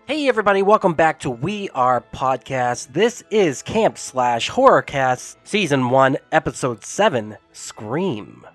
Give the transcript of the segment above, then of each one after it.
Hey everybody, welcome back to We Are Podcast. This is Camp Slash Horrorcast, Season 1, Episode 7, Scream.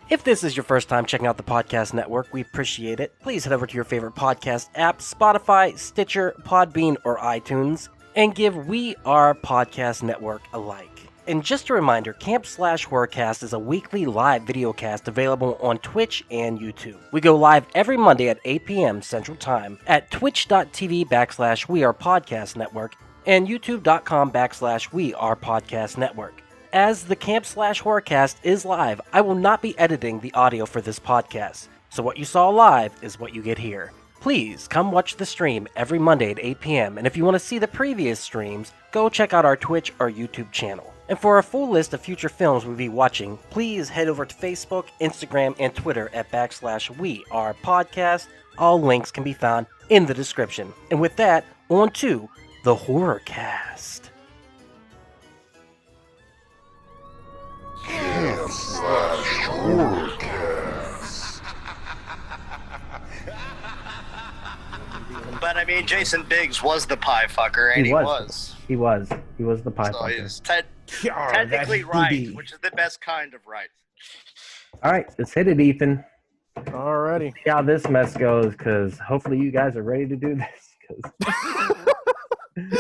If this is your first time checking out the podcast network, we appreciate it. Please head over to your favorite podcast app, Spotify, Stitcher, Podbean, or iTunes, and give We Are Podcast Network a like. And just a reminder, Camp Slash Horrorcast is a weekly live videocast available on Twitch and YouTube. We go live every Monday at 8 p.m. Central Time at twitch.tv/WeArePodcastNetwork and youtube.com/WeArePodcastNetwork. As the Camp Slash Horrorcast is live, I will not be editing the audio for this podcast. So what you saw live is what you get here. Please come watch the stream every Monday at 8 p.m. And if you want to see the previous streams, go check out our Twitch or YouTube channel. And for a full list of future films we'll be watching, please head over to Facebook, Instagram, and Twitter at /WeArePodcast. All links can be found in the description. And with that, on to the Horrorcast. Camp Slash Horrorcast. But I mean, Jason Biggs was the pie fucker, and he was. He was the pie So fucker. he's technically right, which is the best kind of right. All right, let's hit it, Ethan. Alrighty. See how this mess goes, because hopefully you guys are ready to do this.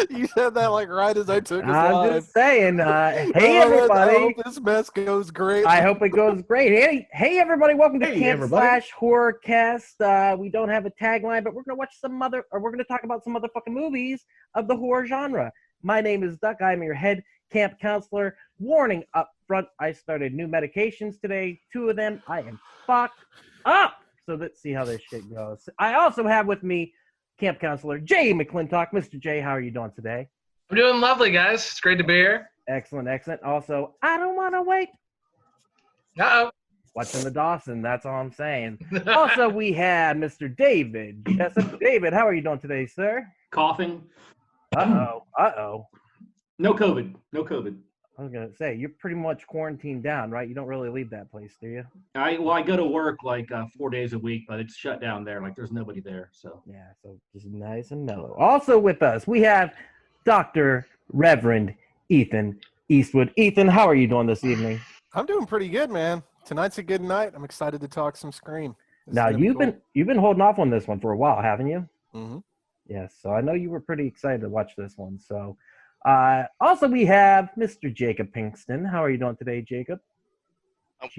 You said that like right as I took his I'm live. just saying, hey I everybody. hope this mess goes great. I hope it goes great. Hey everybody, welcome to Camp Slash Horrorcast. We don't have a tagline, but we're gonna watch we're gonna talk about some other fucking movies of the horror genre. My name is Duck. I'm your head camp counselor. Warning up front, I started new medications today. 2 of them, I am fucked up. So let's see how this shit goes. I also have with me camp counselor Jay McClintock. Mr. Jay, how are you doing today? I'm doing lovely, guys. It's great to be here. Excellent. Also, I don't want to wait. Uh-oh. Watching the Dawson, that's all I'm saying. Also, we have Mr. David. Jessup. David, how are you doing today, sir? Coughing. Uh-oh. No COVID. No COVID. I was going to say, you're pretty much quarantined down, right? You don't really leave that place, do you? I go to work like 4 days a week, but it's shut down there. Like there's nobody there. So Yeah, so just nice and mellow. Also with us, we have Dr. Reverend Ethan Eastwood. Ethan, how are you doing this evening? I'm doing pretty good, man. Tonight's a good night. I'm excited to talk some Scream. Now, you've been holding off on this one for a while, haven't you? Mm-hmm. Yes, so I know you were pretty excited to watch this one. So, also we have Mr. Jacob Pinkston. How are you doing today, Jacob?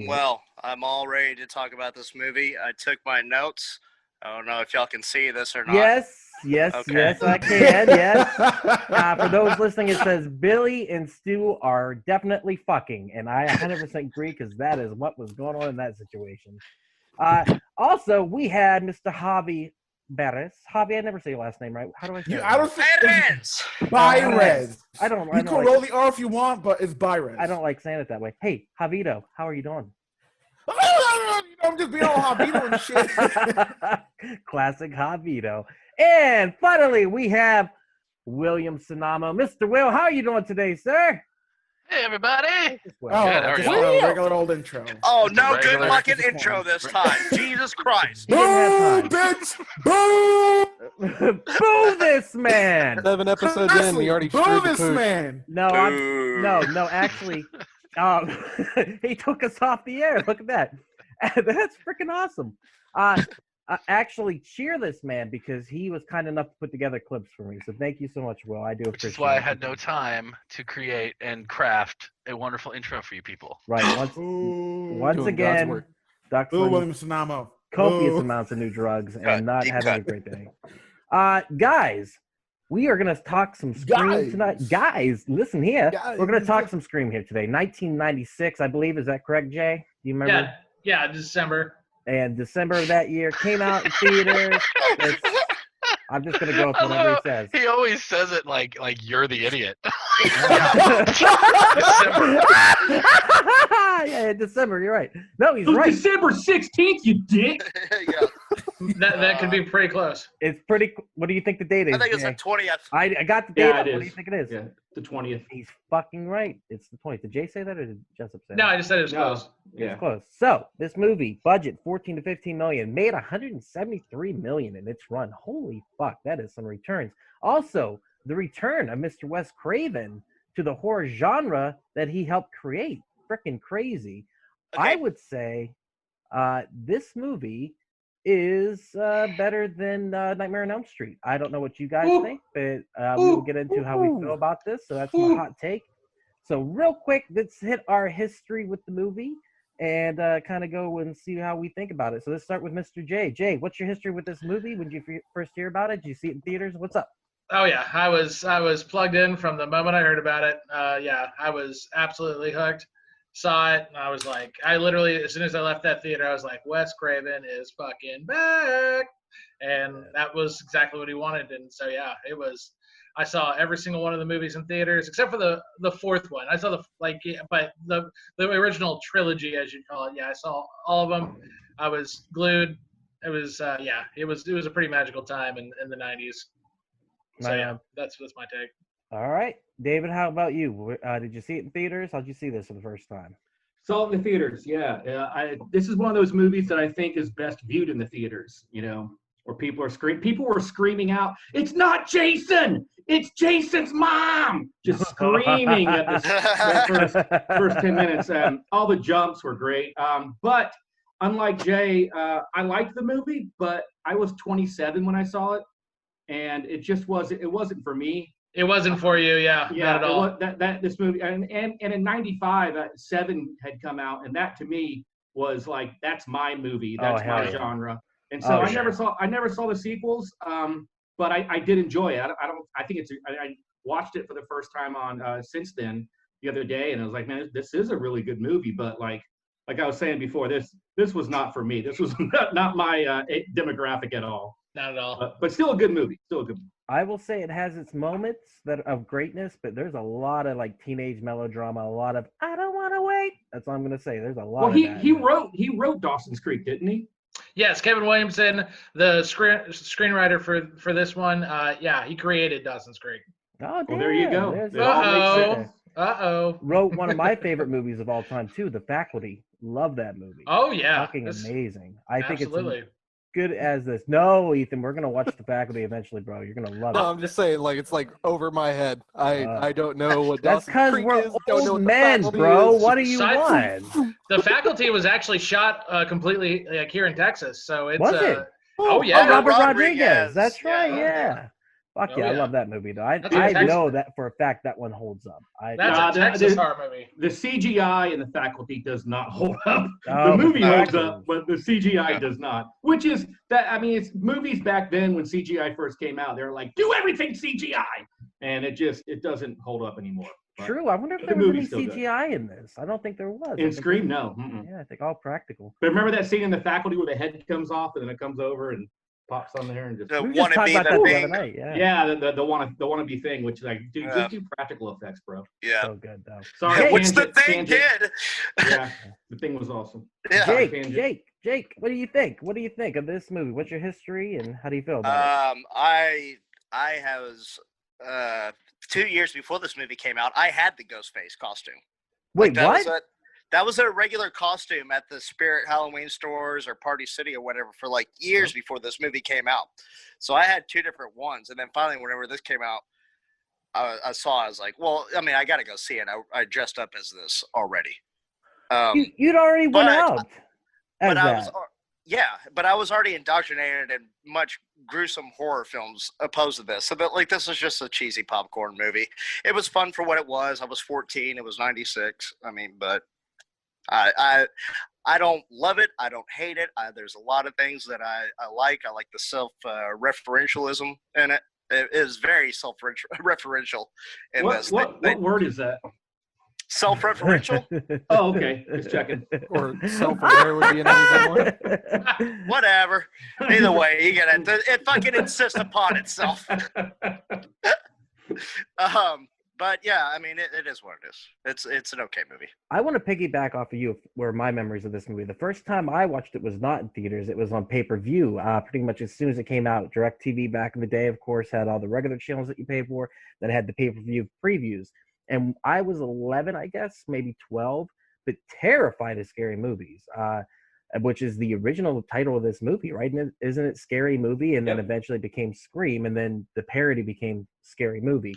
Well, I'm all ready to talk about this movie. I took my notes. I don't know if y'all can see this or not. Yes, Okay. yes, I can. Yes. For those listening, it says Billy and Stu are definitely fucking, and I 100% agree because that is what was going on in that situation. Also, we had Mr. Javi Beres. Javi, I never say your last name right. How do I say it? I don't think Perez! Byres. I don't You can roll the R if you want, but it's Byres. I don't like saying it that way. Hey, Javito, how are you doing? I'm just being all Habito and shit. Classic Javito. And finally, we have William Sonamo. Mr. Will, how are you doing today, sir? hey, everybody. Oh, Good, how are just you? a regular old intro. Oh, no Regular. good fucking intro this time. Jesus Christ. He didn't Boo, have bitch! Boo! Boo this man! 7 episodes in, we already Boo screwed the this pooch. man! No, no, actually, he took us off the air. Look at that. That's freaking awesome. Actually, cheer this man because he was kind enough to put together clips for me. So thank you so much, Will. I do appreciate it. Which is why I had no time to create and craft a wonderful intro for you people. Right. Once Boo. once Doing God's again, work. Duck's Boo, on William Sonamo. copious Boo. amounts of new drugs and Cut. not Deep having a cut. great day. Guys, we are going to talk some Scream Guys. tonight. Guys, listen here. Guys. We're going to talk some Scream here today. 1996, I believe. Is that correct, Jay? Do you remember? Yeah, December. And December of that year came out in theaters. I'm just gonna go with whatever he says. He always says it like you're the idiot. Yeah, December. You're right. No, he's It was right. December 16th, you dick. Yeah. That could be pretty close. It's pretty. What do you think the date is? I think it's the Jay? 20th. I got the date. Yeah, up. it What do you is. think it is? Yeah, the 20th. He's fucking right. It's the 20th. Did Jay say that or did Jessup say No, that? I just said it was No. close. Yeah. It's close. So this movie, budget 14 to 15 million, made 173 million in its run. Holy fuck, that is some returns. Also, the return of Mr. Wes Craven to the horror genre that he helped create. Freaking crazy. I Okay. would say this movie is better than Nightmare on Elm Street. I don't know what you guys think, but we'll get into how we feel about this. So that's my hot take. So real quick, let's hit our history with the movie and kind of go and see how we think about it. So let's start with Mr. J. Jay, what's your history with this movie? When did you first hear about it? Did you see it in theaters? What's up? Oh yeah, I was plugged in from the moment I heard about it. Yeah, I was absolutely hooked. Saw it, and I was like, I literally, as soon as I left that theater, I was like, Wes Craven is fucking back, and that was exactly what he wanted. And so yeah, it was. I saw every single one of the movies in theaters except for the fourth one. I saw but the original trilogy, as you'd call it. Yeah, I saw all of them. I was glued. It was it was a pretty magical time in the 90s. So yeah, that's my take. All right, David, how about you? Did you see it in theaters? How'd you see this for the first time? Saw it in the theaters. Yeah. This is one of those movies that I think is best viewed in the theaters. Where people are screaming. People were screaming out, "It's not Jason! It's Jason's mom!" Just screaming at the first 10 minutes. All the jumps were great. But unlike Jay, I liked the movie, but I was 27 when I saw it, and it just wasn't. It wasn't for me. It wasn't for you, yeah, not at all. This movie, and in '95, Seven had come out, and that to me was like, that's my movie, that's my genre. And so I never saw the sequels, but I did enjoy it. I watched it for the first time on since then the other day, and I was like, man, this is a really good movie. But like I was saying before, this was not for me. This was not my demographic at all. Not at all. But still a good movie. Still a good movie. I will say it has its moments of greatness, but there's a lot of like teenage melodrama, a lot of I don't want to wait. That's all I'm gonna say. There's a lot. Well, he wrote Dawson's Creek, didn't he? Yes, Kevin Williamson, the screenwriter for this one. He created Dawson's Creek. Oh, damn. Well, there you go. Uh-oh. Wrote one of my favorite movies of all time too, The Faculty. Love that movie. Oh yeah, fucking amazing. I think absolutely. It's good as this. No, Ethan, we're gonna watch The Faculty eventually, bro. You're gonna love it. No, I'm just saying, like, it's like over my head. I don't know what that's Dawson's because Creek we're is. Don't know old what men, The Faculty bro. is. What do you want? The Faculty was actually shot completely like here in Texas, so it's. Was it? Oh yeah, Robert Rodriguez. Rodriguez. That's right. Yeah. Yeah. Fuck yeah, I love that movie though. I Texas. know that for a fact that one holds up. That's a Texas horror movie. The CGI in The Faculty does not hold up. Oh, the movie The holds Faculty. up, but the CGI does not. Which is that? I mean, it's movies back then when CGI first came out. They were like, do everything CGI, and it doesn't hold up anymore. But True. I wonder if the there was any movie's still good. CGI in this. I don't think there was. In Scream, no. Yeah, I think all practical. But remember that scene in The Faculty where the head comes off and then it comes over and pops on there and just. The We just talked wannabe about that the thing. other night. Yeah. Yeah, the wannabe thing, which like, dude, Yeah. just do practical effects, bro. Yeah. So good though. Sorry, Which the tangent, thing tangent. did. Yeah, the thing was awesome. Yeah. Jake, what do you think? What do you think of this movie? What's your history and how do you feel about it? I was 2 years before this movie came out. I had the Ghostface costume. Wait, Like, what? that was a regular costume at the Spirit Halloween stores or Party City or whatever for like years before this movie came out. So I had two different ones, and then finally, whenever this came out, I was like, well, I mean, I got to go see it. I dressed up as this already. You'd already went out. But I was already indoctrinated in much gruesome horror films opposed to this. So that like this was just a cheesy popcorn movie. It was fun for what it was. I was 14. It was 96. I mean, but I don't love it. I don't hate it. There's a lot of things that I like. I like the self-referentialism in it. It is very self-referential in this. What word is that? Self-referential? Oh, okay. Just checking. Or self-aware would be another good one. Whatever. Either way, you get it. It fucking insists upon itself. But But yeah, I mean, it is what it is. It's an okay movie. I want to piggyback off of you where my memories of this movie. The first time I watched it was not in theaters. It was on pay-per-view. Pretty much as soon as it came out. DirecTV back in the day, of course, had all the regular channels that you pay for. Then it had the pay-per-view previews. And I was 11, I guess, maybe 12, but terrified of scary movies, which is the original title of this movie, right? Isn't it Scary Movie? And then eventually became Scream. And then the parody became Scary Movie.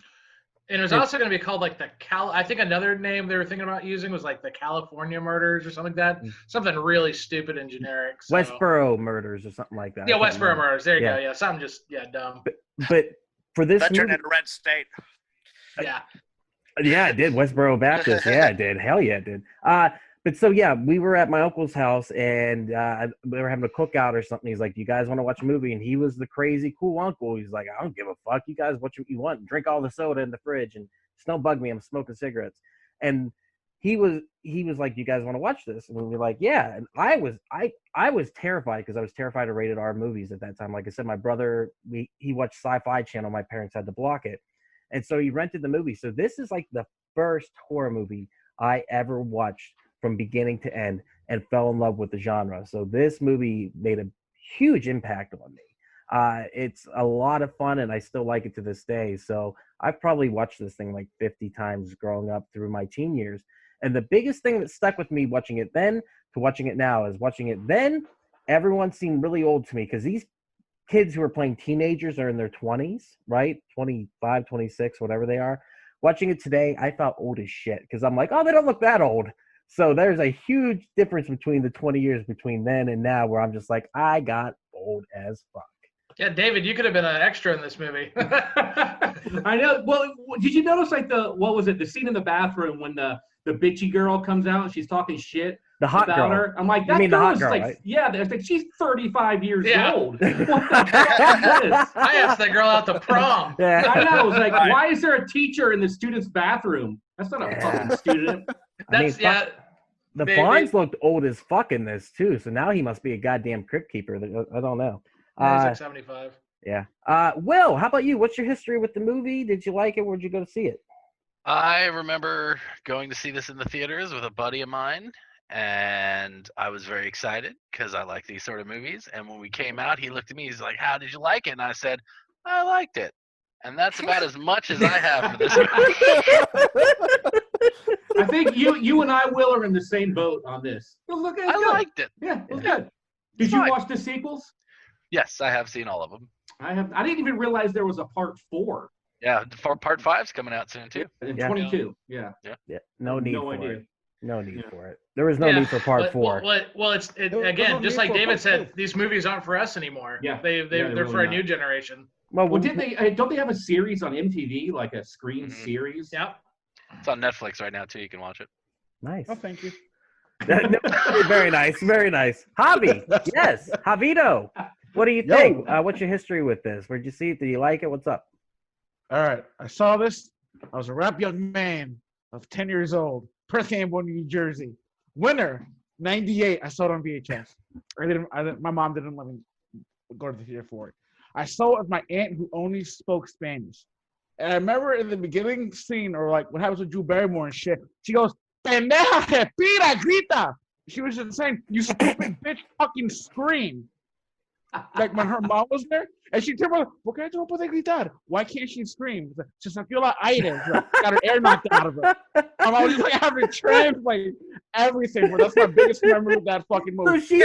And it was also going to be called like I think another name they were thinking about using was like the California Murders or something like that. Something really stupid and generic. So. Westboro Murders or something like that. Yeah, Westboro Murders. There you go. Yeah, something just dumb. But for this Veteran movie, in a red state. Yeah. Yeah, it did. Westboro Baptist. Yeah, it did. Hell yeah, it did. But so, yeah, we were at my uncle's house, and we were having a cookout or something. He's like, do you guys want to watch a movie? And he was the crazy, cool uncle. He's like, I don't give a fuck. You guys, what you want? Drink all the soda in the fridge, and just don't bug me. I'm smoking cigarettes. And he was like, you guys want to watch this? And we were like, yeah. And I was terrified because I was terrified of rated R movies at that time. Like I said, my brother, he watched Sci-Fi Channel. My parents had to block it. And so he rented the movie. So this is like the first horror movie I ever watched from beginning to end and fell in love with the genre. So this movie made a huge impact on me. It's a lot of fun, and I still like it to this day. So I've probably watched this thing like 50 times growing up through my teen years. And the biggest thing that stuck with me watching it then to watching it now is watching it then, everyone seemed really old to me because these kids who are playing teenagers are in their 20s, right? 25, 26, whatever they are. Watching it today, I felt old as shit because I'm like, oh, they don't look that old. So there's a huge difference between the 20 years between then and now where I'm just like, I got old as fuck. Yeah, David, you could have been an extra in this movie. I know. Well, did you notice like the scene in the bathroom when the bitchy girl comes out and she's talking shit? The hot about girl. her. I'm like, that the hot girl's girl, like, right? yeah, it's like she's 35 years old. What the fuck is this? I asked that girl out to prom. Yeah. I know. It's like, why is there a teacher in the student's bathroom? That's not a fucking student. That's The Fonz looked old as fuck in this too, so now he must be a goddamn crypt keeper. I don't know. He's like 75. Yeah. Will, how about you? What's your history with the movie? Did you like it? Where'd you go to see it? I remember going to see this in the theaters with a buddy of mine, and I was very excited because I like these sort of movies. And when we came out, he looked at me. He's like, "How did you like it?" And I said, "I liked it." And that's about as much as I have for this movie. I think you and I, Will, are in the same boat on this. I liked it. Yeah, it was good. Did you watch the sequels? Yes, I have seen all of them. I didn't even realize there was a part 4. Yeah, part 5's coming out soon too. 22. Yeah. No need for idea. it. No need for it. There was no need for part 4. Well, it's again, just like David said, these movies aren't for us anymore. Yeah, they're really for a not. new generation. Well, don't they have a series on MTV, like a Scream series? Yep. It's on Netflix right now too. You can watch it. Nice. Oh, thank you. Very nice. Very nice. Javi. Yes. Javito. What do you think? What's your history with this? Where'd you see it? Did you like it? What's up? All right. I saw this. I was a rap young man of 10 years old. Perth Amboy, New Jersey. Winter, 98. I saw it on VHS. My mom didn't let me go to the theater for it. I saw it with my aunt who only spoke Spanish. And I remember in the beginning scene, or like what happens with Drew Barrymore and shit, she goes, "Pendeja, respira, grita." She was just saying, "You stupid bitch, fucking scream." Like when her mom was there, and she turned around, "¿Por qué no puede gritar? Why can't she scream?" She sakió la aire, got her air knocked out of her. I was just like having to translate everything. But that's my biggest memory of that fucking movie.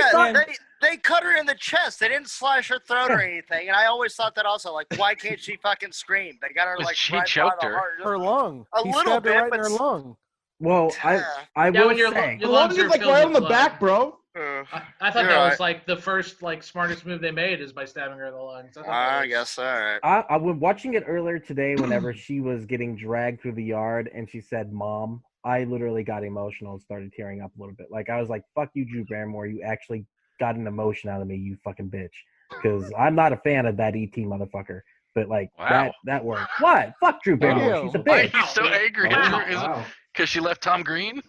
They cut her in the chest. They didn't slash her throat or anything. And I always thought that also, like, why can't she fucking scream? They got her like she right choked by the heart. Her lung. A He little stabbed her bit, right in her but lung. Well, I will say. Your lungs are like filled right with on the blood. back, bro. I thought that was like the first smartest move they made is by stabbing her in the lungs. I guess all right. I was watching it earlier today whenever she was getting dragged through the yard and she said, "Mom," I literally got emotional and started tearing up a little bit. Like, I was like, fuck you, Drew Barrymore. You actually got an emotion out of me, you fucking bitch. Because I'm not a fan of that E.T. motherfucker. But, like, that worked. What? Fuck Drew Barrymore. She's a Why are bitch. you so angry? Wow. Because she left Tom Green?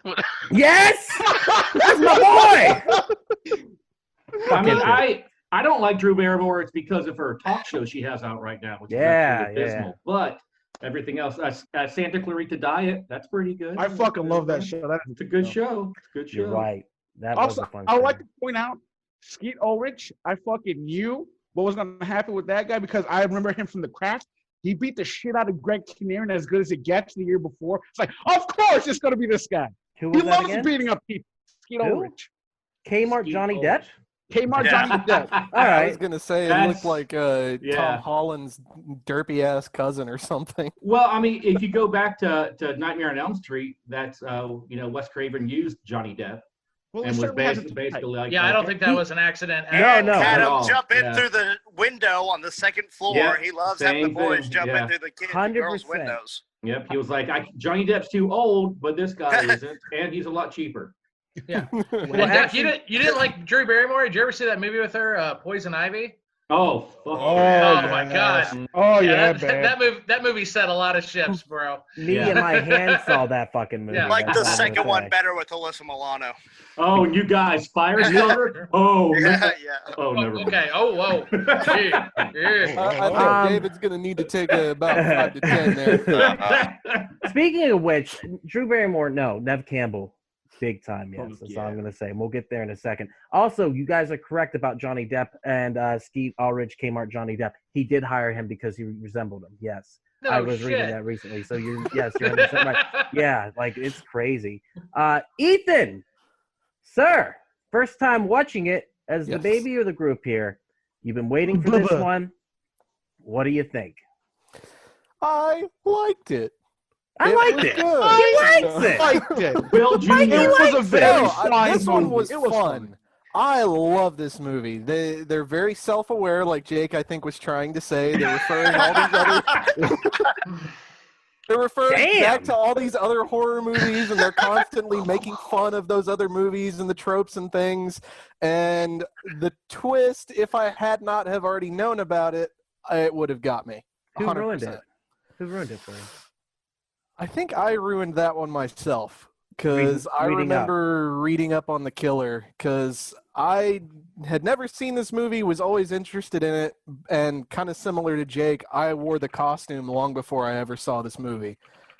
Yes! That's my boy! I mean, I don't like Drew Barrymore. It's because of her talk show she has out right now, which is absolutely abysmal. But Everything else, Santa Clarita Diet, that's pretty good. I fucking love that show. It's a good show. It's a good show. You're right. That Also, was a fun I would show. like to point out Skeet Ulrich. I fucking knew what was going to happen with that guy because I remember him from The Craft. He beat the shit out of Greg Kinnear as good as it gets the year before. It's like, of course it's going to be this guy. Who He was that loves again? beating up people. Skeet Who? Ulrich. Kmart Skeet Johnny Ulrich. Depp? Kmart Johnny Depp. All I was right. gonna say it That's- looked like yeah. Tom Holland's derpy ass cousin or something. Well, I mean, if you go back to Nightmare on Elm Street, that's Wes Craven used Johnny Depp Well, and he was certainly has a basically like, Yeah, I don't think that was an accident. And no. had At him all. jump in Yeah. through the window on the second floor. Yeah, He loves having the same boys thing, jump in yeah. through the kids and girls' 100%. windows. Yep, he was like, Johnny Depp's too old, but this guy isn't, and he's a lot cheaper. Yeah. Well, And Jeff, actually- you didn't like Drew Barrymore? Did you ever see that movie with her, Poison Ivy? Oh, fuck. Oh, my God. Oh, yeah, that movie set a lot of ships, bro. Me Yeah. and my hand saw that fucking movie. Yeah. Like That's the all I'm second gonna one say. better with Alyssa Milano. Oh, you guys, Firestarter? Oh, Yeah, oh, never mind. Okay. Oh, whoa. Yeah. I think Um, David's gonna need to take about 5 to 10 there. Speaking of which, Drew Barrymore, no, Nev Campbell, big time, yes. Oh, That's yeah. all I'm going to say. And we'll get there in a second. Also, you guys are correct about Johnny Depp and Skeet Ulrich, Kmart Johnny Depp. He did hire him because he resembled him, yes. No I was reading shit. that recently. So you're 100% right. Yeah, like it's crazy. Ethan, sir, first time watching it as the Yes. baby or the group here. You've been waiting for this Bubba. one. What do you think? I liked it. I liked was it. good. He likes it. liked it. Bill Jr. It was a very No, fine this one movie. was It was fun. I love this movie. They're very self-aware, like Jake I think was trying to say. They're referring all these other. They're referring Damn. back to all these other horror movies, and they're constantly making fun of those other movies and the tropes and things. And the twist, if I had not have already known about it, it would have got me. Who 100%. ruined it? Who ruined it for you? I think I ruined that one myself because I Reading up. remember reading up on the killer because I had never seen this movie, was always interested in it, and kind of similar to Jake, I wore the costume long before I ever saw this movie.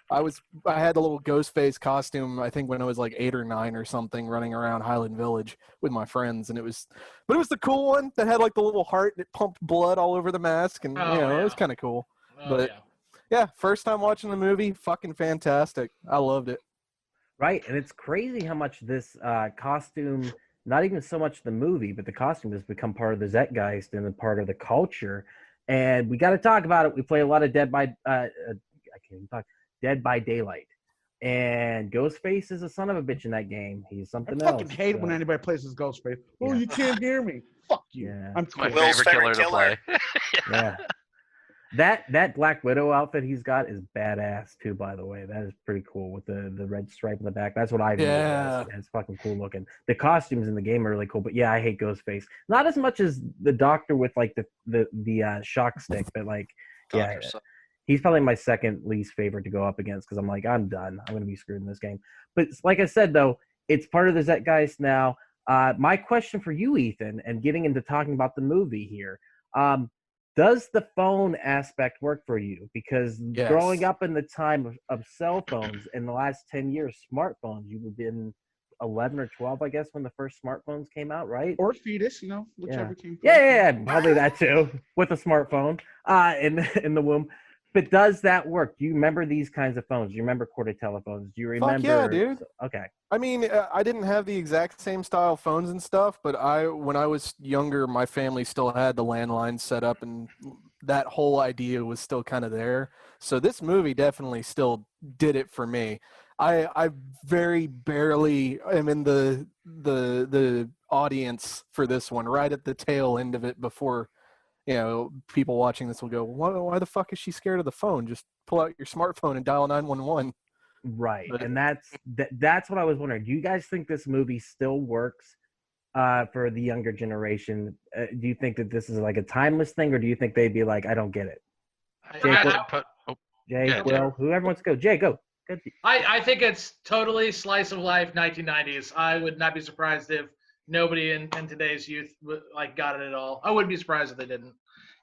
I had the little ghost face costume, I think when I was like 8 or 9 or something, running around Highland Village with my friends, and it was the cool one that had like the little heart and it pumped blood all over the mask, and Oh, it was yeah. kind of cool. Oh, But- yeah. Yeah, first time watching the movie, fucking fantastic. I loved it. Right, and it's crazy how much this costume, not even so much the movie, but the costume has become part of the Zeitgeist and a part of the culture. And we got to talk about it. We play a lot of Dead by Daylight, and Ghostface is a son of a bitch in that game. He's I something else. fucking hate so- when anybody plays this Ghostface. Oh, Yeah. you can't hear me. Fuck you. Yeah. I'm It's my cool. Will's favorite killer favorite to play. Yeah. That Black Widow outfit he's got is badass too, by the way. That is pretty cool with the red stripe in the back. That's what I do. Yeah. It's fucking cool looking. The costumes in the game are really cool, but yeah, I hate Ghostface. Not as much as the Doctor with like the shock stick, but like yeah, Doctor, so- he's probably my second least favorite to go up against because I'm like, I'm done. I'm gonna be screwed in this game. But like I said though, it's part of the Zeitgeist now. My question for you, Ethan, and getting into talking about the movie here. Does the phone aspect work for you? Because Yes. growing up in the time of cell phones in the last 10 years, smartphones, you would have been 11 or 12, I guess, when the first smartphones came out, right? Or fetus, whichever came first. Yeah, probably that too, with a smartphone in the womb. But does that work? Do you remember these kinds of phones? Do you remember corded telephones? Do you remember? Fuck yeah, dude. Okay. I mean, I didn't have the exact same style phones and stuff, but when I was younger, my family still had the landline set up, and that whole idea was still kind of there. So this movie definitely still did it for me. I very barely am in the audience for this one, right at the tail end of it before, people watching this will go, why the fuck is she scared of the phone? Just pull out your smartphone and dial 911. Right, But- and that's what I was wondering. Do you guys think this movie still works for the younger generation? Do you think that this is like a timeless thing, or do you think they'd be like, I don't get it? Jay, Yeah, Will, whoever wants to go. Jay, go. Good. I think it's totally slice of life 1990s. I would not be surprised if nobody in today's youth got it at all. I wouldn't be surprised if they didn't.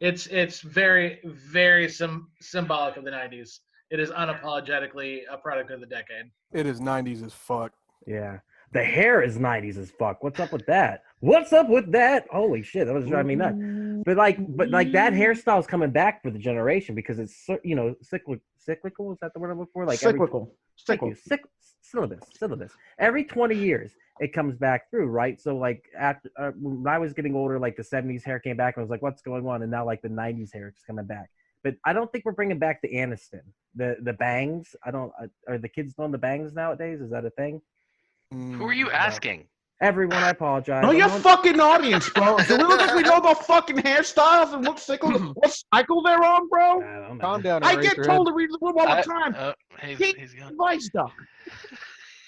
It's very, very symbolic of the 90s. It is unapologetically a product of the decade. It is 90s as fuck. Yeah. The hair is 90s as fuck. What's up with that? What's up with that? Holy shit, that was driving me nuts. But that hairstyle's coming back for the generation because it's cyclical. Is that the word I'm looking for? Like cyclical. Syllabus. Every 20 years it comes back through, right? So like after when I was getting older, like the 70s hair came back and I was like, what's going on? And now like the 90s hair is coming back. But I don't think we're bringing back the Aniston, the bangs. Are the kids doing the bangs nowadays? Is that a thing? Who are you asking? Everyone, I apologize. No, your fucking audience, bro. Do we look like we know about fucking hairstyles and what cycle they're on, bro? I don't know. Calm down. I get told to read the room all the time. He's gone. Vice stuff.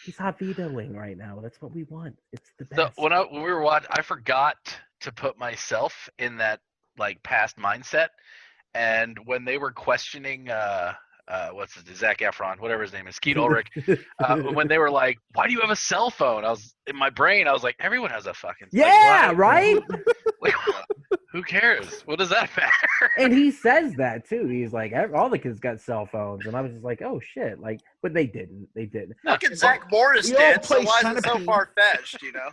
He's hot vetoing right now. That's what we want. It's the So best. when we were watching, I forgot to put myself in that like past mindset, and when they were questioning what's his Zac Efron, whatever his name is, Skeet Ulrich, when they were like, "Why do you have a cell phone?" I was in my brain. I was like, "Everyone has a fucking yeah, right." Like, who cares? What does that matter? And he says that too. He's like, all the kids got cell phones, and I was just like, oh shit, like, but they didn't. They didn't. Fucking Zach Morris We all did, so play why is it so Centipede. far fetched? You know.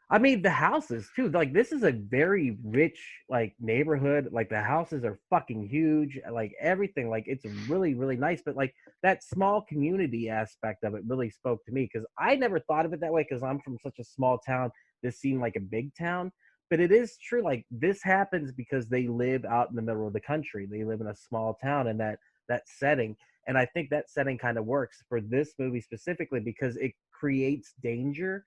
I mean, the houses too. Like, this is a very rich like neighborhood. Like, the houses are fucking huge. Like everything. Like, it's really, really nice. But like that small community aspect of it really spoke to me because I never thought of it that way because I'm from such a small town. This seemed like a big town. But it is true, like, this happens because they live out in the middle of the country. They live in a small town in that setting. And I think that setting kind of works for this movie specifically because it creates danger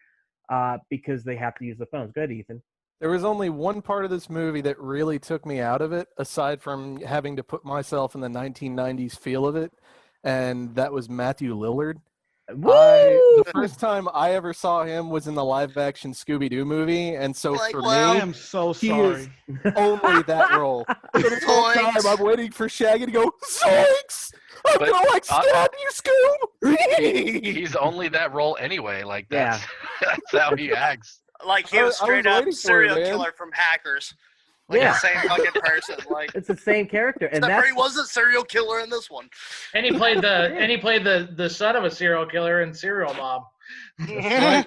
because they have to use the phones. Go ahead, Ethan. There was only one part of this movie that really took me out of it, aside from having to put myself in the 1990s feel of it, and that was Matthew Lillard. The first time I ever saw him was in the live-action Scooby-Doo movie, and so Like, for well, I me, am so he sorry. is only that role. So this whole time, I'm waiting for Shaggy to go, "Zoinks! I'm But, gonna stab you, Scoob!" He's only that role anyway. Like Yeah. that's how he acts. Like he I was was straight waiting up for it, serial man. killer from Hackers. Like Yeah. the same fucking person. Like It's the same character. And except for that's he was a serial killer in this one. And he played the son of a serial killer in Serial Mom. oh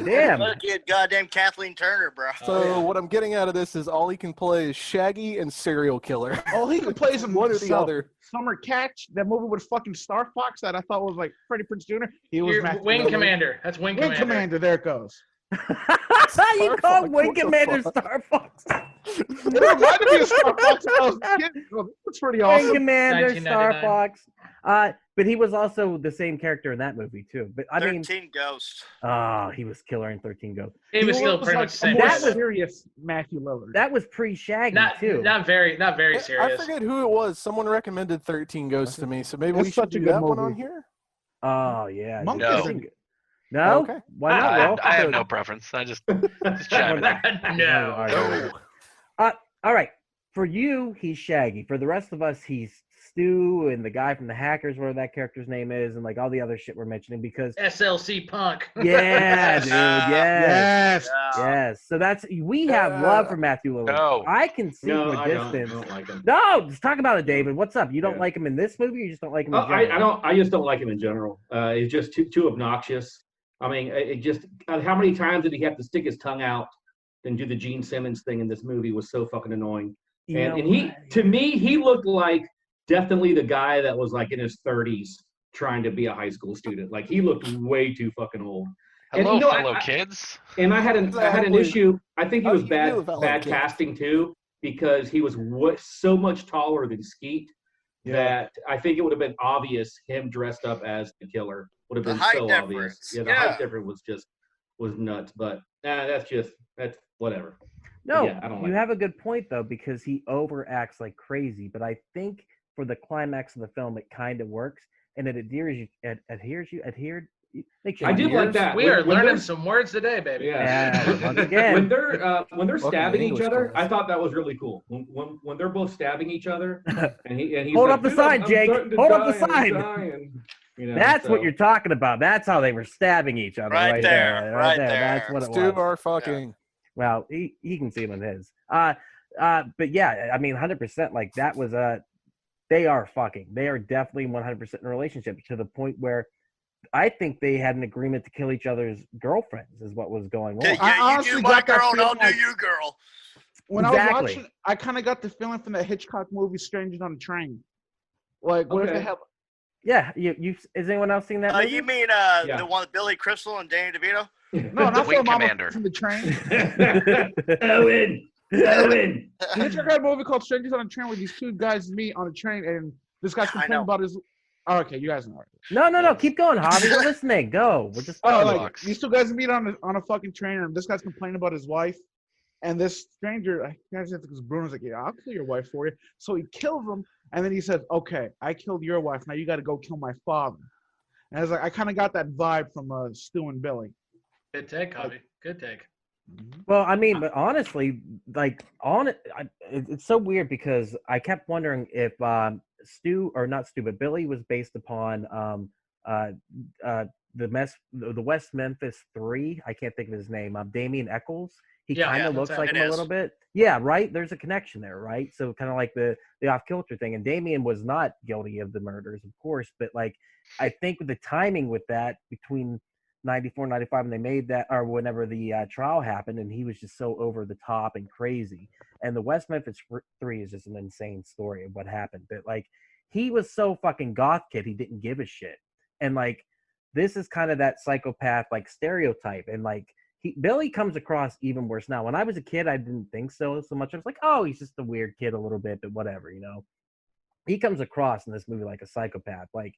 damn. Look at goddamn Kathleen Turner, bro. So what I'm getting out of this is all he can play is Shaggy and serial killer. All he can play is One or the other. Summer Catch, that movie with fucking Star Fox that I thought was like Freddie Prinze Jr. He was Matthew Wing Lillard. Commander. That's Wing Wing Commander. Commander. There it goes. You call Fox, Wing what the Commander fuck? Star Fox. It reminded me of Star Fox when I was a kid. That's pretty Wing awesome. Commander Star 1999. Fox. But he was also the same character in that movie too. But I mean, 13 Ghosts. he was killer in 13 Ghosts. He was still pretty like much the same. a more That was- serious Matthew Lillard. That was pre-Shaggy not too. very I serious. forget who it was. Someone recommended 13 Ghosts to me, so maybe It's we should such a do good that one movie. on here. Oh yeah. Monk No. isn't- No. Okay. Why not? I Well, have no preference. I just chiming in. No. All right. All right. For you, he's Shaggy. For the rest of us, he's Stu and the guy from the Hackers, whatever that character's name is, and like all the other shit we're mentioning. Because SLC Punk. yeah, dude, yes. Yes. So we have love for Matthew Lillard. No. I can see No, from a I distance. don't like him. No, just talk about it, David. What's up? You don't Yeah. like him in this movie, or you just don't like him in Oh, general? I just don't like him in general. He's just too obnoxious. I mean, it just how many times did he have to stick his tongue out and do the Gene Simmons thing in this movie was so fucking annoying. You And know he, what? to me, he looked like definitely the guy that was like in his 30s trying to be a high school student. Like he looked way too fucking old. And, Hello, you know, fellow I- kids. And I had an Exactly. issue. I think he How was do you feel about bad kids? casting too, because he was so much taller than Skeet that I think it would have been obvious him dressed up as the killer would have The been height so difference. obvious. Yeah, the Yeah. height difference was nuts. But that's whatever. No, Yeah, I don't like you it. have a good point though, because he overacts like crazy. But I think for the climax of the film, it kind of works, and it makes you I do adheres. like that. We When- are when learning there's- some words today, baby. Yeah. Yeah, once again. when they're Welcome stabbing to each English other, class. I thought that was really cool. When they're both stabbing each other, and he's Hold like, up the "Dude, sign, I'm Jake. starting to Hold up the die, I'm sign." dying." You know, That's what so- you're talking about. That's how they were stabbing each other. Right there, there. right That's there. what it Stu was. are fucking. Well, he can see it in his. But yeah, I mean, 100%. Like that was they are fucking. They are definitely 100% in a relationship to the point where I think they had an agreement to kill each other's girlfriends is what was going on. Yeah, I you honestly do my got that girl and I'll feeling do like- you, girl. When I was Exactly. watching, I kind of got the feeling from the Hitchcock movie Strangers on a Train. Like, what if Okay. they have? Yeah, you has anyone else seen that movie? You mean Yeah. the one with Billy Crystal and Danny DeVito? No, not Wing the mama Commander. from the train. Owen. Owen. Hitchcock had a movie called Strangers on a Train where these two guys meet on a train, and this guy's I complaining know. about his. Oh, okay, you guys know. No, keep going, Javi. We're listening. Go. We're just. Oh, the like box. these two guys meet on a fucking train, and this guy's complaining about his wife, and this stranger, I can't say because Bruno's like, yeah, I'll kill your wife for you. So he kills him, and then he says, okay, I killed your wife. Now you got to go kill my father. And I was like, I kind of got that vibe from Stu and Billy. Good take, Javi. Good take. Well, I mean, but honestly, like it's so weird because I kept wondering if Stu or not Stu, but Billy was based upon the West Memphis Three. I can't think of his name. Damien Eccles. He Yeah, kind of yeah, looks that's like it him a is. little bit. Yeah, right. There's a connection there, right? So kind of like the off kilter thing. And Damien was not guilty of the murders, of course, but like I think with the timing with that between 94, 95, and they made that, or whenever the trial happened, and he was just so over the top and crazy. And the West Memphis Three is just an insane story of what happened. But like, he was so fucking goth kid, he didn't give a shit. And like, this is kind of that psychopath like stereotype. And like, Billy comes across even worse now. When I was a kid, I didn't think so much. I was like, oh, he's just a weird kid a little bit, but whatever, you know. He comes across in this movie like a psychopath. Like,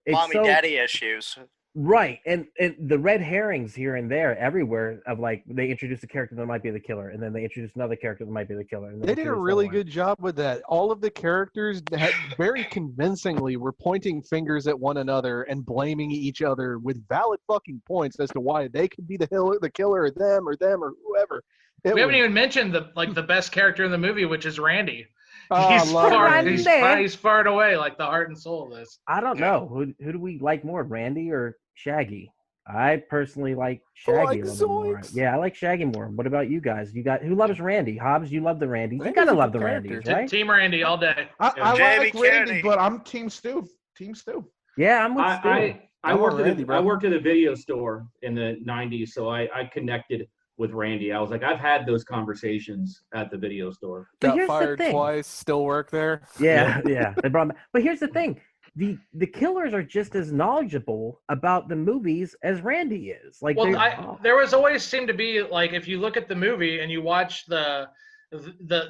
it's Mommy, so, daddy issues. right, and the red herrings here and there everywhere of like they introduce a character that might be the killer, and then they introduce another character that might be the killer. And They did a really good job with that. All of the characters had very convincingly were pointing fingers at one another and blaming each other with valid fucking points as to why they could be the killer or them or whoever. We haven't even mentioned the best character in the movie, which is Randy. I love Randy. He's far and away like the heart and soul of this. I don't know who do we like more, Randy or Shaggy? I personally like Shaggy Like a little bit more. Zoinks. Yeah, I like Shaggy more. What about you guys? You got who loves Randy? Hobbs, you love the Randys. You Randy's gotta a love good the character. Randys, right? Team Randy all day. I Jamie like Randy, Kennedy. but I'm Team Stu. Team Stu. Yeah, I'm with Stu. I I'm worked Randy, at bro. I worked at a video store in the '90s, so I connected with Randy. I was like, I've had those conversations at the video store. But Got here's the fired thing. twice, still work there. Yeah. They brought him. But here's the thing: the killers are just as knowledgeable about the movies as Randy is. Like, Well, there was always seemed to be like if you look at the movie and you watch the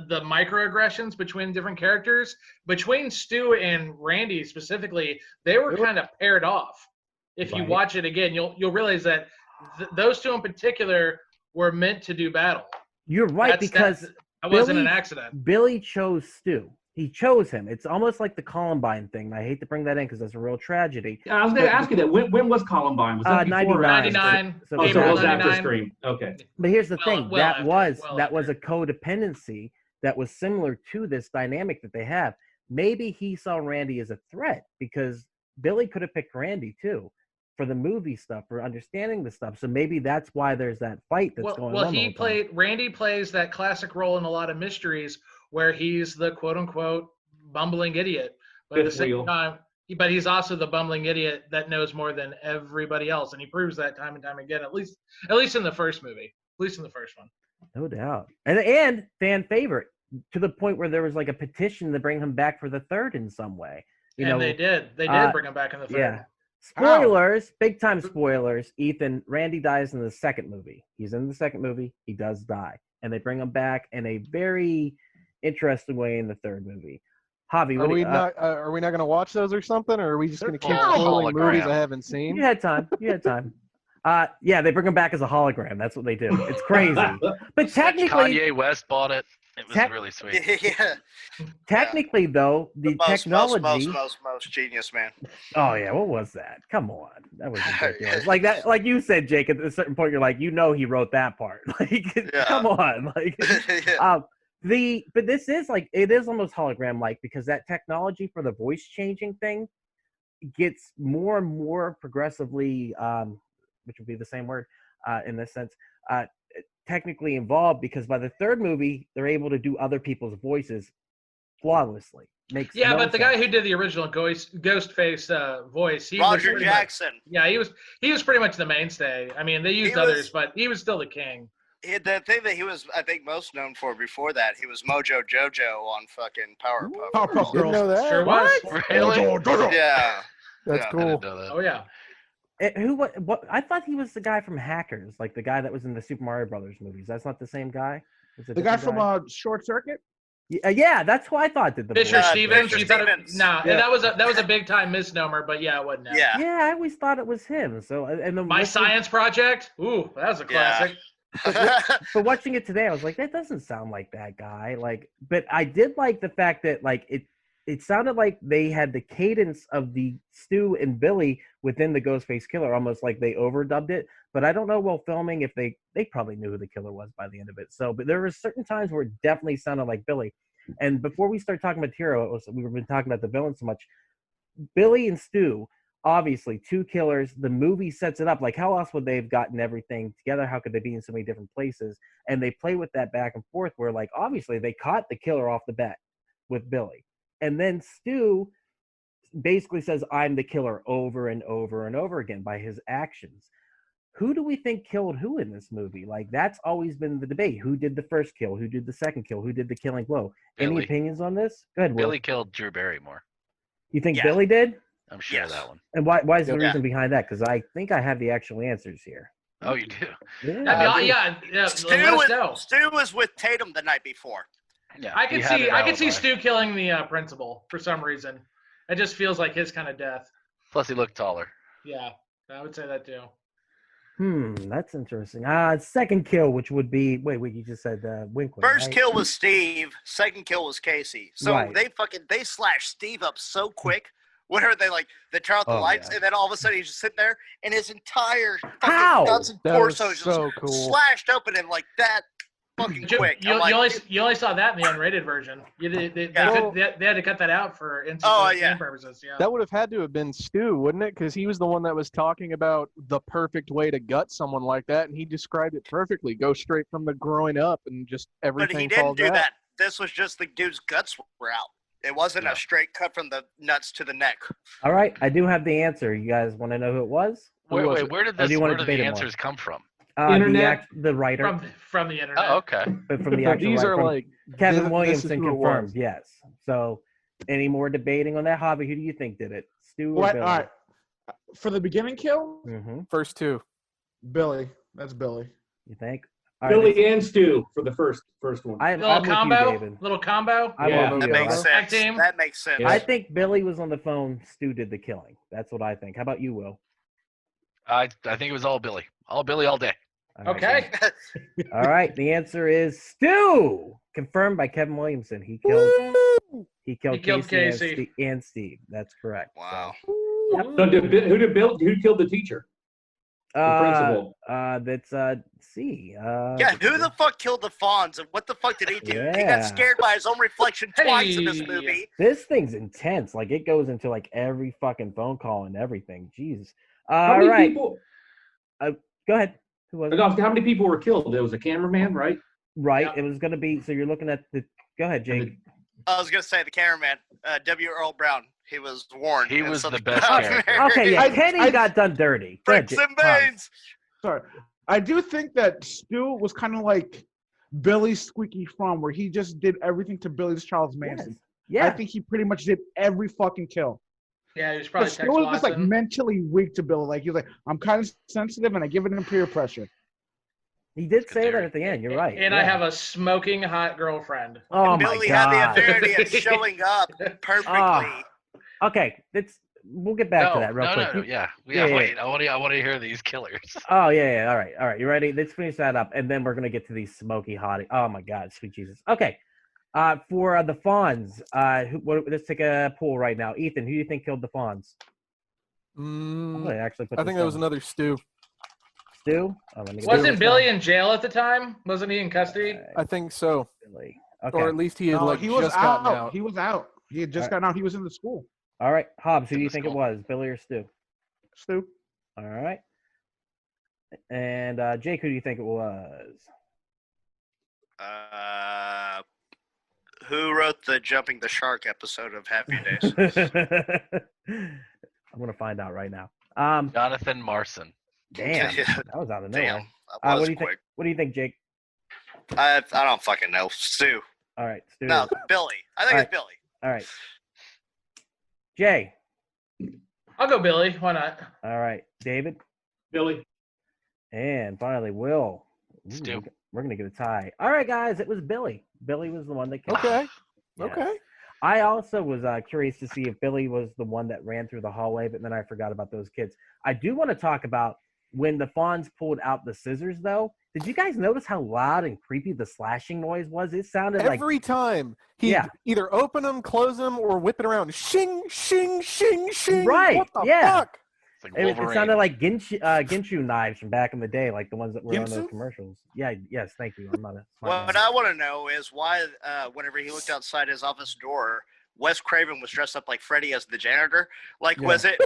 microaggressions between different characters, between Stu and Randy specifically, they were kind of paired off. If you Right. watch it again, you'll realize that those two in particular were meant to do battle. you're right That's- because That wasn't an Billy- accident. Billy chose Stu. He chose him. It's almost like the Columbine thing. I hate to bring that in because that's a real tragedy. I was going to ask you that. When was Columbine? Was that before? 99. 99. So Oh, so it April was after 99. Scream. Okay. But here's the Well- thing: well that after, that was a codependency that was similar to this dynamic that they have. Maybe he saw Randy as a threat because Billy could have picked Randy too for the movie stuff, for understanding the stuff. So maybe that's why there's that fight that's going on. the whole time. Randy plays that classic role in a lot of mysteries where he's the quote unquote bumbling idiot, but at the Fifth same wheel. time, but he's also the bumbling idiot that knows more than everybody else, and he proves that time and time again. At least in the first movie, at least in the first one. No doubt. And fan favorite to the point where there was like a petition to bring him back for the third in some way. They did bring him back in the third. Yeah. Spoilers, big time spoilers. Randy dies in the second movie. He's in the second movie. He does die. And they bring him back in a very interesting way in the third movie. Javi, Are we not going to watch those or something, or are we just going to keep No. spoiling movies Hologram. I haven't seen? You had time. Yeah, they bring him back as a hologram. That's what they do. It's crazy. But technically, Kanye West bought it. It was Tech- really sweet. Yeah. technically though, the technology. Most genius, man. Oh yeah, what was that? Come on, that was ridiculous. Like that, like you said, Jake. At a certain point, you're like, he wrote that part. Like, come on, like. Yeah. But this is like it is almost hologram like because that technology for the voice changing thing gets more and more progressively, which would be the same word in this sense, technically involved because by the third movie they're able to do other people's voices flawlessly. makes Yeah, no but the guy sense. who did the original Ghostface voice, he was Roger pretty Jackson. Much, yeah, he was pretty much the mainstay. I mean, they used He was- others, but he was still the king. The thing that he was, I think, most known for before that, he was Mojo Jojo on fucking Powerpuff Powerpuff Girls. Didn't know that. Sure was. Really? Yeah. That's Yeah, I cool. didn't know that. Oh yeah. What? I thought he was the guy from Hackers, like the guy that was in the Super Mario Brothers movies. That's not the same guy. It's a The guy different from Short Circuit. Yeah, that's who I thought did the Fisher voice. Stevens. Fisher You thought Stevens. no, Yeah. that was a big time misnomer, but yeah, it wasn't. Him. Yeah. Yeah, I always thought it was him. So and then My Science Project. Ooh, that was a Yeah. classic. But watching it today, I was like, that doesn't sound like that guy. Like, but I did like the fact that like it sounded like they had the cadence of the Stu and Billy within the Ghostface Killer, almost like they overdubbed it. But I don't know while filming if they probably knew who the killer was by the end of it. So, but there were certain times where it definitely sounded like Billy. And before we start talking about Tiro, we've been talking about the villain so much. Billy and Stu, obviously two killers. The movie sets it up. Like, how else would they have gotten everything together? How could they be in so many different places? And they play with that back and forth where, like, obviously they caught the killer off the bat with Billy. And then Stu basically says, I'm the killer over and over and over again by his actions. Who do we think killed who in this movie? Like, that's always been the debate. Who did the first kill? Who did the second kill? Who did the killing blow? Any Billy. opinions on this? Go ahead, Will. Billy killed Drew Barrymore. You think Yeah. Billy did? I'm sure of Yes. that one. And why is the Yeah. reason behind that? Because I think I have the actual answers here. Oh, you do? Yeah. Yeah. Let us know. Stu was with Tatum the night before. Yeah. I he could had see an alibi. Stu killing the principal for some reason. It just feels like his kind of death. Plus, he looked taller. Yeah, I would say that too. That's interesting. Second kill, which would be wait, you just said Winkler. First right? kill was Steve. Second kill was Casey. So Right. they slashed Steve up so quick. What are they like? They turn out the Oh, lights, yeah. and then all of a sudden he's just sitting there, and his entire How? fucking nuts and That was torso just so cool. slashed open and like that fucking quick. You I'm like, only saw that in the unrated version. They had to cut that out for yeah. purposes. Yeah. That would have had to have been Stu, wouldn't it? Because he was the one that was talking about the perfect way to gut someone like that, and he described it perfectly. Go straight from the groin up, and just but everything he didn't falls do out. that. This was just the dude's guts were out. It wasn't Yeah. a straight cut from the nuts to the neck. All right, I do have the answer. You guys want to know who it was? Who was it? Where did Or do you wanna the debate it more? answers come from? Internet. The writer, From the internet. Oh, okay. but from the actual These writer, are from like Kevin this is Williamson who it confirmed. was. Yes. So, any more debating on that? Hobby, who do you think did it? Stu or What? Billy? All right. For the beginning kill, Mm-hmm. First two. Billy. That's Billy. You think? All right, Billy and Stu for the first one. I'm Little with you, combo. David. Little combo. I'm Yeah, with That you, makes David. Tag sense. team? That makes sense. Yeah. I think Billy was on the phone. Stu did the killing. That's what I think. How about you, Will? I think it was all Billy. All Billy all day. All right, Okay. All right. The answer is Stu. Confirmed by Kevin Williamson. He killed Casey. And Steve. That's correct. Wow. So who killed the teacher? The principal. That's C. Yeah, who the fuck killed the Fonz and what the fuck did he do? He Yeah. got scared by his own reflection twice in this Hey. movie. This thing's intense. Like, it goes into like every fucking phone call and everything. Jeez. How All many right. people? Go ahead. Who was it? How many people were killed? There was a cameraman, right? Right. Yep. It was going to be. So you're looking at the. Go ahead, Jake. I was gonna say the cameraman, W. Earl Brown. He was warned. He and was so the best character. Okay, yeah. I- Kenny I- got done dirty. Go ahead, Bricks and Jake. Banes. Sorry. I do think that Stu was kind of like Billy's squeaky from, where he just did everything to Billy's Charles Yes. Manson. Yeah. I think he pretty much did every fucking kill. Yeah, he was But probably Stu Tex was just like Watson. mentally weak to Billy. Like he was like, I'm kind of sensitive and I give it in peer pressure. He did Good say that theory. at the end. You're right. And I yeah. have a smoking hot girlfriend. Oh my Billy had god. the ability of showing up perfectly. Ah. Okay, we'll get back to that real quick. No. You- Yeah. Yeah. Wait. I want to hear these killers. Oh yeah. All right. You ready? Let's finish that up, and then we're gonna get to these smoky hottie. Oh my god, sweet Jesus. Okay. For the Fonz, let's take a poll right now. Ethan, who do you think killed the Fonz? I'm gonna actually put I think this that was down. another Stu. Stu. Oh, let me get Wasn't this Billy down. in jail at the time? Wasn't he in custody? I think so. Billy. Okay. Or at least he had No, like he was just gotten out. out. He was out. He had just gotten out. He was in the school. All right, Hobbs. Who do In you the think it school. was, Billy or Stu? Stu. All right. And Jake, who do you think it was? Who wrote the Jumping the Shark episode of Happy Days? I'm gonna find out right now. Jonathan Marson. Damn, that was out of nowhere. Damn, that was what do you quick. think? What do you think, Jake? I don't fucking know. Stu. All right, Stu. No, Billy. I think it's Billy. All right, Jay. I'll go Billy. Why not? All right, David. Billy. And finally, Will. Ooh, Stu. We're gonna get a tie. All right, guys, it was Billy. Billy was the one that came. Okay. Yeah. Okay. I also was curious to see if Billy was the one that ran through the hallway, but then I forgot about those kids. I do want to talk about when the Fonz pulled out the scissors, though. Did you guys notice how loud and creepy the slashing noise was? It sounded like Every time he'd either open them, close them, or whip it around. Shing, shing, shing, shing. Right, What the yeah. fuck? It's like it Wolverine. sounded like Ginsu knives from back in the day, like the ones that were on those Ginsu? commercials. Yeah, yes, thank you. I'm not a smart What man. I want to know is why, whenever he looked outside his office door, Wes Craven was dressed up like Freddy as the janitor. Like, was it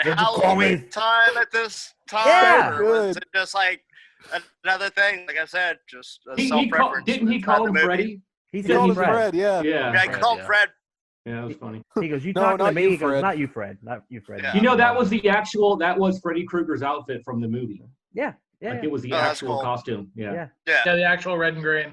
you call Halloween me? time at this time, Yeah. or was Good. it just like another thing? Like I said, just a He self-reference. didn't he inside call the him movie. Freddie? He He said called he's him Fred. Fred, yeah. Yeah. Yeah, I Fred, called yeah. Fred. Yeah, that was funny. He goes, "You No, talking to not me?" you, He goes, Fred. "Not you, Fred. Not you, Fred." Yeah. You know, that was that was Freddy Krueger's outfit from the movie. Yeah, yeah, Like, it was the Oh, that's actual cool. costume. Yeah. yeah. Yeah. Yeah, the actual red and green.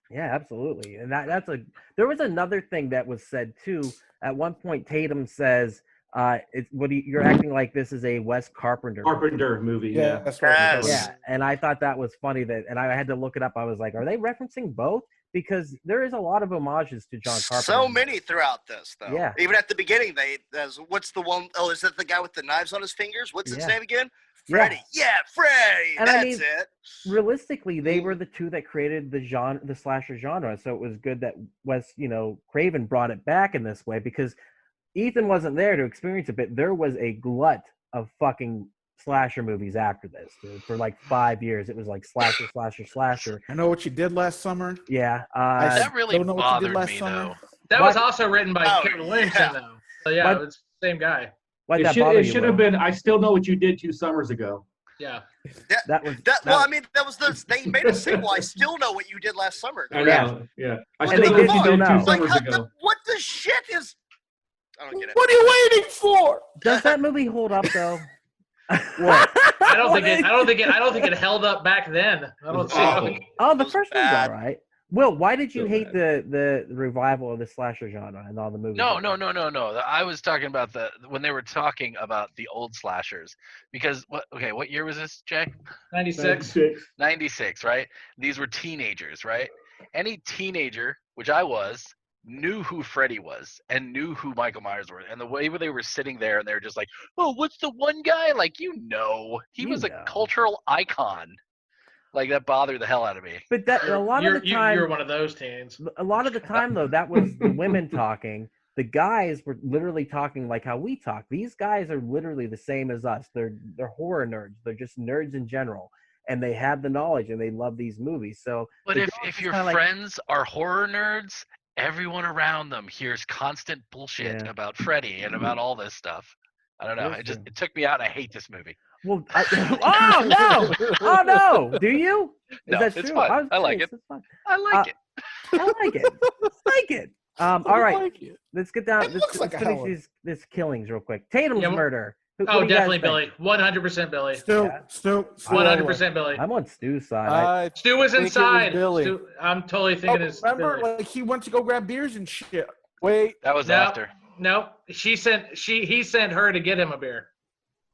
Yeah, absolutely. And there was another thing that was said too. At one point, Tatum says, you're acting like this is a Wes Carpenter movie." Carpenter movie. Yeah, Yeah. that's right. Yes. Yeah, and I thought that was funny and I had to look it up. I was like, are they referencing both? Because there is a lot of homages to John Carpenter. So many throughout this, though. Yeah. Even at the beginning, what's the one? Oh, is that the guy with the knives on his fingers? What's his Yeah. name again? Yeah. Freddy. Yeah, Freddy. And I That's mean, it. Realistically, they were the two that created the slasher genre. So it was good that Wes, Craven brought it back in this way because Ethan wasn't there to experience it, but there was a glut of fucking slasher movies after this. Dude. For like 5 years, it was like slasher, slasher, slasher. I know what you did last summer. Yeah. That really don't know what you did bothered last me, summer. though. That What? was also written by Oh, Kevin Williamson, yeah. though. So yeah, What? it's the same guy. Why'd that bother It you, should Will? have been I Still Know What You Did 2 summers ago. Yeah. That was Well, I mean, that was they made a sequel. I still know what you did last summer. I Yeah. know. Yeah. I And Still they Know did What You still Did 2 know. Like, summers ago. what the shit is? I don't get it. What are you waiting for? Does that movie hold up though? What? I don't think it held up back then. I don't see. Awful. Oh, the was first one's bad. all right. Will, why did you So hate the revival of the slasher genre and all the movies? No. I was talking about when they were talking about the old slashers. Because what year was this, Jay? 96. 96, right? These were teenagers, right? Any teenager, which I was, knew who Freddy was and knew who Michael Myers were. And the way they were sitting there and they were just like, "Oh, what's the one guy?" Like, he was a cultural icon. Like, that bothered the hell out of me. But that a lot of the time, You're one of those teens. a lot of the time though, that was the women talking. The guys were literally talking like how we talk. These guys are literally the same as us. They're horror nerds. They're just nerds in general, and they have the knowledge and they love these movies. So, But the if girls just your kinda like- friends are horror nerds, everyone around them hears constant bullshit Yeah. about Freddy and about all this stuff. I don't know. That's true. It took me out, and I hate this movie. well, oh no! Do you? Is No, that it's true? fun. was I like curious. it. It's fun. I like it. I like it. Like it. All right. Let's get down. It Let's looks like a finish Howard. these killings real quick. Tatum's Yeah, well- murder. What Oh, do you guys definitely think? Billy. 100% Billy. Still. 100% Billy. I'm on Stu's side. I Stu was think it was inside. Billy. Stu, I'm totally Oh, thinking it's remember, Billy. like he went to go grab beers and shit. wait. That was No. after. No, he sent her to get him a beer.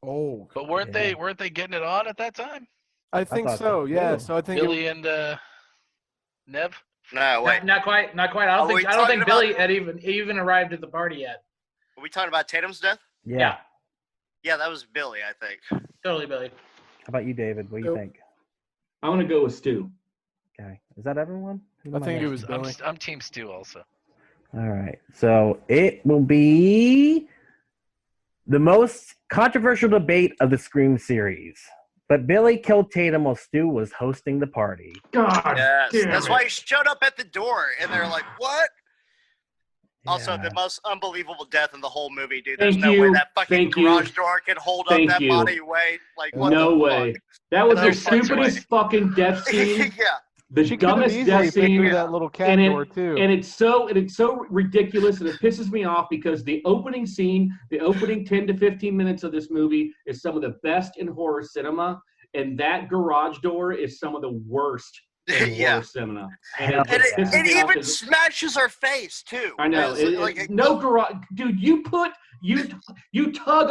Oh, But weren't Yeah. they getting it on at that time? I think thought so. so, Yeah. too. So I think Billy and Nev? No, wait. Not quite. I Are don't we think talking Billy had even arrived at the party yet. Are we talking about Tatum's death? Yeah. Yeah, that was Billy, I think. Totally Billy. How about you, David? What do you Nope. think? I'm going to go with Stu. Okay. Is that everyone? Who I am think it missing? was Billy. I'm Team Stu also. All right. So it will be the most controversial debate of the Scream series. But Billy killed Tatum while Stu was hosting the party. God Yes. damn That's it. why he showed up at the door, and they're like, "What?" Also, Yeah. the most unbelievable death in the whole movie, dude. There's Thank no way you. that fucking Thank you. garage door can hold Thank up that you. body weight. Like, what No the way. fuck? That was No the fucking stupidest fucking death scene yeah. The She could have dumbest easily death picked scene, through that little cat and door too. it's so ridiculous, and it pisses me off because the opening scene, the opening 10 to 15 minutes of this movie is some of the best in horror cinema, and that garage door is some of the worst in horror cinema. And it even smashes her face too. I know. No garage, dude. You tug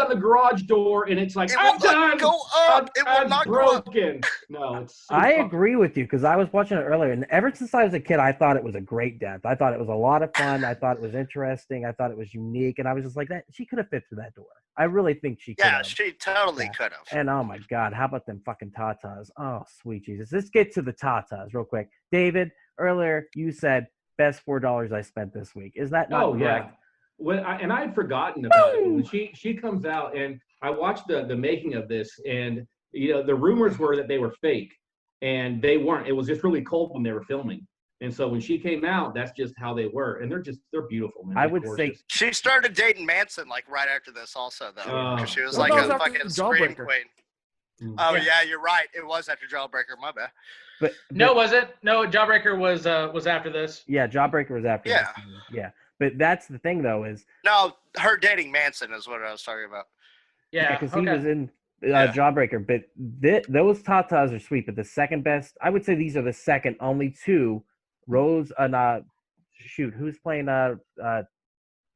on the garage door, and it's like I'm done. Go up. It will not go up. Broken. No, it's. So I agree with you because I was watching it earlier, and ever since I was a kid, I thought it was a great death. I thought it was a lot of fun. I thought it was interesting. I thought it was unique, and I was just like, that. She could have fit through that door. I really think she could. Yeah, she totally could have. And oh my God, how about them fucking tatas? Oh, sweet Jesus. Let's get to the tatas real quick. David, earlier you said best $4 I spent this week. Is that not correct? Yeah. And I had forgotten about it. When she comes out, and I watched the making of this, and the rumors were that they were fake, and they weren't. It was just really cold when they were filming. And so when she came out, that's just how they were, and they're beautiful, man. I would say she started dating Manson like right after this, also though, because she was like a fucking scream queen. Oh yeah, you're right. It was after Jawbreaker. My bad. But no, was it? No, Jawbreaker was after this. Yeah, Jawbreaker was after. Yeah, this. Yeah. But that's the thing, though, is no, her dating Manson is what I was talking about. Yeah, because he was in Jawbreaker. But those tatas are sweet. But the second best, I would say, these are the second only two. Rose and who's playing? Dang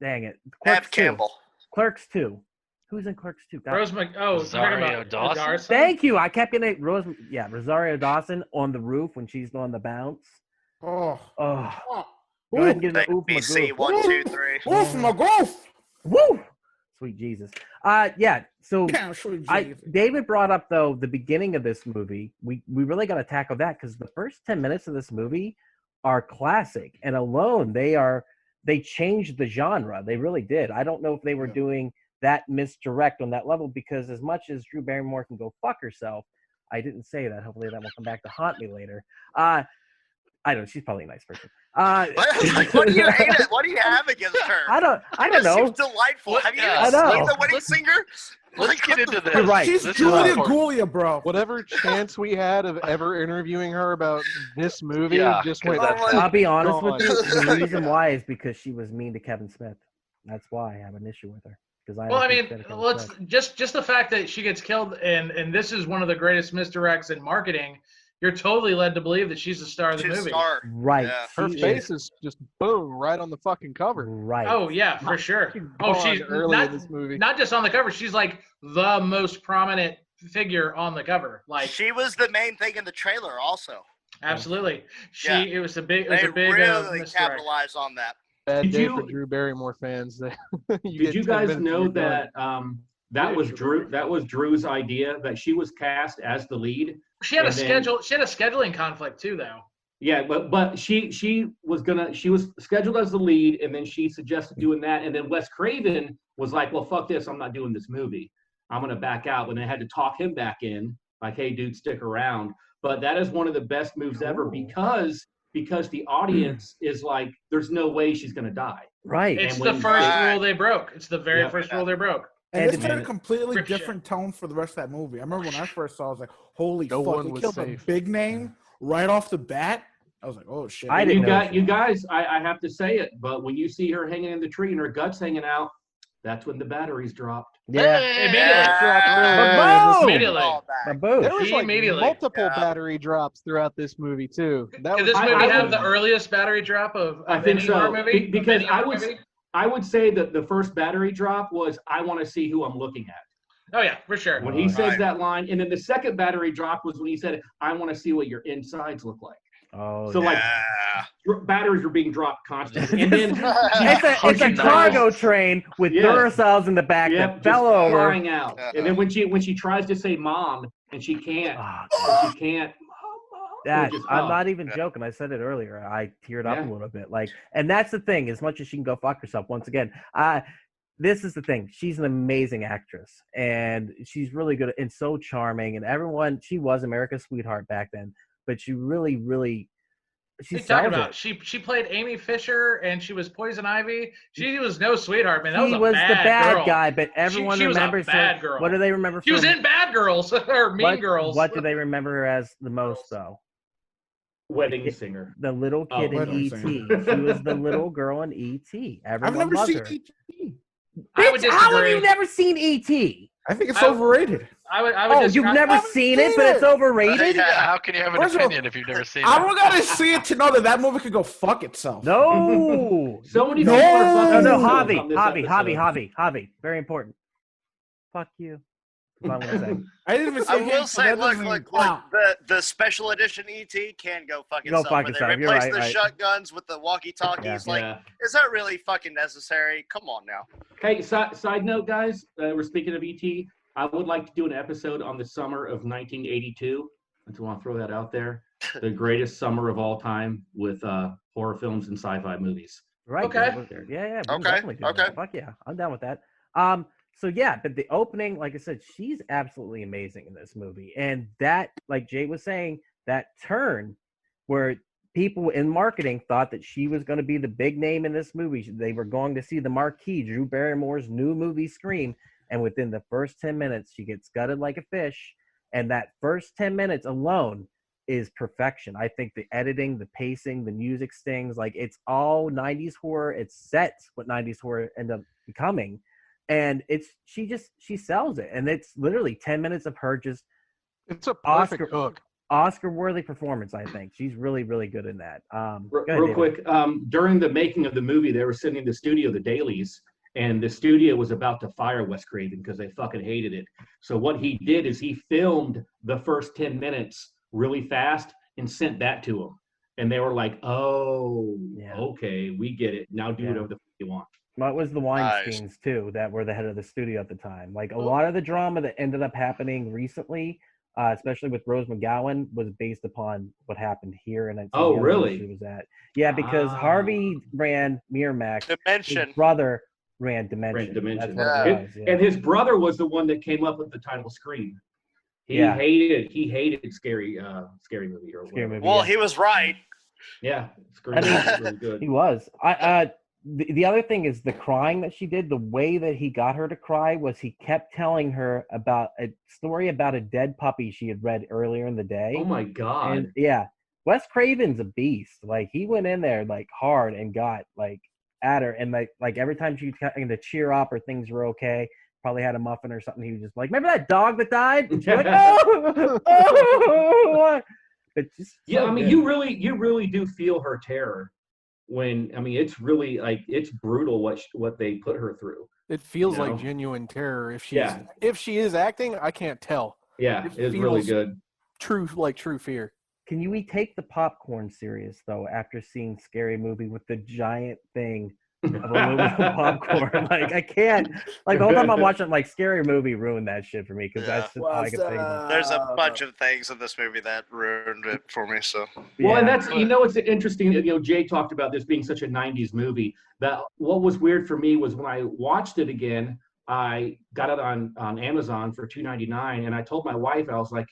it, Neve Campbell. Clerks 2. Who's in Clerks 2? Rosario Dawson. Thank you. I kept getting it. Rosario Dawson on the roof when she's doing the bounce. Oh. Go ahead and give it BC 1, 2, 3. Oof, my goof. Woo! Sweet Jesus. Yeah. So David brought up though the beginning of this movie. We really got to tackle that because the first 10 minutes of this movie are classic, and alone they changed the genre. They really did. I don't know if they were doing that misdirect on that level because as much as Drew Barrymore can go fuck herself, I didn't say that. Hopefully that will come back to haunt me later. I don't know. She's probably a nice person. What do you hate? What do you have against her? I don't know. She's delightful. Have you I seen know. The Wedding Singer? Let's get into this. You're right. She's Julia Gulia, bro. Whatever chance we had of ever interviewing her about this movie just went. I'll be honest with you. The reason why is because she was mean to Kevin Smith. That's why I have an issue with her. Let's just the fact that she gets killed, and this is one of the greatest misdirects in marketing. You're totally led to believe that she's the star of the movie. Right. Yeah. Her face is just boom right on the fucking cover. Right. Oh yeah, for sure. She's early in this movie. Not just on the cover. She's like the most prominent figure on the cover. Like she was the main thing in the trailer, also. Absolutely. It was a big. They really capitalized on that. Bad day for Drew Barrymore fans. Did you guys know that that was Drew's idea, that she was cast as the lead? She had a scheduling conflict too, though. Yeah, but she was scheduled as the lead, and then she suggested doing that, and then Wes Craven was like, "Well, fuck this, I'm not doing this movie. I'm gonna back out." And they had to talk him back in, like, "Hey, dude, stick around." But that is one of the best moves ever because the audience is like, "There's no way she's gonna die." Right. It's the first rule they broke. It's the very first rule they broke. And it set a completely different tone for the rest of that movie. I remember when I first saw it, I was like, holy fuck, we killed a big name right off the bat. I was like, oh shit. You guys, I have to say it, but when you see her hanging in the tree and her guts hanging out, that's when the batteries dropped. Yeah. Immediately. There was like multiple battery drops throughout this movie too. Did this movie have the earliest battery drop of any horror movie? Because I would say that the first battery drop was, I want to see who I'm looking at. Oh, yeah, for sure. When he says that line. And then the second battery drop was when he said, I want to see what your insides look like. Oh, so like batteries were being dropped constantly. And then it's a cargo train with Duracells in the back that fell over. Flying out. And then when she tries to say mom and she can't, I'm not even joking. I said it earlier. I teared up a little bit. And that's the thing. As much as she can go fuck herself, once again, this is the thing. She's an amazing actress, and she's really good and so charming. And everyone, she was America's sweetheart back then, but she really, really. She's talking about. She played Amy Fisher, and she was Poison Ivy. She was no sweetheart, man. That was the bad guy, but everyone remembers her. Bad girl. What do they remember? She was in Bad Girls or Mean Girls. What do they remember her as the most, though? Wedding singer. The little Oh, kid in Wedding E.T. Singer. She was the little girl in E.T. I've Everyone never loved seen her. E.T. I would Bitch, how have disagree. you never seen E.T.? I think it's I- overrated. I would Oh, disagree. you've never haven't seen it, seen but it's it. overrated? Yeah, how can you have an First of all, opinion if you've never seen I it? don't gotta see it to know that movie could go fuck itself. No. So many No. people are fucking No, themselves Javi, on this Javi, episode. Javi. Very important. Fuck you. That's all I'm gonna say. I didn't even see I it, will so say, that look, doesn't look, count. the special edition ET can go fuck Go itself. fuck When itself, they you're replace right, the right. shotguns with the walkie-talkies, Yeah. like, Yeah. is that really fucking necessary? Come on now. Hey, side note, guys. We're speaking of ET. I would like to do an episode on the summer of 1982. I just want to throw that out there. The greatest summer of all time with horror films and sci-fi movies. Right. Okay. Yeah, we can Okay, definitely do that. okay. Fuck yeah, I'm down with that. So yeah, but the opening, like I said, she's absolutely amazing in this movie, and that, like Jay was saying, that turn where people in marketing thought that she was going to be the big name in this movie. They were going to see the marquee, Drew Barrymore's new movie Scream, and within the first 10 minutes, she gets gutted like a fish, and that first 10 minutes alone is perfection. I think the editing, the pacing, the music stings, like it's all 90s horror. It sets what 90s horror end up becoming. And she sells it. And it's literally 10 minutes of her just It's a perfect Oscar- hook. Oscar-worthy performance, I think. She's really, really good in that. Go ahead, Real David. quick, during the making of the movie, they were sitting in the studio, the dailies, and the studio was about to fire Wes Craven because they fucking hated it. So what he did is he filmed the first 10 minutes really fast and sent that to them. And they were like, oh, Yeah. okay, we get it. Now do Yeah. whatever the fuck you want. Well, it was the Nice. Weinsteins, too, that were the head of the studio at the time. Like, a lot of the drama that ended up happening recently, especially with Rose McGowan, was based upon what happened here. And Oh, really? She was at. Yeah, because Harvey ran Miramax. Dimension. His brother ran Dimension. Dimension. That's what it was, yeah. And his brother was the one that came up with the title Scream. He Yeah. hated scary movie or Scary whatever. movie. Well, Yeah. he was right. Yeah, Scream I mean- was really good. He was. The other thing is the crying that she did. The way that he got her to cry was he kept telling her about a story about a dead puppy she had read earlier in the day. Oh my god. And yeah, Wes Craven's a beast. Like he went in there like hard and got like at her, and like every time she was trying to cheer up or things were okay, probably had a muffin or something. He was just like, "Remember that dog that died?" And she's like, "Oh." But just Yeah, so I mean, good. you really do feel her terror when, I mean, it's really like it's brutal what they put her through. It feels You know? like genuine terror. If Yeah. she is acting, I can't tell. Yeah, It it's really feels- good. True fear. Can we take the popcorn serious though after seeing Scary Movie with the giant thing of aluminum popcorn? Like I can't. Like the whole time I'm watching, like Scary Movie ruined that shit for me because Yeah. that's just all I could think of. There's a bunch of things in this movie that ruined it for me. So Well, and Yeah. that's, it's interesting that, Jay talked about this being such a 90s movie. That what was weird for me was when I watched it again, I got it on Amazon for $2.99, and I told my wife, I was like,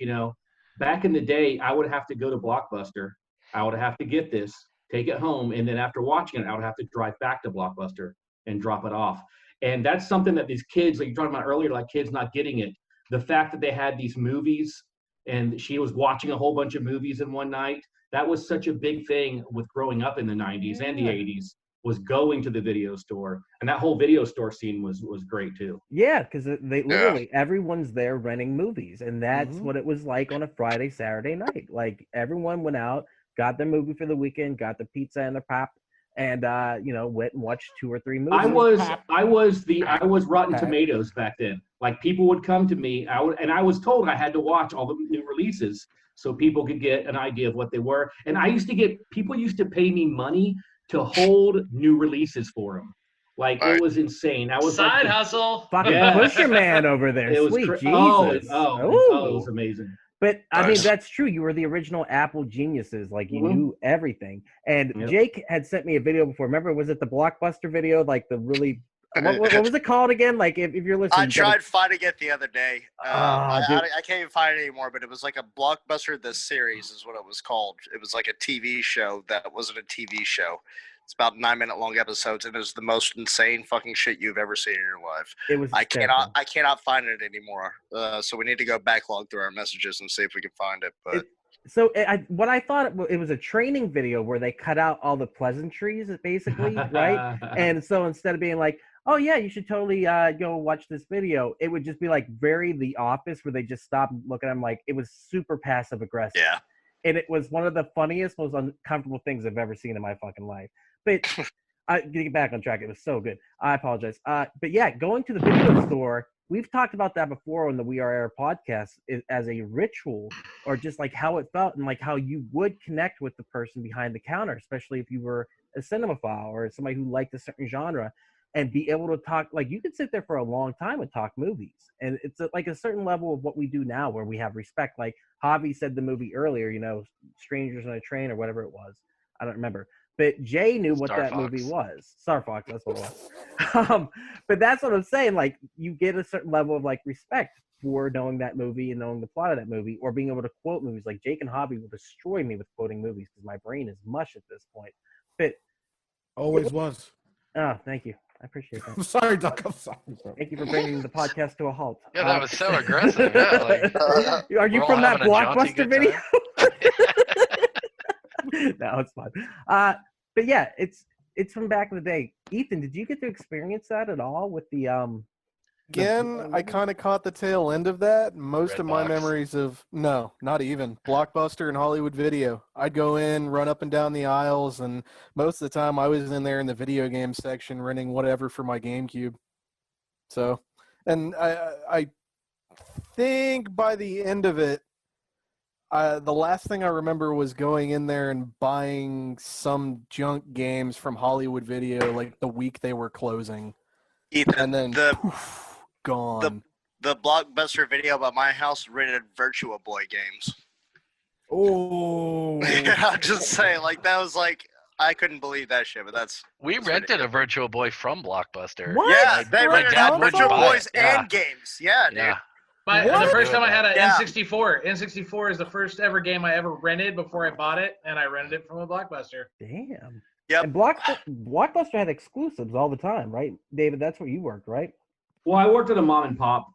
back in the day, I would have to go to Blockbuster. I would have to get this, take it home, and then after watching it, I would have to drive back to Blockbuster and drop it off. And that's something that these kids, like you're talking about earlier, like kids not getting it. The fact that they had these movies and she was watching a whole bunch of movies in one night, that was such a big thing with growing up in the 90s and the 80s, was going to the video store. And that whole video store scene was great too. Yeah, because they literally everyone's there renting movies, and that's Mhm. what it was like on a Friday, Saturday night. Like everyone went out, got their movie for the weekend, got their pizza and their pop, and went and watched 2 or 3 movies. I was Rotten Tomatoes back then. Like people would come to me, I was told I had to watch all the new releases so people could get an idea of what they were. And people used to pay me money to hold new releases for them. Like it was insane. I was Side like, hustle. Fucking Yeah. Pusher Man over there. it was Sweet cra- Jesus. oh, it was Ooh. amazing. But I mean, Nice. that's true. You were the original Apple geniuses. Like you Mhm. knew everything. And Yep. Jake had sent me a video before. Remember, was it the Blockbuster video? Like the really, what was it called again? Like if you're listening, I you gotta- tried finding it the other day. Dude. I can't even find it anymore, but it was like a Blockbuster The Series is what it was called. It was like a TV show that wasn't a TV show. It's about 9-minute long episodes, and it was the most insane fucking shit you've ever seen in your life. It was. I hysterical. cannot find it anymore. So we need to go backlog through our messages and see if we can find it. But So what I thought it was a training video where they cut out all the pleasantries, basically, right? And so instead of being like, "Oh yeah, you should totally go watch this video," it would just be like very The Office, where they just stop and look at them like it was super passive aggressive. Yeah. And it was one of the funniest, most uncomfortable things I've ever seen in my fucking life. But getting back on track, it was so good. I apologize. But yeah, going to the video store. We've talked about that before on the We Are Air podcast as a ritual, or just like how it felt and like how you would connect with the person behind the counter, especially if you were a cinemaphile or somebody who liked a certain genre, and be able to talk. Like you could sit there for a long time and talk movies, and it's like a certain level of what we do now where we have respect. Like Javi said the movie earlier, Strangers on a Train or whatever it was. I don't remember. But Jay knew what that movie was. Star Fox, that's what it was. But that's what I'm saying. Like, you get a certain level of, like, respect for knowing that movie and knowing the plot of that movie, or being able to quote movies. Like, Jake and Hobby will destroy me with quoting movies because my brain is mush at this point. But Always was. Oh, thank you. I appreciate that. I'm sorry, Doc. I'm sorry. Thank you for bringing the podcast to a halt. Yeah, that was so aggressive. Yeah, are you from that Blockbuster video? No, it's fun. But yeah, it's from back in the day. Ethan, did you get to experience that at all with the Again, I kind of caught the tail end of that. Most of my memories of no, not even Blockbuster and Hollywood Video. I'd go in, run up and down the aisles, and most of the time I was in there in the video game section renting whatever for my GameCube. So, and I think by the end of it, the last thing I remember was going in there and buying some junk games from Hollywood Video like the week they were closing. Ethan, and then gone. The Blockbuster Video by my house rented Virtua Boy games. Oh. I'm just saying, like, that was like, I couldn't believe that shit, but we rented a Virtual Boy from Blockbuster. What? Yeah, they rented Virtual Boys and games. Yeah, dude. Yeah. The first time I had an N64. N64 is the first ever game I ever rented before I bought it, and I rented it from a Blockbuster. Damn. Yep. And Blockbuster had exclusives all the time, right? David, that's where you worked, right? Well, I worked at a mom and pop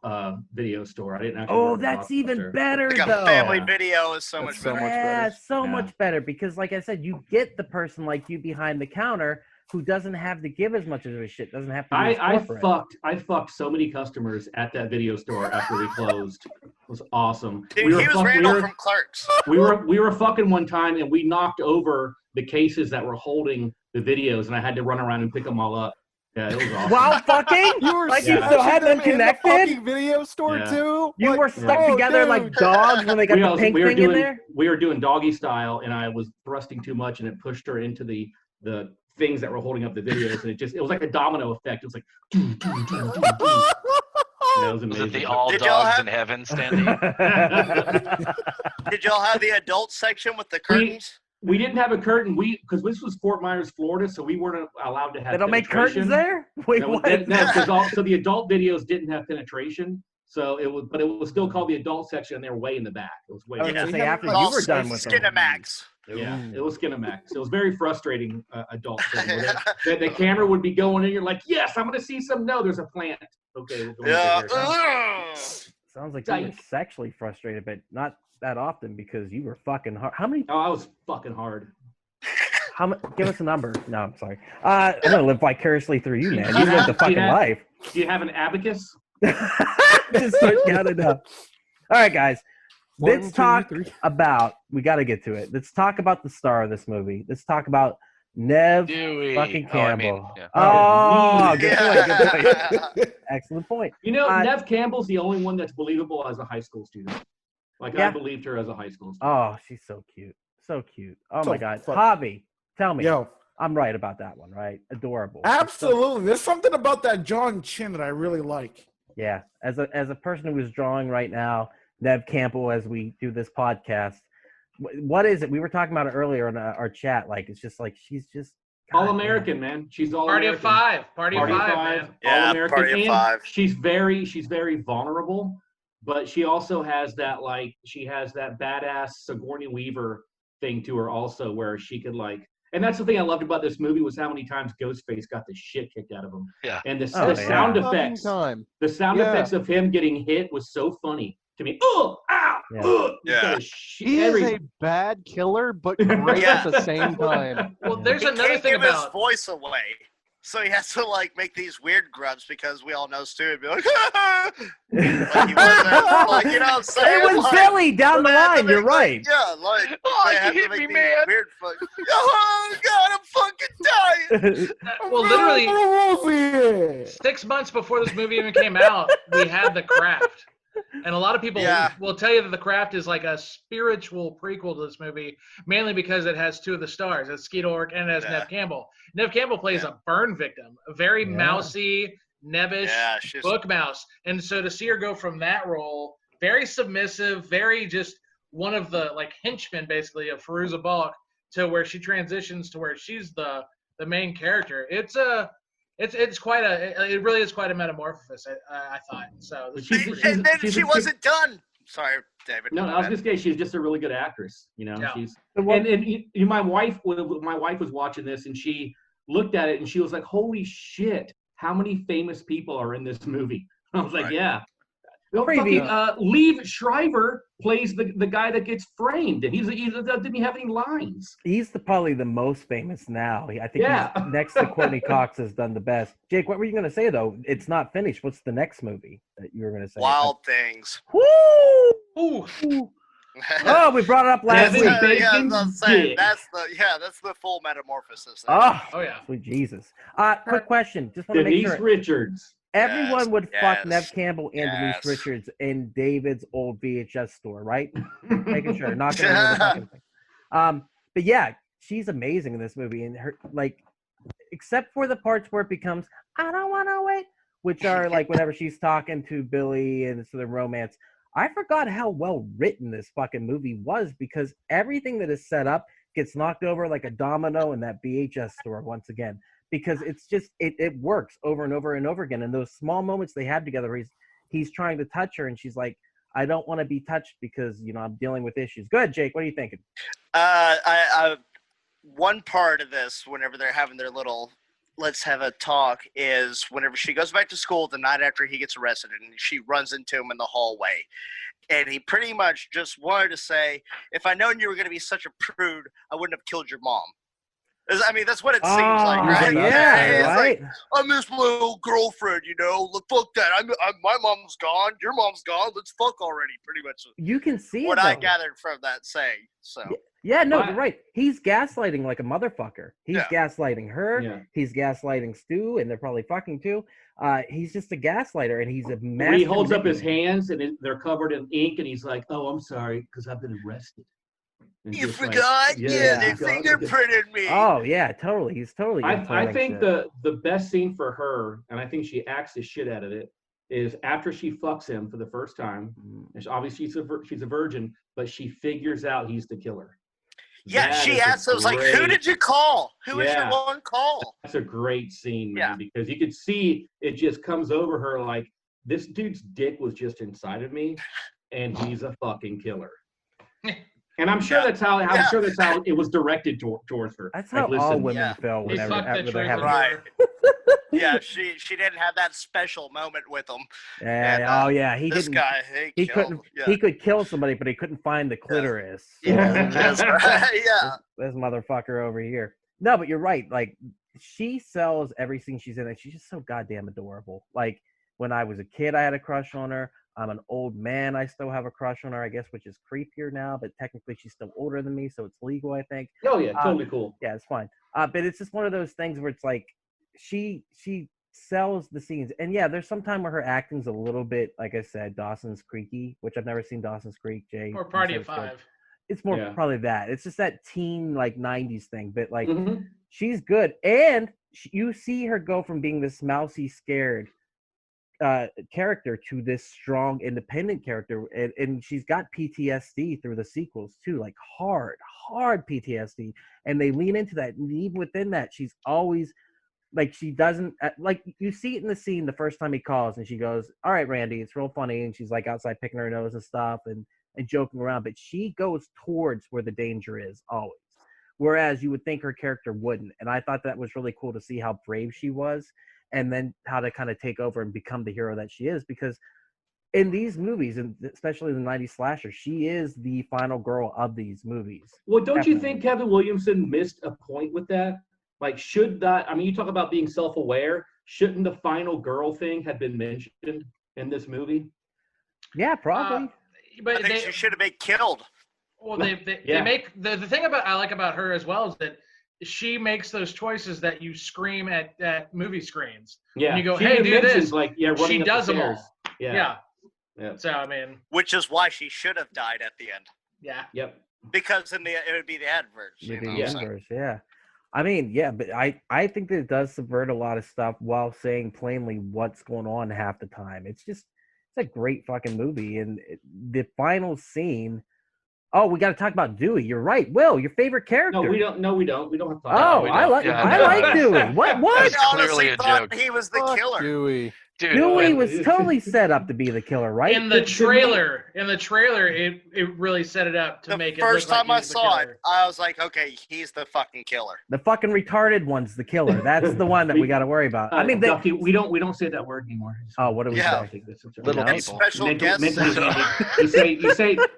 video store. I didn't actually. Oh, work at that's even Blockbuster. better, Like though. a family video is so much better. Yeah, so Yeah. much better because, like I said, you get the person like you behind the counter who doesn't have to give as much of a shit, doesn't have to. I fucked so many customers at that video store after we closed. It was awesome. Dude, he was Randall from Clerks. We were fucking one time, and we knocked over the cases that were holding the videos, and I had to run around and pick them all up. Yeah, it was awesome. Wow, fucking! You were Like you still had them in the connected? fucking video store too. You were stuck together like dogs when they got the pink thing in there. We were doing doggy style, and I was thrusting too much, and it pushed her into the things that were holding up the videos, and it was like a domino effect. It was like. Yeah, it was amazing. Was it the all dogs in heaven standing? Did y'all have the adult section with the curtains? We didn't have a curtain. Because this was Fort Myers, Florida, so we weren't allowed to have. They don't make curtains there. Wait, no, what? No, so the adult videos didn't have penetration. So it was still called the adult section, and they were way in the back. It was way. I was gonna say after you were done with them. Skinamax. Yeah, it was Skinamax. It was very frustrating adult thing. The camera would be going in. You're like, yes, I'm going to see some. No, there's a plant. Okay. We'll go Yeah. Sounds like you were sexually frustrated, but not that often because you were fucking hard. How many? Oh, I was fucking hard. Give us a number. No, I'm sorry. I'm gonna live vicariously through you, man. You live the fucking life. Do you have an abacus? Just start counting up. All right, guys. Let's talk about. We got to get to it. Let's talk about the star of this movie. Let's talk about Nev fucking Campbell. Good point. Excellent point. You know, Nev Campbell's the only one that's believable as a high school student. Like I believed her as a high school student. Oh, she's so cute. So cute. Oh my God. Javi, tell me. Yo. I'm right about that one, right? Adorable. Absolutely. There's something about that John Chin that I really like. Yeah. As a person who is drawing right now, Nev Campbell, as we do this podcast, what is it? We were talking about it earlier in our chat. Like, it's just like, she's just all American, man. She's all Party American. of five. Party of five, man. Yeah, all American. Party of five. She's very vulnerable, but she also has that badass Sigourney Weaver thing to her also, where she could and that's the thing I loved about this movie was how many times Ghostface got the shit kicked out of him. Yeah. And the sound effects, the sound effects of him getting hit was so funny to me. Oh, ow, Yeah. Yeah. He is a bad killer, but great at the same time. Well, there's He another can't thing give his about voice away. So he has to like make these weird grunts because we all know Stu would be like, like he wasn't, like, you know what I'm saying? It was like, Billy down the they had to line. You're make, like, right. yeah, like Oh, they you have to hit make me, these man. weird oh God, I'm fucking dying. well, literally 6 months before this movie even came out, we had The Craft. And a lot of people will tell you that The Craft is like a spiritual prequel to this movie, mainly because it has two of the stars. It's Skeet Ulrich and it has Nev Campbell. Nev Campbell plays a burn victim, a very mousy, nebbish book mouse. And so to see her go from that role, very submissive, very just one of the like henchmen basically of Fairuza Balk, to where she transitions to where she's the main character. It's quite it really is quite a metamorphosis. I thought so. And then she wasn't done. Sorry, David. No, I was just saying she's just a really good actress. You know, she's Well, and my wife was watching this and she looked at it and she was like, "Holy shit! How many famous people are in this movie?" I was like, "Yeah." No, fucking, Liev Schreiber plays the guy that gets framed, and he didn't have any lines. He's probably the most famous now. I think he's next to Courtney Cox has done the best. Jake, what were you going to say, though? It's not finished. What's the next movie that you were going to say? Wild Things. Woo! Ooh. Oh, we brought it up last week. That's the full metamorphosis. Oh yeah. Sweet Jesus. Quick question. Just want to make Denise sure. Richards. Everyone would fuck Nev Campbell and Denise Richards in David's old VHS store, right? Making sure, not gonna ruin the fucking thing. But yeah, she's amazing in this movie, and her except for the parts where it becomes "I don't want to wait," which are like whenever she's talking to Billy and it's the romance. I forgot how well written this fucking movie was because everything that is set up gets knocked over like a domino in that VHS store once again. Because it's just it works over and over and over again. And those small moments they had together, he's trying to touch her and she's like, I don't want to be touched because I'm dealing with issues. Go ahead, Jake. What are you thinking? One part of this, whenever they're having their little let's have a talk, is whenever she goes back to school the night after he gets arrested and she runs into him in the hallway. And he pretty much just wanted to say, if I'd known you were going to be such a prude, I wouldn't have killed your mom. I mean, that's what it seems like, right? Yeah, right. Like, I miss my old girlfriend, fuck that. My mom's gone. Your mom's gone. Let's fuck already, pretty much. You can see what I gathered from that saying. So. Yeah, no, you're right. He's gaslighting like a motherfucker. He's gaslighting her. Yeah. He's gaslighting Stu, and they're probably fucking too. He's just a gaslighter, and he's a master. When he holds up his hands, and they're covered in ink, and he's like, "Oh, I'm sorry, because I've been arrested." You forgot? They fingerprinted me. Oh, yeah, totally. He's totally. I think the best scene for her, and I think she acts the shit out of it, is after she fucks him for the first time. And obviously, she's a virgin, but she figures out he's the killer. Yeah, she asked us, like, who did you call? Who was your one call? That's a great scene, man, because you could see it just comes over her like, this dude's dick was just inside of me, and he's a fucking killer. And I'm sure that's how it was directed towards her. That's how all women feel whenever they have right. Yeah, she didn't have that special moment with him. Yeah, and, he this didn't. Guy, he couldn't. Yeah. He could kill somebody, but he couldn't find the clitoris. Yeah, that's right. Yeah. This motherfucker over here. No, but you're right. Like she sells everything she's in, and she's just so goddamn adorable. Like when I was a kid, I had a crush on her. I'm an old man. I still have a crush on her, I guess, which is creepier now. But technically, she's still older than me, so it's legal, I think. Oh yeah, totally cool. Yeah, it's fine. But it's just one of those things where it's like she sells the scenes, and yeah, there's some time where her acting's a little bit, like I said, Dawson's Creeky, which I've never seen Dawson's Creek. Jay or Party of Five. It's more probably that. It's just that teen like '90s thing, but like she's good, and you see her go from being this mousy, scared character to this strong independent character, and she's got PTSD through the sequels too, like hard PTSD, and they lean into that, and even within that she's always like, she doesn't like, you see it in the scene the first time he calls and she goes, all right, Randy, it's real funny, and she's like outside picking her nose and stuff and joking around, but she goes towards where the danger is always, whereas you would think her character wouldn't. And I thought that was really cool to see how brave she was, and then how to kind of take over and become the hero that she is, because in these movies, and especially the '90s slasher, she is the final girl of these movies. Well, don't you Definitely. think Kevin Williamson missed a point with that? Like, should that? I mean, you talk about being self-aware. Shouldn't the final girl thing have been mentioned in this movie? Yeah, probably. But I think she should have been killed. Well, they make the thing about I like about her as well is that she makes those choices that you scream at movie screens. Yeah, And you go, she hey, even do mentions, this. Like, yeah, running She up does the them all. stairs. Yeah. Yeah. Yeah. So I mean, Which is why she should have died at the end. yeah. Yep. Because it would be the adverse. You The know? Yeah. inverse, yeah. I mean, yeah, but I think that it does subvert a lot of stuff while saying plainly what's going on half the time. It's a great fucking movie, and the final scene. Oh, we got to talk about Dewey. You're right, Will. Your favorite character. No, we don't. No, we don't. We don't have to talk Oh, about it. I like Yeah, I no, like Dewey. What? I That's honestly clearly a thought joke. he was the Fuck killer. Dewey. Dude, Dewey when- was totally set up to be the killer, right? In the trailer, it really set it up to The make it first look like time he I was the saw it, killer. I was like, okay, he's the fucking killer. The fucking retarded one's the killer. That's the one that we got to worry about. I mean, Duffy, we don't say that word anymore. oh, what do we Yeah. say? Little No. And people. special guests.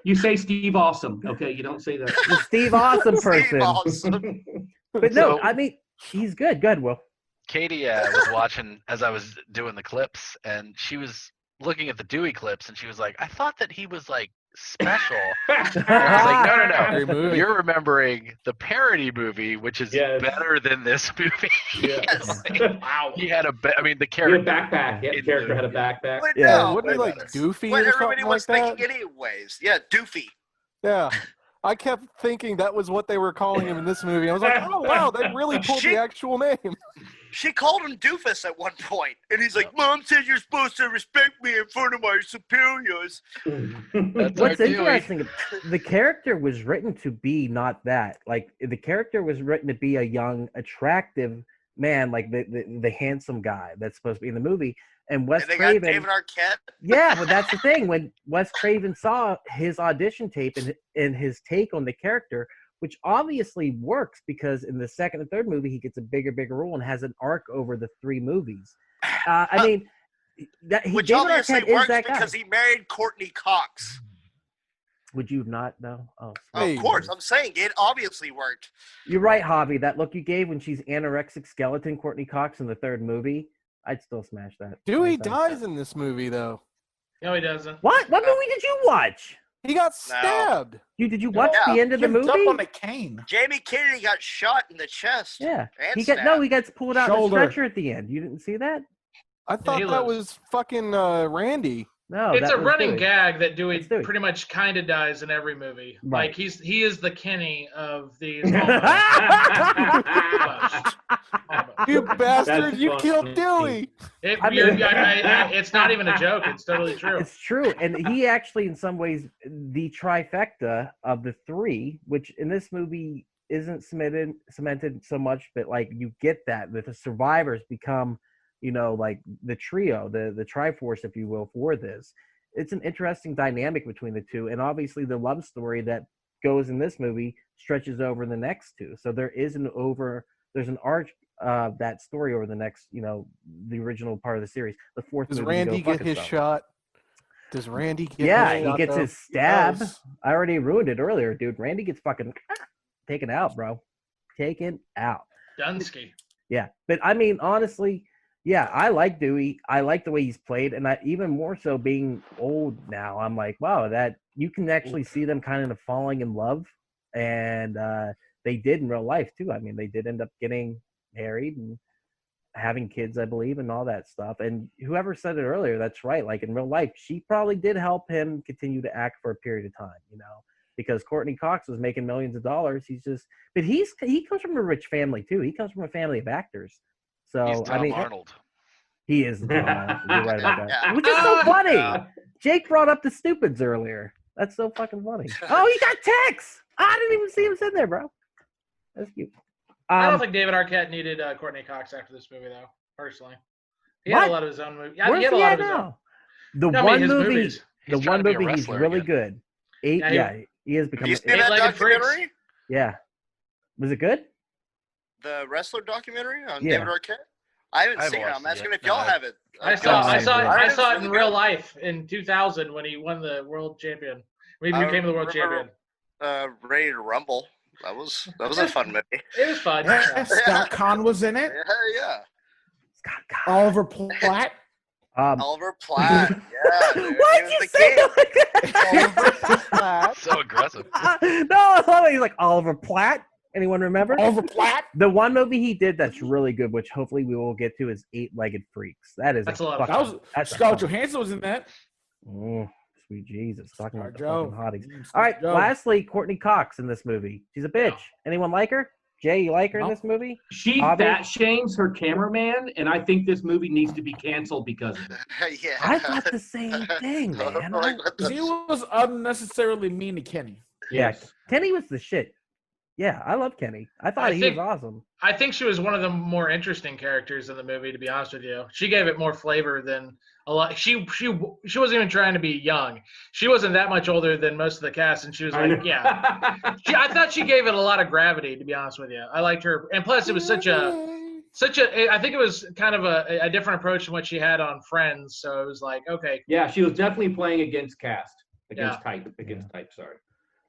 You say Steve Awesome. Okay, you don't say that. The Steve Awesome Steve person. Awesome. But no, So- I mean, he's good. Good, Will. Katie was watching as I was doing the clips, and she was looking at the Dewey clips, and she was like, "I thought that he was like special." And I was like, "No, Great no, no. movie. You're remembering the parody movie, which is Yes. better than this movie." Yes. Wow. He had I mean, the He had a character. backpack. Yeah, the character had a backpack. But Yeah, no, Wasn't he like that's Goofy what or everybody something was like that? thinking anyways. Yeah, Doofy. Yeah. I kept thinking that was what they were calling him in this movie. I was like, oh, wow, they really pulled the actual name. She called him Doofus at one point, and he's like, "Mom said you're supposed to respect me in front of my superiors." That's What's our Dewey. interesting, the character was written to be not that. Like, the character was written to be a young, attractive man, like the handsome guy that's supposed to be in the movie. And Wes And they Craven. got David Arquette. Yeah, but that's the thing. When Wes Craven saw his audition tape and his take on the character, which obviously works because in the second and third movie he gets a bigger role and has an arc over the three movies. I mean, Which David obviously Arquette is works that guy. because he married Courtney Cox. Would you not know? Oh, Hey. Of course, I'm saying it obviously worked. you're right, Javi. That look you gave when she's anorexic skeleton Courtney Cox in the third movie, I'd still smash that. Dewey anytime. dies in this movie, though. No, he doesn't. What? What movie did you watch? He got stabbed. Did you watch Yeah. the end of the Jumped up movie? on a cane. Jamie Kennedy got shot in the chest. Yeah. And He got stabbed. he gets pulled out in the Shoulder. stretcher at the end. You didn't see that? I thought he that lives. was fucking Randy. No, It's that a was running Dewey. gag that Dewey It's Dewey. pretty much kind of dies in every movie. Right. Like he is the Kenny of these. You bastard, you funny. killed Dewey. It's not even a joke. It's totally true. It's true, and he actually, in some ways, the trifecta of the three, which in this movie isn't cemented so much, but like you get that the survivors become, like the trio, the Triforce, if you will, for this. It's an interesting dynamic between the two, and obviously the love story that goes in this movie stretches over the next two. So there's an arc of that story over the next, the original part of the series. The fourth Does movie can Randy go fuck get his itself. shot? Does Randy get Yeah, his he shot, gets though? his stab. Yes. I already ruined it earlier, dude. Randy gets fucking taken out, bro. Taken out. Dunsky. Yeah, but I mean, honestly, yeah, I like Dewey. I like the way he's played, and even more so being old now. I'm like, wow, that you can actually see them kind of falling in love, and they did in real life too. I mean, they did end up getting married and having kids, I believe, and all that stuff. And whoever said it earlier, that's right. Like in real life, she probably did help him continue to act for a period of time, because Courtney Cox was making millions of dollars. He comes from a rich family too. He comes from a family of actors. So He's Tom I mean, Arnold. he is. You're right about that. Yeah. Which is so funny. Jake brought up the stupids earlier. That's so fucking funny. Oh, he got text. I didn't even see him sitting there, bro. That's cute. I don't think David Arquette needed Courtney Cox after this movie, though. Personally, he had What? a lot of his own movies. Where's he had a he lot at of his own. now? The No, I mean, one his movie. movies. The He's one trying to be a movie he's wrestler really again. good. Yeah, He has become. You seen that Eight-legged freaks. documentary? Yeah. Was it good? The wrestler documentary on Yeah. David Arquette? I haven't I seen it. haven't I'm watched it asking yet. if y'all No. have it. I saw it in really real good. life in 2000 when he won the world champion. When he I became the world remember, champion. Ready to Rumble. That was a fun movie. It was fun. Yeah, Scott Conn was in it. Yeah. Oliver Platt. Oliver Platt. Yeah, dude. Why'd He was you the say king. it like that? So aggressive. No, I love it. He's like Oliver Platt. Anyone remember? Oliver Platt. The one movie he did that's really good, which hopefully we will get to, is Eight-Legged Freaks. That's a lot of That was That's a Scarlett fun- Johansson was in that. Oh, sweet Jesus. Talking about the Joe. fucking hotties. Smart All right, Joe. lastly, Courtney Cox in this movie. She's a bitch. Anyone like her? Jay, you like her in No. this movie? She Bobby? fat shames her cameraman, and I think this movie needs to be canceled because of it. Yeah. I thought the same thing, man. Like, what the- She was unnecessarily mean to Kenny. Yeah, Yes. Kenny was the shit. Yeah, I love Kenny. I thought he was awesome. I think she was one of the more interesting characters in the movie, to be honest with you. She gave it more flavor than a lot. She wasn't even trying to be young. She wasn't that much older than most of the cast, and she was like, yeah. I thought she gave it a lot of gravity, to be honest with you. I liked her, and plus it was such a. I think it was kind of a different approach than what she had on Friends. So it was like, okay, Yeah, she was definitely playing against type. Sorry.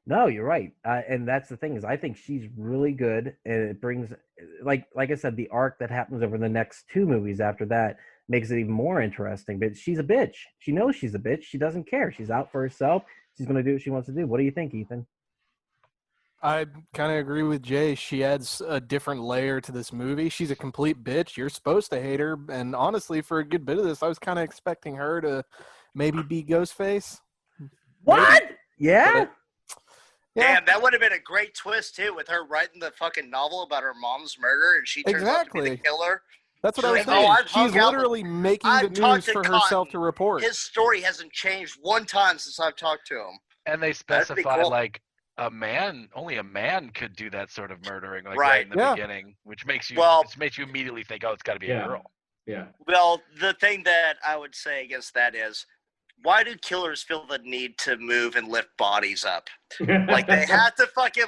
No, you're right, and that's the thing is I think she's really good, and it brings, like I said, the arc that happens over the next two movies after that makes it even more interesting. But she's a bitch. She knows she's a bitch. She doesn't care. She's out for herself. She's gonna do what she wants to do. What do you think, Ethan? I kind of agree with Jay. She adds a different layer to this movie. She's a complete bitch. You're supposed to hate her, and honestly, for a good bit of this, I was kind of expecting her to maybe be Ghostface. What? Yeah. Yeah. Damn, that would have been a great twist too, with her writing the fucking novel about her mom's murder, and she turns out to be the Exactly. killer. That's what I was She's like, saying. "Oh, I've She's hung out literally making I've the talked news to for herself Cotton. to report. His story hasn't changed one time since I've talked to him." And they That'd be specify cool. like only a man could do that sort of murdering, like Right. right in the Yeah. beginning, which makes you immediately think, oh, it's got to be Yeah. a girl. Yeah. Well, the thing that I would say against that is, why do killers feel the need to move and lift bodies up? Like they have to fucking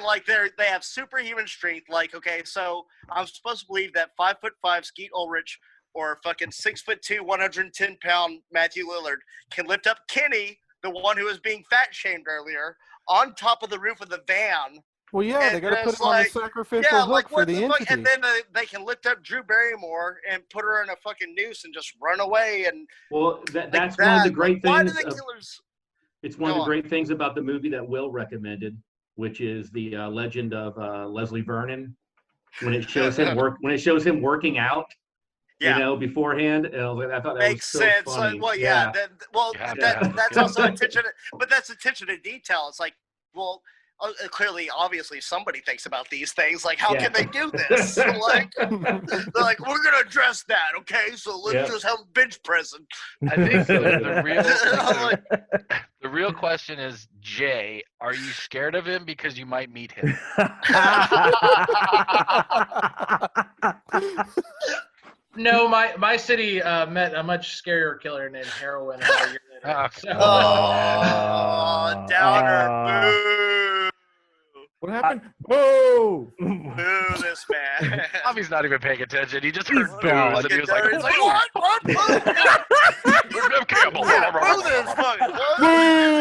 they have superhuman strength. Like, okay, so I'm supposed to believe that 5'5" Skeet Ulrich or fucking 6'2", 110-pound Matthew Lillard can lift up Kenny, the one who was being fat shamed earlier, on top of the roof of the van. Well, yeah, And they got to put it's him on the like, sacrificial Yeah, hook like for what the the fuck? entity. And then they can lift up Drew Barrymore and put her in a fucking noose and just run away. And Well, that's like one of the that. great Why things. do the killers? It's one of Go the on. great things about the movie that Will recommended, which is the legend of Leslie Vernon. When it shows him working out, Yeah. beforehand, and I thought that Makes was so sense. funny. Well, yeah. That's also attention. But that's attention to detail. It's like, well, clearly, obviously, somebody thinks about these things. Like, how can they do this? Like, they're like, we're gonna address that, okay? So let's just have bench pressing. I think the real question is, Jay, are you scared of him because you might meet him? No, my city met a much scarier killer named Heroin about a year later. So- Oh, downer. Boo. What happened? Whoa! Boo this man. Bobby's not even paying attention. He just He's heard gone. booze and he was like, He's like, what? Boo Campbell. this fucking.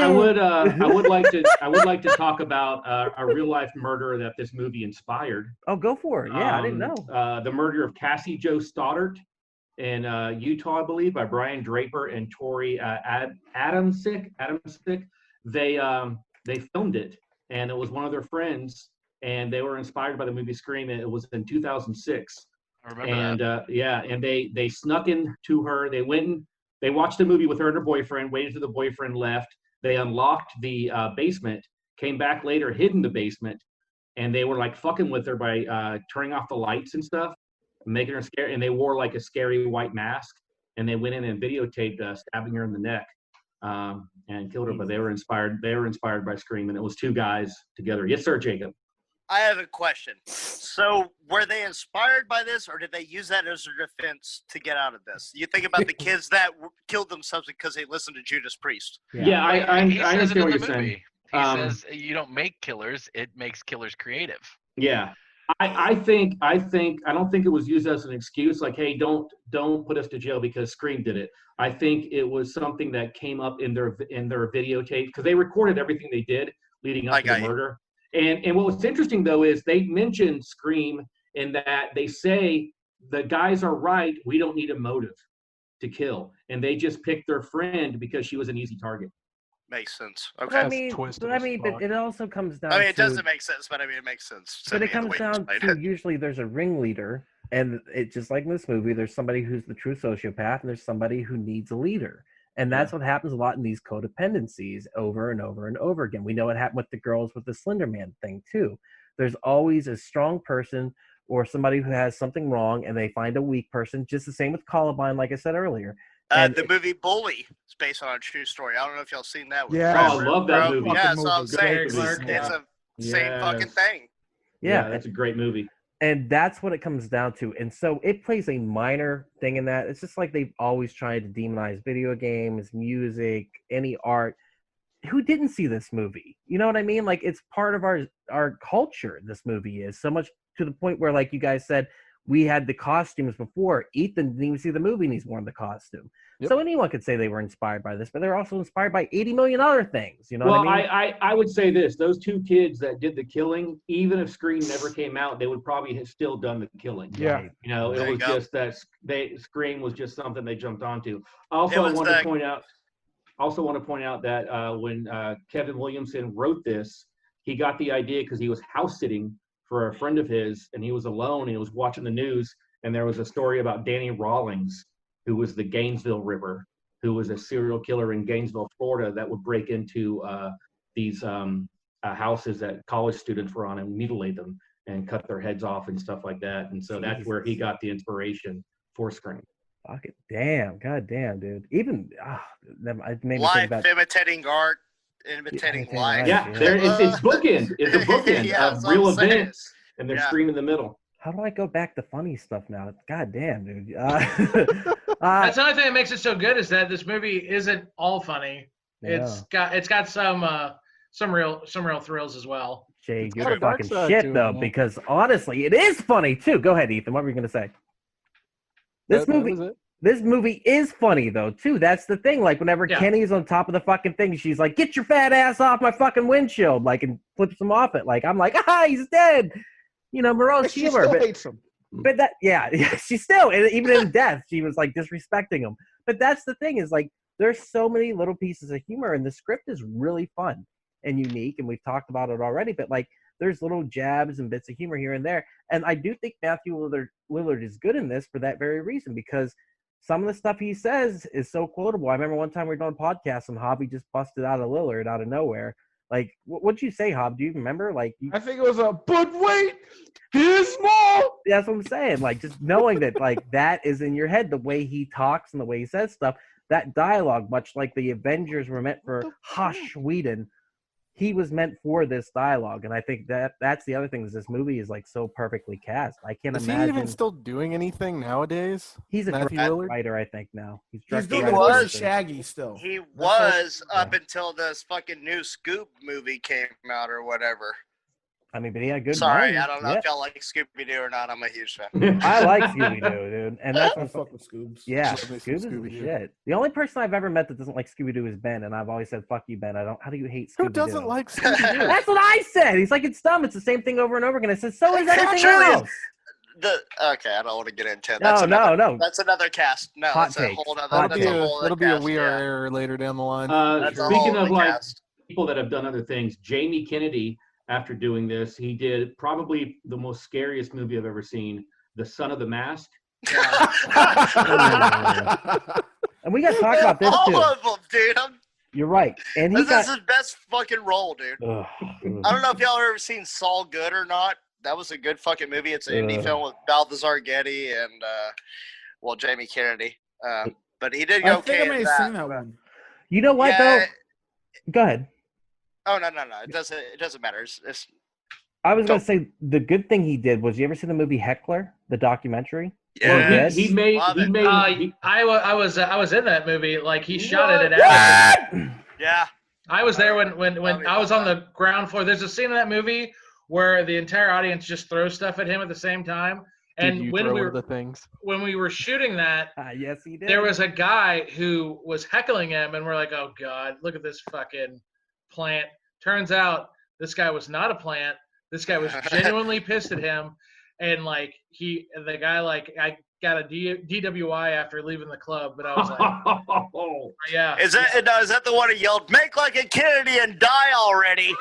I would like to talk about a real life murder that this movie inspired. Oh, go for it. Yeah, I didn't know. The murder of Cassie Jo Stoddart in Utah, I believe, by Brian Draper and Tori Adamsick. They filmed it, and it was one of their friends, and they were inspired by the movie Scream. It was in 2006. I remember that. And they snuck into her. They went and they watched the movie with her and her boyfriend, waited until the boyfriend left. They unlocked the basement, came back later, hid in the basement, and they were like fucking with her by turning off the lights and stuff, making her scared. And they wore like a scary white mask, and they went in and videotaped stabbing her in the neck and killed her. But they were inspired by Scream, and it was two guys together. Yes, sir, Jacob. I have a question. So, were they inspired by this, or did they use that as their defense to get out of this? You think about the kids that killed themselves because they listened to Judas Priest. Yeah, I He says it understand in what the you're saying. movie. He says you don't make killers; it makes killers creative. Yeah. I don't think it was used as an excuse. Like, hey, don't put us to jail because Scream did it. I think it was something that came up in their videotape because they recorded everything they did leading up to the murder. And what was interesting though is they mentioned Scream in that they say the guys are right. We don't need a motive to kill, and they just picked their friend because she was an easy target. Makes sense. But Okay. I mean, but it also comes down. I mean, it to, doesn't make sense, but I mean, it makes sense. But it comes down to usually there's a ringleader, and it just like in this movie, there's somebody who's the true sociopath, and there's somebody who needs a leader, and that's what happens a lot in these codependencies over and over and over again. We know what happened with the girls with the Slender Man thing too. There's always a strong person or somebody who has something wrong, and they find a weak person. Just the same with Columbine, like I said earlier. The movie Bully is based on a true story. I don't know if y'all seen that. Yeah, I love that movie. Yeah, so I'm saying It's a same fucking thing. Yeah, that's a great movie. And that's what it comes down to. And so it plays a minor thing in that. It's just like they've always tried to demonize video games, music, any art. Who didn't see this movie? You know what I mean? Like, it's part of our culture, this movie is. So much to the point where, like you guys said, we had the costumes before. Ethan didn't even see the movie and he's worn the costume. Yep. So anyone could say they were inspired by this, but they're also inspired by 80 million other things. You know what I mean? I would say this. Those two kids that did the killing, even if Scream never came out, they would probably have still done the killing. Yeah. You know, it was just that Scream was just something they jumped onto. Also, I want to point out that when Kevin Williamson wrote this, he got the idea because he was house sitting for a friend of his, and he was alone, and he was watching the news, and there was a story about Danny Rawlings, who was the Gainesville Ripper, who was a serial killer in Gainesville, Florida, that would break into these houses that college students were on and mutilate them and cut their heads off and stuff like that. And so that's where he got the inspiration for Scream. Fucking damn, goddamn, dude. Even it made me life think about imitating art, imitating life. Yeah, it's bookend. It's a bookend of real events, and there's Scream in the middle. How do I go back to funny stuff now? God damn, dude. That's another thing that makes it so good is that this movie isn't all funny. Yeah. It's got some real thrills as well. Jay, you're the fucking shit though, because honestly, it is funny too. Go ahead, Ethan. What were you gonna say? This movie is funny though too. That's the thing. Like whenever Kenny's on top of the fucking thing, she's like, "Get your fat ass off my fucking windshield!" Like, and flips him off it. Like, I'm like, he's dead. You know, Moreau's humor. She still hates him. But that, she still, even in death, she was like disrespecting him. But that's the thing is like, there's so many little pieces of humor, and the script is really fun and unique, and we've talked about it already. But like, there's little jabs and bits of humor here and there, and I do think Matthew Lillard is good in this for that very reason, because some of the stuff he says is so quotable. I remember one time we were doing a podcast and Hobby just busted out of Lillard out of nowhere. Like, what'd you say, Hob? Do you remember? Like, I think it was but wait, here's more. That's what I'm saying. Like, just knowing that, like, that is in your head, the way he talks and the way he says stuff, that dialogue, much like the Avengers were meant for Hush Whedon, he was meant for this dialogue. And I think that's the other thing is this movie is like so perfectly cast. I can't imagine. Is he even still doing anything nowadays? He's a Matthew direct Lillard? writer, I think, now. He's doing the voice of Shaggy still. He was up until this fucking new Scoop movie came out or whatever. I mean, but he had good Sorry, lines. I don't know if y'all like Scooby-Doo or not. I'm a huge fan. I like Scooby-Doo, dude. And that's I fuck with Scoobs. Yeah, Love me some Scoobs is the Scooby-Doo. shit. The only person I've ever met that doesn't like Scooby-Doo is Ben, and I've always said, fuck you, Ben. How do you hate Scooby-Doo? Who doesn't like Scooby-Doo? That's what I said. He's like, it's dumb. It's the same thing over and over again. I said, so is everything else. Okay, I don't want to get into it. No. That's another cast. No, Hot that's takes. a whole other. That'll be a We Are Error later down the line. Speaking of like people that have done other things, Jamie Kennedy, after doing this, he did probably the most scariest movie I've ever seen, The Son of the Mask. And we got to talk about this too. All of them, dude. You're right. And this is his best fucking role, dude. Ugh. I don't know if y'all ever seen Saul Good or not. That was a good fucking movie. It's an indie film with Balthazar Getty and Jamie Kennedy. But he did I okay. think I may have seen that one. You know what though? Go ahead. Oh no! It doesn't matter. It's I was gonna say the good thing he did was, you ever see the movie Heckler, the documentary? Yeah, he made. I was in that movie. Like he shot it at Athens. Yeah, I was there when I was on the ground floor. There's a scene in that movie where the entire audience just throws stuff at him at the same time. And Did you when throw we one were of the things? when we were shooting that, Yes, he did. there was a guy who was heckling him, and we're like, "Oh God, look at this fucking plant." Turns out this guy was not a plant. This guy was genuinely pissed at him, and like the guy I got a DWI after leaving the club, but I was like, yeah. Is that the one who yelled, "Make like a Kennedy and die already"?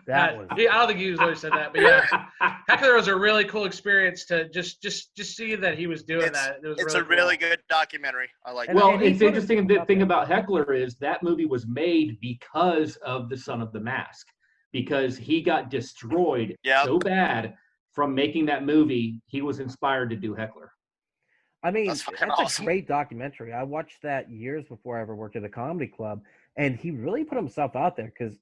That was. I don't think he was always said that, but yeah, Heckler was a really cool experience to just see that he was doing that. It was It's really a really cool. good documentary. I like And it. Well, and he it's put interesting. it- The thing about Heckler is that movie was made because of the Son of the Mask, because he got destroyed Yep. so bad from making that movie. He was inspired to do Heckler. I mean, That's that's fucking awesome. a great documentary. I watched that years before I ever worked at a comedy club, and he really put himself out there because,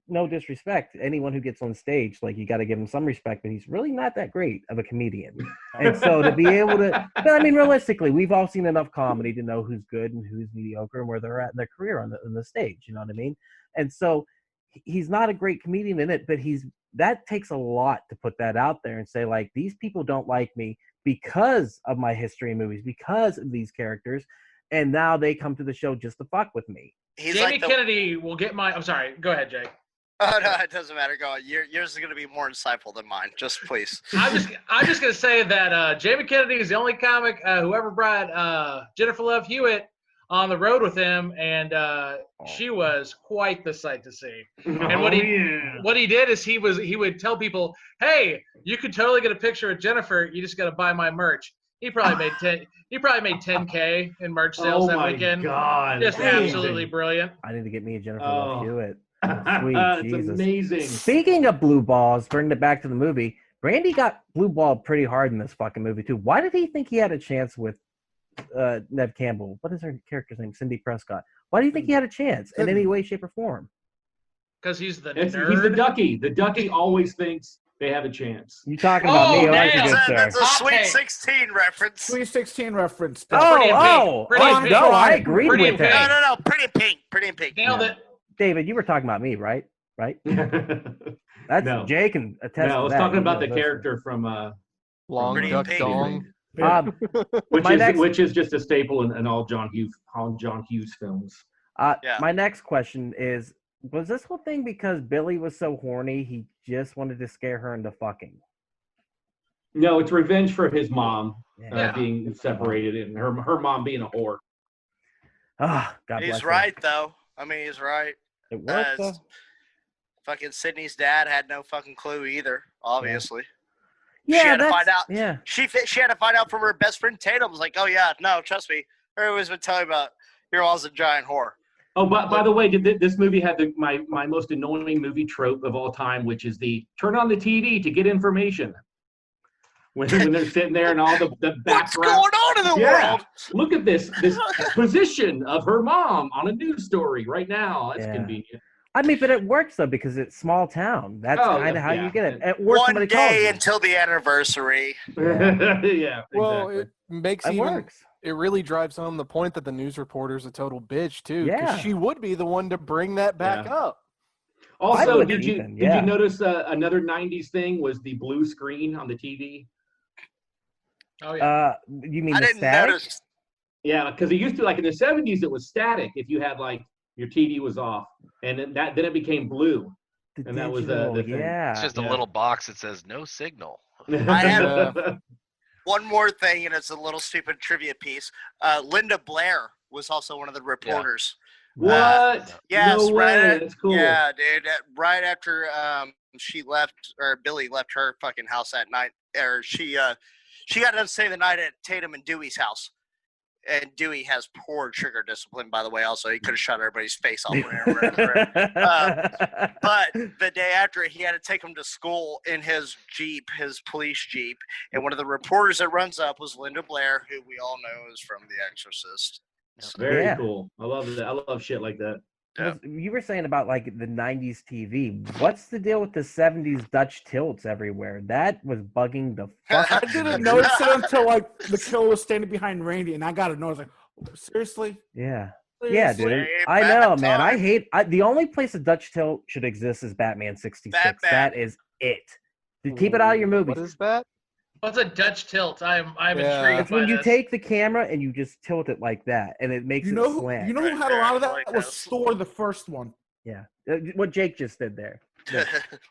no disrespect, anyone who gets on stage, like, you got to give him some respect, but he's really not that great of a comedian. And so to be able to, but I mean, realistically, we've all seen enough comedy to know who's good and who's mediocre and where they're at in their career on the stage. You know what I mean? And so he's not a great comedian in it, but that takes a lot to put that out there and say, like, these people don't like me because of my history in movies, because of these characters, and now they come to the show just to fuck with me. He's Jamie like the. Kennedy will get my. I'm sorry. Go ahead, Jake. Oh no, it doesn't matter. Go on. Yours is going to be more insightful than mine. Just please. I'm just gonna say that Jamie Kennedy is the only comic who ever brought Jennifer Love Hewitt on the road with him, and she was quite the sight to see. And what he did is he would tell people, "Hey, you could totally get a picture with Jennifer. You just got to buy my merch." He probably made $10K in merch sales that weekend. God, Just amazing. absolutely brilliant. I need to get me a Jennifer Oh. Love Hewitt. Sweet It's Jesus. amazing. Speaking of blue balls, bringing it back to the movie, Brandy got blue balled pretty hard in this fucking movie too. Why did he think he had a chance with Neve Campbell? What is her character's name? Cindy Prescott. Why do you think he had a chance in any way, shape, or form? Because he's the He's the nerd. ducky. The ducky always thinks they have a chance. You talking about me, aren't you, damn. good sir? That's a Hot Sweet take. 16 reference. Sweet 16 reference. Pretty in Oh, pink. Pretty in oh, pink. no, I agreed Pretty in with pink. him. No. Pretty in pink. Pretty in pink. Nailed it. David, you were talking about me, right? Right? That's No. Jay can attest No, I to was that. talking He about the knows character from Long Pretty Duck pink. Dong. this. which is just a staple in all John Hughes films. Yeah. My next question is, was this whole thing because Billy was so horny he just wanted to scare her into fucking? No, it's revenge for his mom Yeah. being separated and her mom being a whore. Ah, God bless He's her. right, though. I mean, he's right. It worked, Uh, though. Fucking Sydney's dad had no fucking clue either, obviously. Yeah, she had to that's- find out. Yeah. She had to find out from her best friend Tatum. Was like, oh, yeah, no, trust me. Everyone's been telling me about your mom's a giant whore. Oh, by the way, this movie had my most annoying movie trope of all time, which is the turn on the TV to get information. When they're sitting there and all the What's background. going on in the world? Look at this position of her mom on a news story right now. That's Yeah. convenient. I mean, but it works, though, because it's small town. That's Oh, kind of yeah, how yeah. you get it. At work, One somebody calls day you. until the anniversary. Yeah. Well, exactly. it makes It even works. it really drives home the point that the news reporter's a total bitch too. Yeah. Because she would be the one to bring that back Yeah. up. I Also, would did you even, yeah. notice another '90s thing was the blue screen on the TV? Oh yeah. You mean I the didn't static? notice. Yeah, because it used to, like in the '70s, it was static if you had like your TV was off, and then it became blue. The And that was, digital, the thing. yeah. It's just a little box that says no signal. I have one more thing, and it's a little stupid trivia piece. Linda Blair was also one of the reporters. What? Yes, No way. That's cool. Yeah, dude. Right after she left, or Billy left her fucking house that night, or she got done staying the night at Tatum and Dewey's house. And Dewey has poor trigger discipline, by the way. Also, he could have shot everybody's face off. But the day after, he had to take him to school in his Jeep, his police Jeep. And one of the reporters that runs up was Linda Blair, who we all know is from The Exorcist. Very Yeah. cool. I love that. I love shit like that. Yeah. You were saying about like the 90s TV. What's the deal with the 70s Dutch tilts everywhere? That was bugging the fuck I out of didn't me. notice it until like the killer was standing behind Randy, and I got to know. I was like, oh, seriously? Yeah. Yeah, Seriously? dude. Same I know, man. time. The only place a Dutch tilt should exist is Batman 66. Batman. That is it. Keep it out of your movies. What is that? What's a Dutch tilt? I'm Yeah. intrigued It's by when you this. take the camera and you just tilt it like that, and it makes You it know, slant. who had a lot of that? Right, Was yes. Thor, the first one. Yeah, what Jake just did there. Yeah.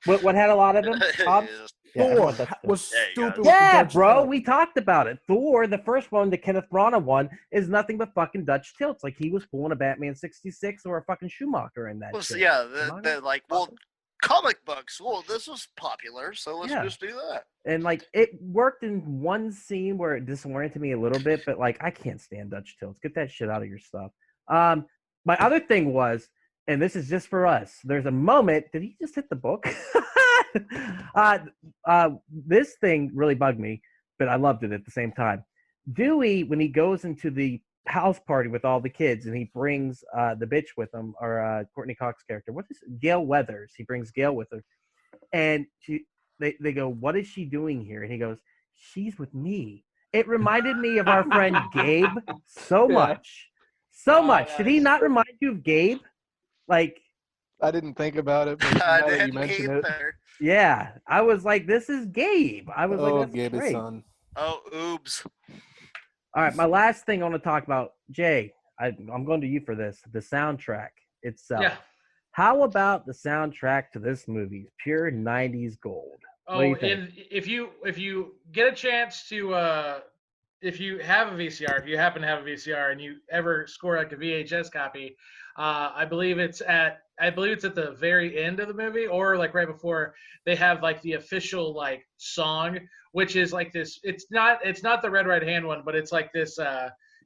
What had a lot of them? Bob? Yeah, Thor everyone, that's was There you go. stupid. with Yeah, the Dutch bro, tilt. we talked about it. Thor, the first one, the Kenneth Branagh one, is nothing but fucking Dutch tilts. Like he was pulling a Batman 66 or a fucking Schumacher in that. Well, shit. yeah, Am I the like, well, comic books. Well, this was popular, so let's Yeah. just do that. And like it worked in one scene where it disoriented me a little bit, but like I can't stand Dutch tilts. Get that shit out of your stuff. My other thing was, and this is just for us. There's a moment. Did he just hit the book? This thing really bugged me, but I loved it at the same time. Dewey, when he goes into the house party with all the kids, and he brings the bitch with him, or Courtney Cox character. What is it? Gail Weathers? He brings Gail with her, and they go, "What is she doing here?" And he goes, "She's with me." It reminded me of our friend Gabe so much. So much. Did he not remind you of Gabe? Like, I didn't think about it, but I now that you didn't mention it. either. yeah. I was like, this is Gabe. I was Oh, like, that's Gabe's great. son. Oh, oops. All right, my last thing I want to talk about, Jay, I'm going to you for this, the soundtrack itself. Yeah. How about the soundtrack to this movie? Pure 90s gold. What do Oh, you think? and if you get a chance to, if you have a VCR, if you happen to have a VCR and you ever score like a VHS copy, I believe it's at the very end of the movie, or like right before, they have like the official like song, which is like this. It's not the Red Right Hand one, but it's like this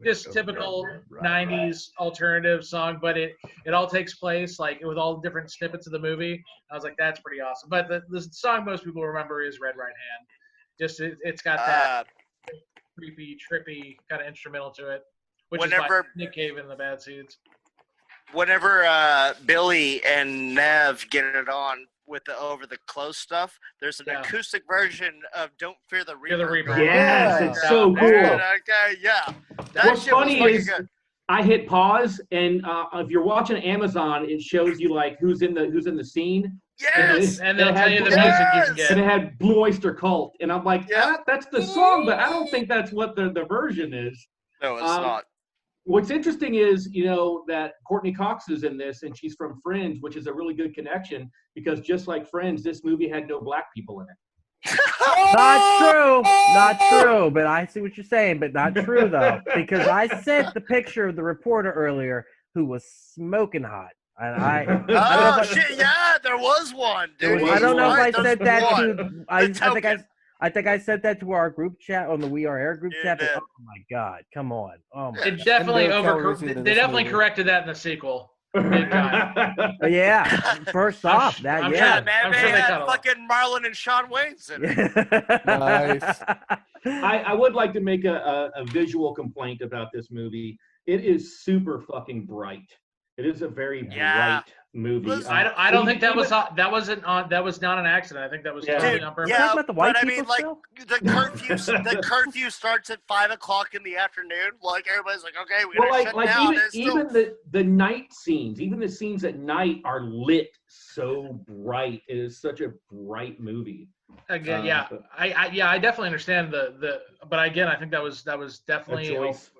just typical 90s alternative song, but it all takes place like with all the different snippets of the movie. I was like, that's pretty awesome. But the song most people remember is Red Right Hand. Just it's got that creepy, trippy kind of instrumental to it, which is by Nick Cave in the Bad Seeds. Whenever Billy and Nev get it on with the over the close stuff, there's an acoustic version of "Don't Fear the Reaper." Fear the Reaper. Yes, Yeah. it's so cool. Okay, yeah. That What's shit was funny fucking is good. I hit pause, and if you're watching Amazon, it shows you like who's in the scene. Yes, And they'll it tell had- you the music you can get. And it had Blue Oyster Cult, and I'm like, Yeah. that's the song, but I don't think that's what the version is. No, it's not. What's interesting is, that Courtney Cox is in this, and she's from Friends, which is a really good connection, because just like Friends, this movie had no black people in it. Not true, but I see what you're saying, but not true though, because I sent the picture of the reporter earlier who was smoking hot. And Oh shit! Yeah, there was one, dude. I don't know if I There's said that one. to. token. I think I sent that to our group chat on the We Are Air group You chat. But, did. oh my god, come on! Oh my. It definitely And Bill Cowher's in they this definitely movie. corrected that in the sequel. Big time. Yeah, first off, that I'm Yeah, yeah. man, I'm they sure they had cut a lot. fucking Marlon and Sean Wayne's in it. Nice. I would like to make a visual complaint about this movie. It is super fucking bright. It is a very Yeah. bright movie. Listen, I don't think that was not an accident. I think that was Yeah. totally Dude, on purpose. Talking about the white but I mean, people like still? the curfew starts at 5 o'clock in the afternoon. Like everybody's like, okay, we Well, gotta shut down. It's still- even the night scenes, even the scenes at night are lit so bright. It is such a bright movie. Again, yeah, I definitely understand but again, I think that was definitely choice.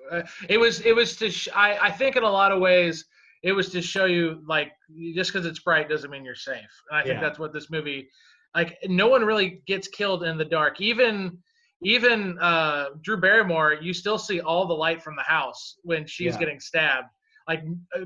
it was to I think in a lot of ways it was to show you like just because it's bright doesn't mean you're safe, and I think Yeah. that's what this movie, like, no one really gets killed in the dark. Even Drew Barrymore, you still see all the light from the house when she's Yeah. getting stabbed. Like,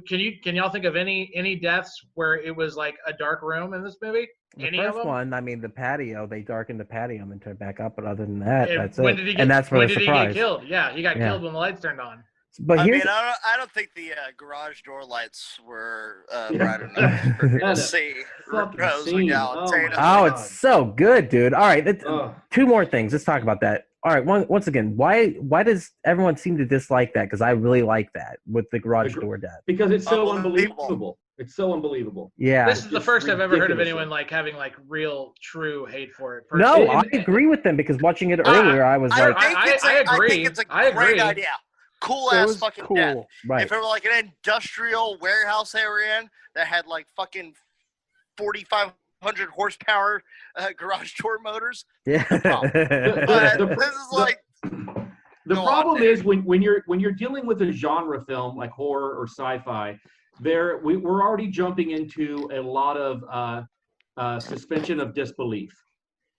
can y'all think of any deaths where it was like a dark room in this movie? The Any of first them? one, I mean, the patio, they darkened the patio and then turned back up, but other than that, And that's when it. did he get, And that's where when the did surprise. he get killed? Yeah, he got Yeah. killed when the lights turned on. But I here's mean, I don't think the garage door lights were bright enough for me to see Fucking Rose scene. McGowan. Oh Tatum. my oh, God. it's so good, dude. All right, Ugh. two more things. Let's talk about that. All right, once again, why does everyone seem to dislike that? Because I really like that with the garage door death. Because it's so Unbelievable. unbelievable. It's so unbelievable. Yeah. This is the It's first I've ever heard of ridiculous. anyone like having like real, true hate for it. No, personally. I agree with them because watching it earlier, I was like, I agree. think it's a I great agree. idea. Cool It ass was fucking cool. death. right. If it were like an industrial warehouse they were in that had like fucking 4,500 500 horsepower garage door motors. Yeah. But this is like The problem is when you're dealing with a genre film like horror or sci-fi, we're already jumping into a lot of suspension of disbelief,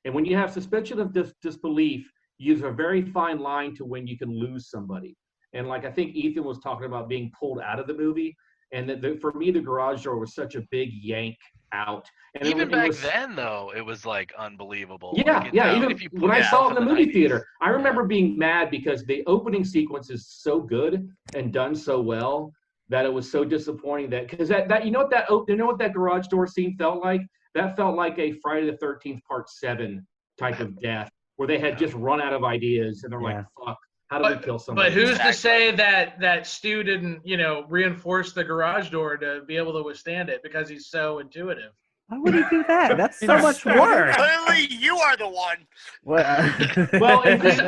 and when you have suspension of disbelief, you use a very fine line to when you can lose somebody. And like I think Ethan was talking about being pulled out of the movie, and for me, the garage door was such a big yank out. And even back then, though, it was like unbelievable. Yeah, like, yeah. Even if you when I saw it in the movie 90s. theater, I remember being mad because the opening sequence is so good and done so well that it was so disappointing. Because that you know what that garage door scene felt like? That felt like a Friday the 13th Part 7 type of death, where they had just run out of ideas and they're like, "Fuck, how do we kill somebody?" But who's to say that Stu didn't, reinforce the garage door to be able to withstand it because he's so intuitive? Why would he do that? That's so much work. Clearly, you are the one. Well, I'm just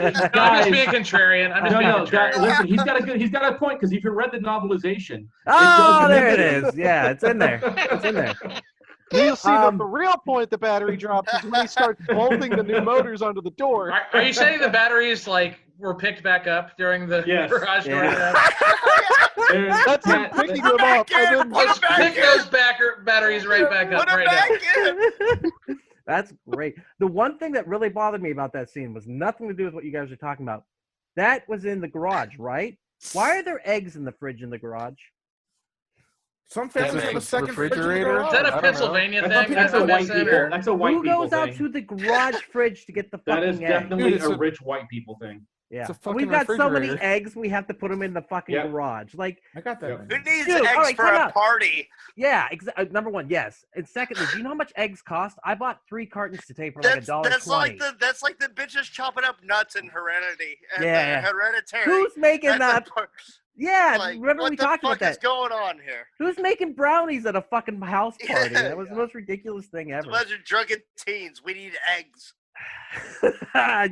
being contrarian. Listen, he's got a point, because if you read the novelization, there it is. Yeah, it's in there. It's in there. You'll see that the real point the battery drops is when he starts bolting the new motors onto the door. Are you saying the batteries were picked back up during the garage door? That's him picking them up. And then let's pick those batteries right back up now. That's great. The one thing that really bothered me about that scene was nothing to do with what you guys are talking about. That was in the garage, right? Why are there eggs in the fridge in the garage? Some families have a second refrigerator. Is that a Pennsylvania thing? That's a white people. That's a white people thing. Who goes out to the garage fridge to get the fucking eggs? That is definitely a rich white people thing. Yeah, we've got so many eggs, we have to put them in the fucking garage. Like, I got that. Who needs eggs for a party? Yeah, number one, yes. And secondly, do you know how much eggs cost? I bought 3 cartons today for like $1.20. That's like the bitches chopping up nuts in Heredity. Hereditary. Who's making that? Yeah, remember we talked about that. What the fuck is going on here? Who's making brownies at a fucking house party? That was the most ridiculous thing ever. Imagine drunken teens. We need eggs.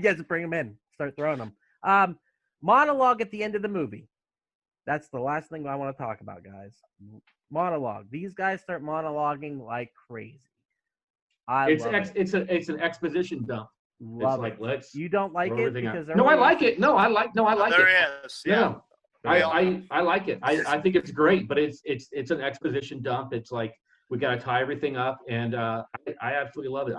Yes, bring them in. Start throwing them. Monologue at the end of the movie. That's the last thing I want to talk about, guys. Monologue. These guys start monologuing like crazy. It's an exposition dump. You don't like it because I like it. No, I like it. There is. Yeah. I like it. I think it's great, but it's an exposition dump. It's like we got to tie everything up, and I absolutely love it.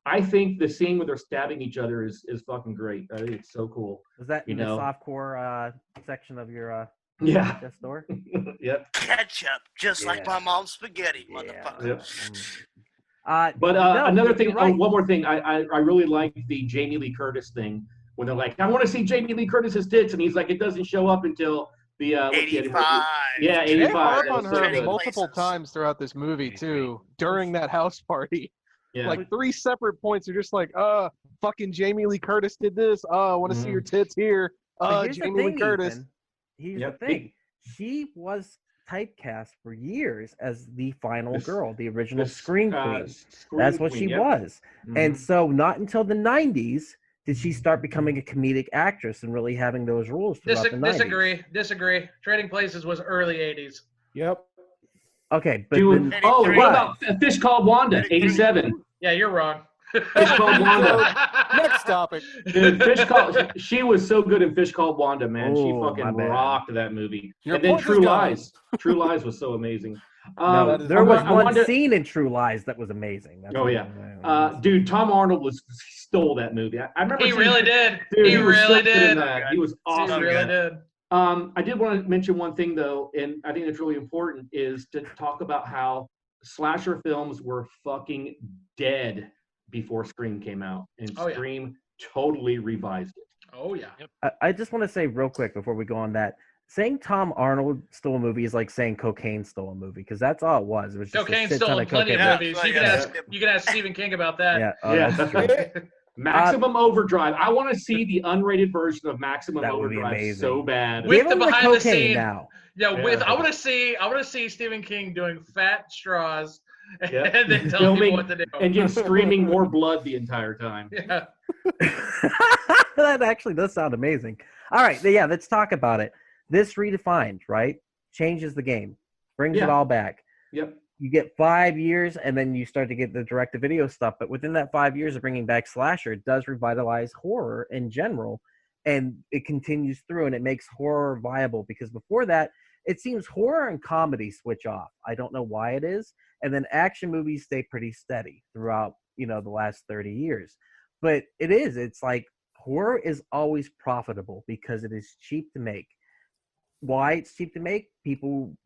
I think the scene where they're stabbing each other is fucking great. I think it's so cool. Was that in the softcore section of your store? Yep. Ketchup, just like my mom's spaghetti, motherfucker. Yep. Another thing, one more thing. I really like the Jamie Lee Curtis thing when they're like, I want to see Jamie Lee Curtis's tits, and he's like, it doesn't show up until the 85. Yeah, 85. They harp on her multiple times throughout this movie too. During that house party, like 3 separate points are just like, fucking Jamie Lee Curtis did this. I want to see your tits here. Jamie Lee Curtis. Ethan. Here's the thing. She was typecast for years as the final girl, the original Scream Queen. That's what she was. Mm-hmm. And so not until the 90s did she start becoming a comedic actress and really having those roles throughout the 90s. Disagree. Trading Places was early 80s. Yep. Okay, but what about Fish Called Wanda, 87? Yeah, you're wrong. Fish Called Wanda. Next topic. Dude, she was so good in Fish Called Wanda, man. She fucking rocked that movie. And then True Lies. True Lies was so amazing. There was one scene in True Lies that was amazing. Dude, Tom Arnold stole that movie. I remember he really did. Dude, he really did. He was awesome. He really did. I did want to mention one thing though, and I think that's really important, is to talk about how slasher films were fucking dead before Scream came out, and Scream totally revised it. Oh yeah. I just want to say real quick before we go on that, saying Tom Arnold stole a movie is like saying cocaine stole a movie, because that's all it was. It was just cocaine stole plenty of movies. You can ask Stephen King about that. That's right. Maximum Overdrive. I want to see the unrated version of Maximum Overdrive so bad. With the behind the scene now. Yeah, I want to see Stephen King doing fat straws and then telling people what to do. And just screaming more blood the entire time. Yeah. That actually does sound amazing. All right, let's talk about it. This redefined, right? Changes the game. Brings it all back. Yep. you get 5 years, and then you start to get the direct-to-video stuff. But within that 5 years of bringing back slasher, it does revitalize horror in general, and it continues through, and it makes horror viable. Because before that, it seems horror and comedy switch off. I don't know why it is, and then action movies stay pretty steady throughout the last 30 years. But it's like horror is always profitable because it is cheap to make. Why it's cheap to make? People,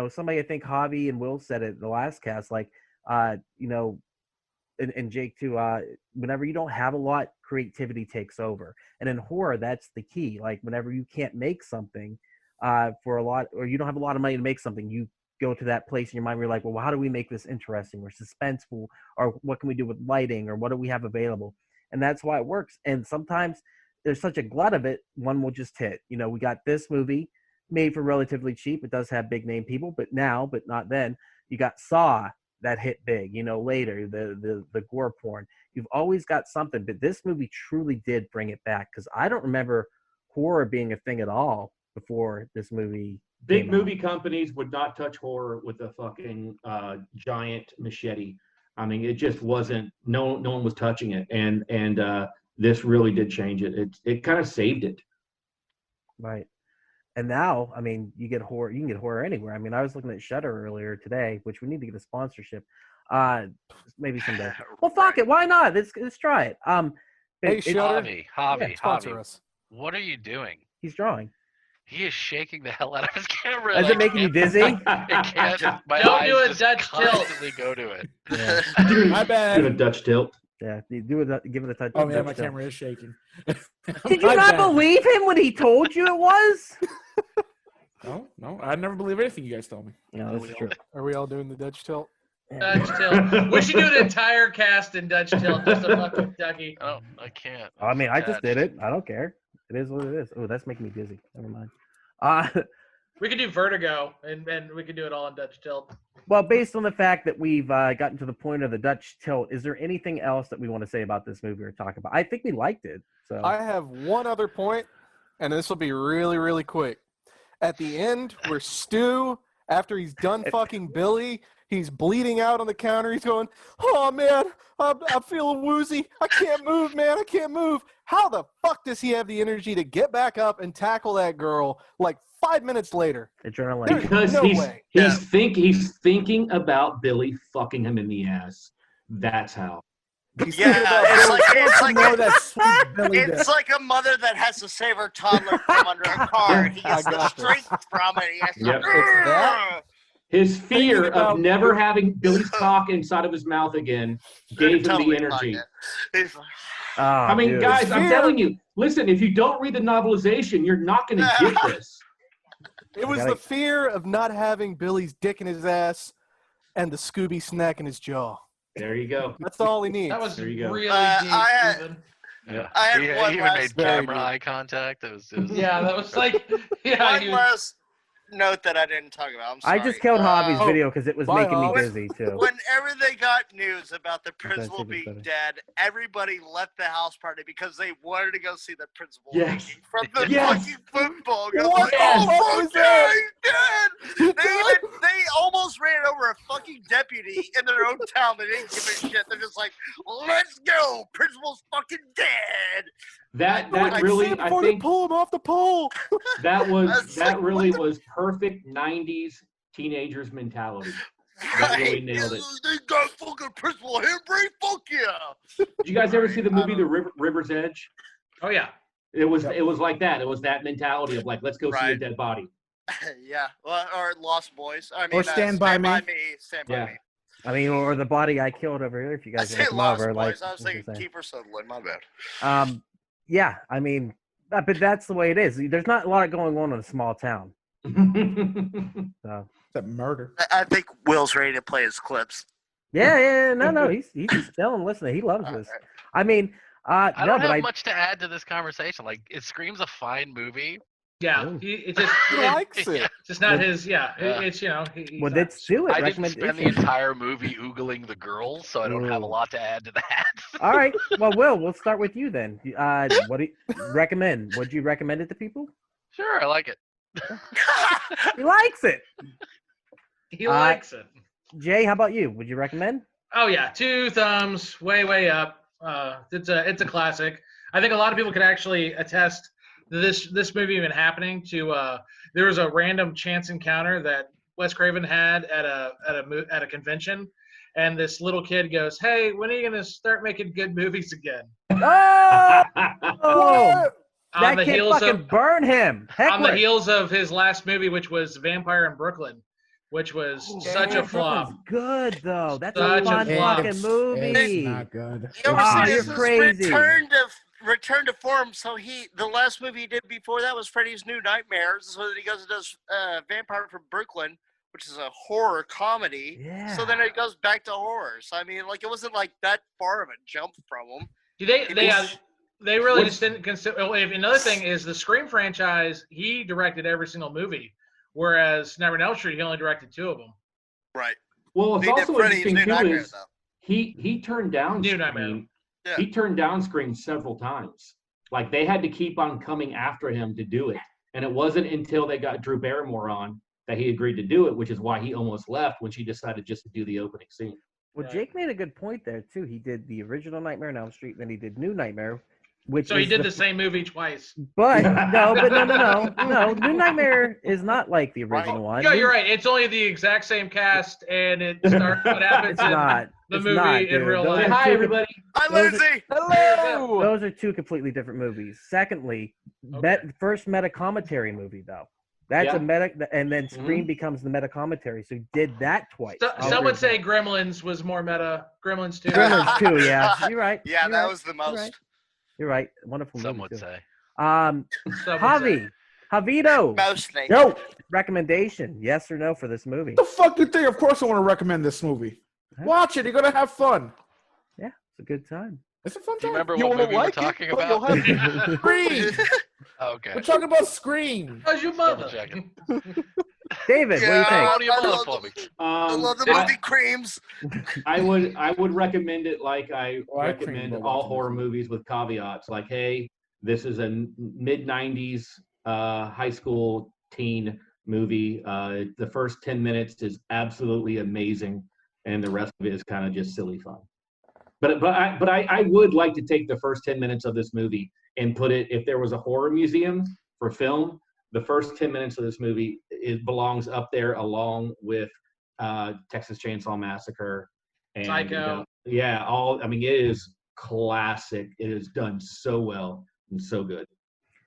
somebody, I think Javi and Will said it in the last cast, like, and Jake too, whenever you don't have a lot, creativity takes over. And in horror, that's the key. Like, whenever you can't make something for a lot, or you don't have a lot of money to make something, you go to that place in your mind where you're like, well, how do we make this interesting or suspenseful, or what can we do with lighting, or what do we have available? And that's why it works. And sometimes there's such a glut of it, one will just hit. We got this movie made for relatively cheap. It does have big name people, but not then. You got Saw that hit big, later, the gore porn. You've always got something, but this movie truly did bring it back, because I don't remember horror being a thing at all before this movie. Big movie companies would not touch horror with a fucking giant machete. I mean, it just wasn't. No one was touching it, and this really did change it. It kind of saved it. Right. And now, I mean, you get horror. You can get horror anywhere. I mean, I was looking at Shudder earlier today, which we need to get a sponsorship. Maybe someday. Well, fuck it. Why not? Let's try it. Hey, Shudder. Javi, us. What are you doing? He's drawing. He is shaking the hell out of his camera. Is it making you dizzy? It can't. My Don't eyes do a just Dutch tilt. constantly go to it. Yeah. My bad. Do a Dutch tilt. Yeah, give it a touch. Oh man, my camera is shaking. Did you not believe him when he told you it was? No, I never believe anything you guys tell me. No, this is true. Are we all doing the Dutch tilt? Dutch tilt. We should do an entire cast in Dutch tilt, just a fucking Dougie. Oh, I can't. I mean, I just did it. I don't care. It is what it is. Oh, that's making me dizzy. Never mind. We could do Vertigo, and we could do it all in Dutch tilt. Well, based on the fact that we've gotten to the point of the Dutch tilt, is there anything else that we want to say about this movie or talk about? I think we liked it. So I have one other point, and this will be really, really quick. At the end, where Stu, after he's done fucking Billy, he's bleeding out on the counter. He's going, "Oh man, I'm feeling woozy. I can't move, man. I can't move." How the fuck does he have the energy to get back up and tackle that girl like 5 minutes later? Adrenaline. Because no he's way. he's thinking about Billy fucking him in the ass. That's how. Yeah, It's it's like a mother that has to save her toddler from under a car. He gets the strength from it. He has to. Yep. It's that. His fear Thinking about of never having Billy's cock inside of his mouth again gave him the energy. I mean, dude. guys, I'm telling you, listen, if you don't read the novelization, you're not going to get this. It was the fear of not having Billy's dick in his ass and the Scooby snack in his jaw. There you go. That's all he needs. That was There you go. really deep. Yeah. I had he one even last- made camera eye contact. It was Yeah, that was like, yeah. One last note that I didn't talk about. I'm I sorry. just killed Hobby's video because it was bye, making me Hobbs. dizzy too. Whenever they got news about the principal think it's being better. dead, everybody left the house party because they wanted to go see the principal Yes. hanging from the Yes. fucking football. Goes What like, the oh, fuck was fuck that? yeah, he's dead. They almost ran over a fucking deputy in their own town. They didn't give a shit. They're just like, let's go. Principal's fucking dead. That I really, Say it I before they think pull him off the pole. that That's like, really was perfect 90s teenagers mentality. That really nailed it. They got fucking Principal Henry. Fuck yeah. Did you guys ever see the movie The River's Edge? Oh yeah. It was like that. It was that mentality of like, let's go see a Right. dead body. Yeah. Well, or Lost Boys. I mean, Or Stand By Me. Stand Yeah. by me. I mean, or the body I killed over here. If you I guys say want to come Lost over, Boys. like, I was thinking Keeper Sutherland. My bad. yeah. I mean, but that's the way it is. There's not a lot going on in a small town. So that murder. I think Will's ready to play his clips. yeah. No. He's just still listening. He loves this. I mean, I no, don't but have much to add to this conversation. Like, it screams a fine movie. Yeah. Ooh. It just He likes it. it's just not Well, his. Yeah. Yeah. It's he's well, not- let's do it. I didn't spend the Recommendation. entire movie oogling the girls, so I don't have a Ooh. lot to add to that. All right. Well, we'll start with you then. What do you recommend? Would you recommend it to people? Sure, I like it. He likes it. He likes it. Jay, how about you? Would you recommend? Oh yeah, 2 thumbs, way up. It's a classic. I think a lot of people could actually attest to this movie even happening. There was a random chance encounter that Wes Craven had at a convention, and this little kid goes, "Hey, when are you gonna start making good movies again?" Oh, On that the kid heels fucking of burn him. on the Heckler. heels of his last movie, which was Vampire in Brooklyn, which was such a flop. Brooklyn's good though. That's Such a a fun flop. fucking movie. It's not good. You ever Ah, see you're this? crazy. Return to form. So the last movie he did before that was Freddy's New Nightmares. So then he goes and does Vampire from Brooklyn, which is a horror comedy. Yeah. So then it goes back to horror. So I mean, like it wasn't like that far of a jump from him. They really just didn't consider. Another thing is the Scream franchise. He directed every single movie, whereas Nightmare on Elm Street he only directed 2 of them. Right. Well, it's He did also Freddy's interesting New too Nightmares, is though. he turned down New Nightmare. Scream. Yeah. He turned down Scream several times. Like they had to keep on coming after him to do it, and it wasn't until they got Drew Barrymore on that he agreed to do it, which is why he almost left when she decided just to do the opening scene. Well, Jake made a good point there too. He did the original Nightmare on Elm Street, then he did New Nightmare, which So he is did the same movie twice. But no. New Nightmare is not like the original one. Yeah, you're right. It's only the exact same cast, and it starts what happens It's in not. the It's movie not, in dude. real Those life. are Hi, two- everybody. Hi, Those are- Lindsay. Hello. Those are 2 completely different movies. Secondly, Okay. first meta commentary movie though. That's Yeah. a meta, and then Scream becomes the meta commentary. So he did that twice. I'll Some agree would with say that. Gremlins was more meta. Gremlins 2. Gremlins too. Yeah, you're right. Yeah, You're that right. was the You're most. right. You're right. Wonderful Some movie would too. say. Some would say. Javito, Mostly. Yo, recommendation, yes or no for this movie? what the fuck you think? Of course I want to recommend this movie. Watch it. You're going to have fun. Yeah, it's a good time. It's a fun Do you time. remember You what won't movie we're like it, talking but you'll about? have Scream. Okay. We're talking about Scream. How's your Double mother? checking. David, Yeah. what do you think? What do you I want love for me? I love the I- movie Creams. I would recommend it like I Oh, I recommend creamed all the horror watch. movies with caveats. Like, hey, this is a mid '90s high school teen movie. The first 10 minutes is absolutely amazing, and the rest of it is kind of just silly fun. But I would like to take the first 10 minutes of this movie and put it, if there was a horror museum for film, the first 10 minutes of this movie belongs up there along with Texas Chainsaw Massacre and Psycho. Yeah, it is classic. It is done so well and so good.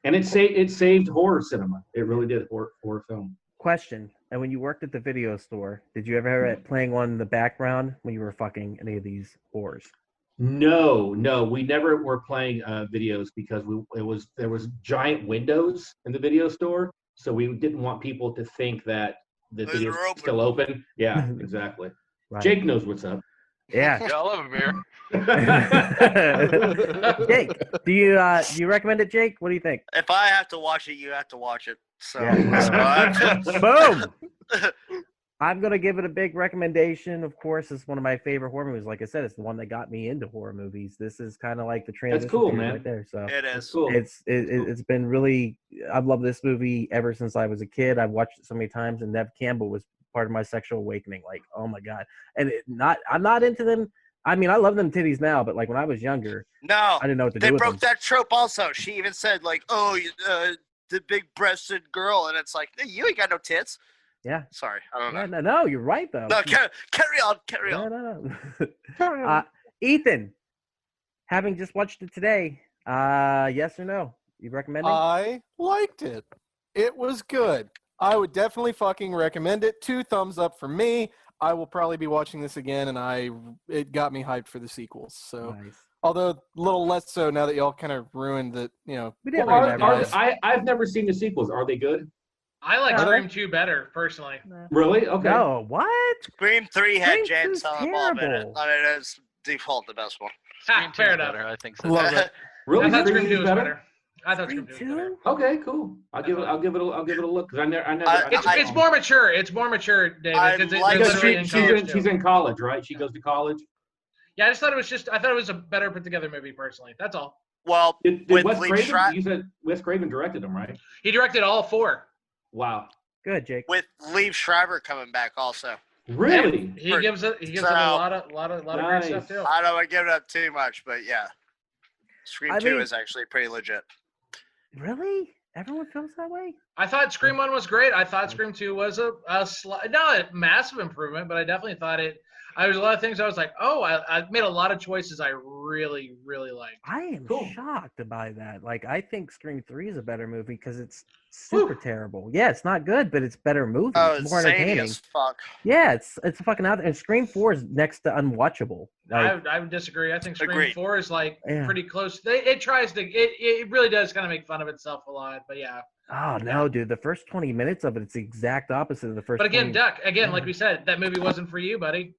And it saved horror cinema. It really did, horror film. Question: and when you worked at the video store, did you ever have it playing on in the background when you were fucking any of these whores? No, we never were playing videos because there was giant windows in the video store, so we didn't want people to think that the Those video are was open. still open. Yeah, exactly. Right. Jake knows what's up. Yeah. Yeah, I love a beer. Jake, do you recommend it, Jake? What do you think? If I have to watch it, you have to watch it. So, Yeah. so Boom. I'm gonna give it a big recommendation. Of course, it's one of my favorite horror movies. Like I said, it's the one that got me into horror movies. This is kind of like the transition cool, period man. right there. So it That's is. cool. it's been really. I've loved this movie ever since I was a kid. I've watched it so many times, and Nev Campbell was part of my sexual awakening. Like, oh my god! And I'm not into them. I mean, I love them titties now, but like when I was younger, No, I didn't know what to they do with broke them. that trope also. She even said, like, oh, the big-breasted girl. And it's like, hey, you ain't got no tits. Yeah. Sorry, I don't know. Yeah, no, you're right though. No, carry on. No. Ethan, having just watched it today, yes or no? You recommend it? I liked it. It was good. I would definitely fucking recommend it. 2 thumbs up for me. I will probably be watching this again, and it got me hyped for the sequels. So, Nice. although a little less so now that y'all kind of ruined the, We didn't Well, really are- memorize. I've never seen the sequels. Are they good? I like Yeah. Scream 2 better, personally. Really? Okay. No, what? Scream 3 had Scream Jan 2's Silent Bob in it. terrible. And it is default the best one. Ha, Scream 2 fair is enough. better. I think so. Love it. Really? I thought Scream Scream 2 2's was better. I thought Scream Scream 2 was better. 2? Okay, cool. I'll give it a look because I never. It's more mature. It's more mature, David. I Because like they're Because literally in college. she's in college, right? She goes to college. Yeah, I thought it was a better put together movie, personally. That's all. Well, Did with Wes Lee Craven? Schreiber, You said Wes Craven directed them, right? He directed all 4. Wow. Good, Jake. with Lee Schreiber coming back also. Really? He gives it a lot of great stuff too. I don't want to give it up too much, but yeah, Scream 2 is actually pretty legit. Really? Everyone feels that way? I thought Scream 1 was great. I thought Scream 2 was not a massive improvement, but I definitely thought it. There was a lot of things I was like, oh, I made a lot of choices I really, really liked. I am shocked by that. Like, I think Scream 3 is a better movie because it's super terrible. Yeah, it's not good, but it's a better movie. Oh, it's more zany entertaining. as fuck. Yeah, it's fucking out there. And Scream 4 is next to unwatchable. Like, I would disagree. I think Scream Agreed. 4 is like pretty close. It tries to. It really does kind of make fun of itself a lot, but yeah. Oh no, dude! The first 20 minutes of it's the exact opposite of the first. But again, 20... Duck. Again, like we said, that movie wasn't for you, buddy.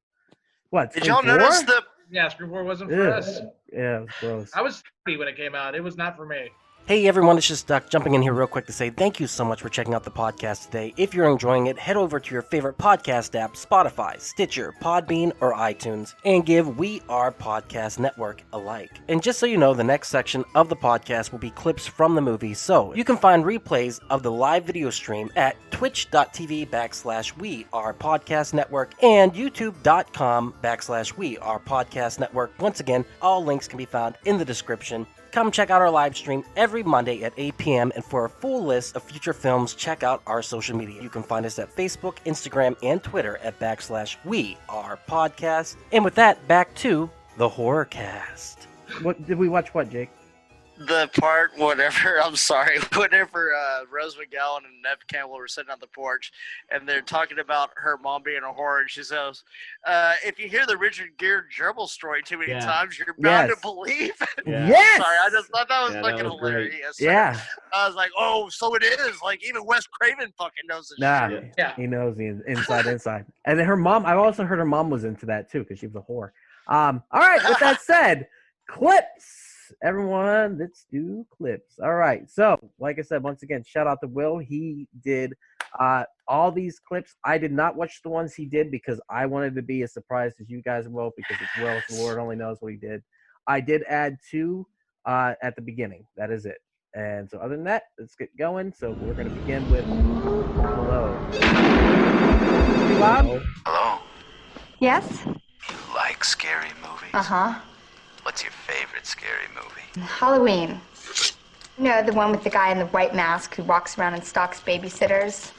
What? Did y'all notice the? Yeah, Scream 4 wasn't for us. Yeah, it was gross. I was 30 when it came out. It was not for me. Hey everyone, it's just Duck jumping in here real quick to say thank you so much for checking out the podcast today. If you're enjoying it, head over to your favorite podcast app, Spotify, Stitcher, Podbean, or iTunes, and give We Are Podcast Network a like. And just so you know, the next section of the podcast will be clips from the movie, so you can find replays of the live video stream at twitch.tv/We Are Podcast Network and youtube.com/We Are Podcast Network. Once again, all links can be found in the description. Come check out our live stream every Monday at 8 p.m. And for a full list of future films, check out our social media. You can find us at Facebook, Instagram, and Twitter at /We Are Podcast. And with that, back to the Horrorcast. What did we watch? What, Jake? The part, whenever Rose McGowan and Nev Campbell were sitting on the porch, and they're talking about her mom being a whore, and she says, if you hear the Richard Gere gerbil story too many times, you're bound to believe it. Yeah. Yes! Sorry, I just thought that was fucking hilarious. Yeah. I was like, oh, so it is. Like, even Wes Craven fucking knows this shit. Yeah. He knows the inside. And then her mom, I've also heard her mom was into that too, because she was a whore. All right, with that said, clips. Everyone, let's do clips. All right, so like I said, once again, shout out to Will. He did all these clips. I did not watch the ones he did because I wanted to be as surprised as you guys will, because it's Will. The Lord only knows what he did. I did add 2 at the beginning. That is it. And so other than that, let's get going. So we're going to begin with hello. Hello. Yes? You like scary movies? Uh-huh. What's your favorite scary movie? Halloween. No, the one with the guy in the white mask who walks around and stalks babysitters.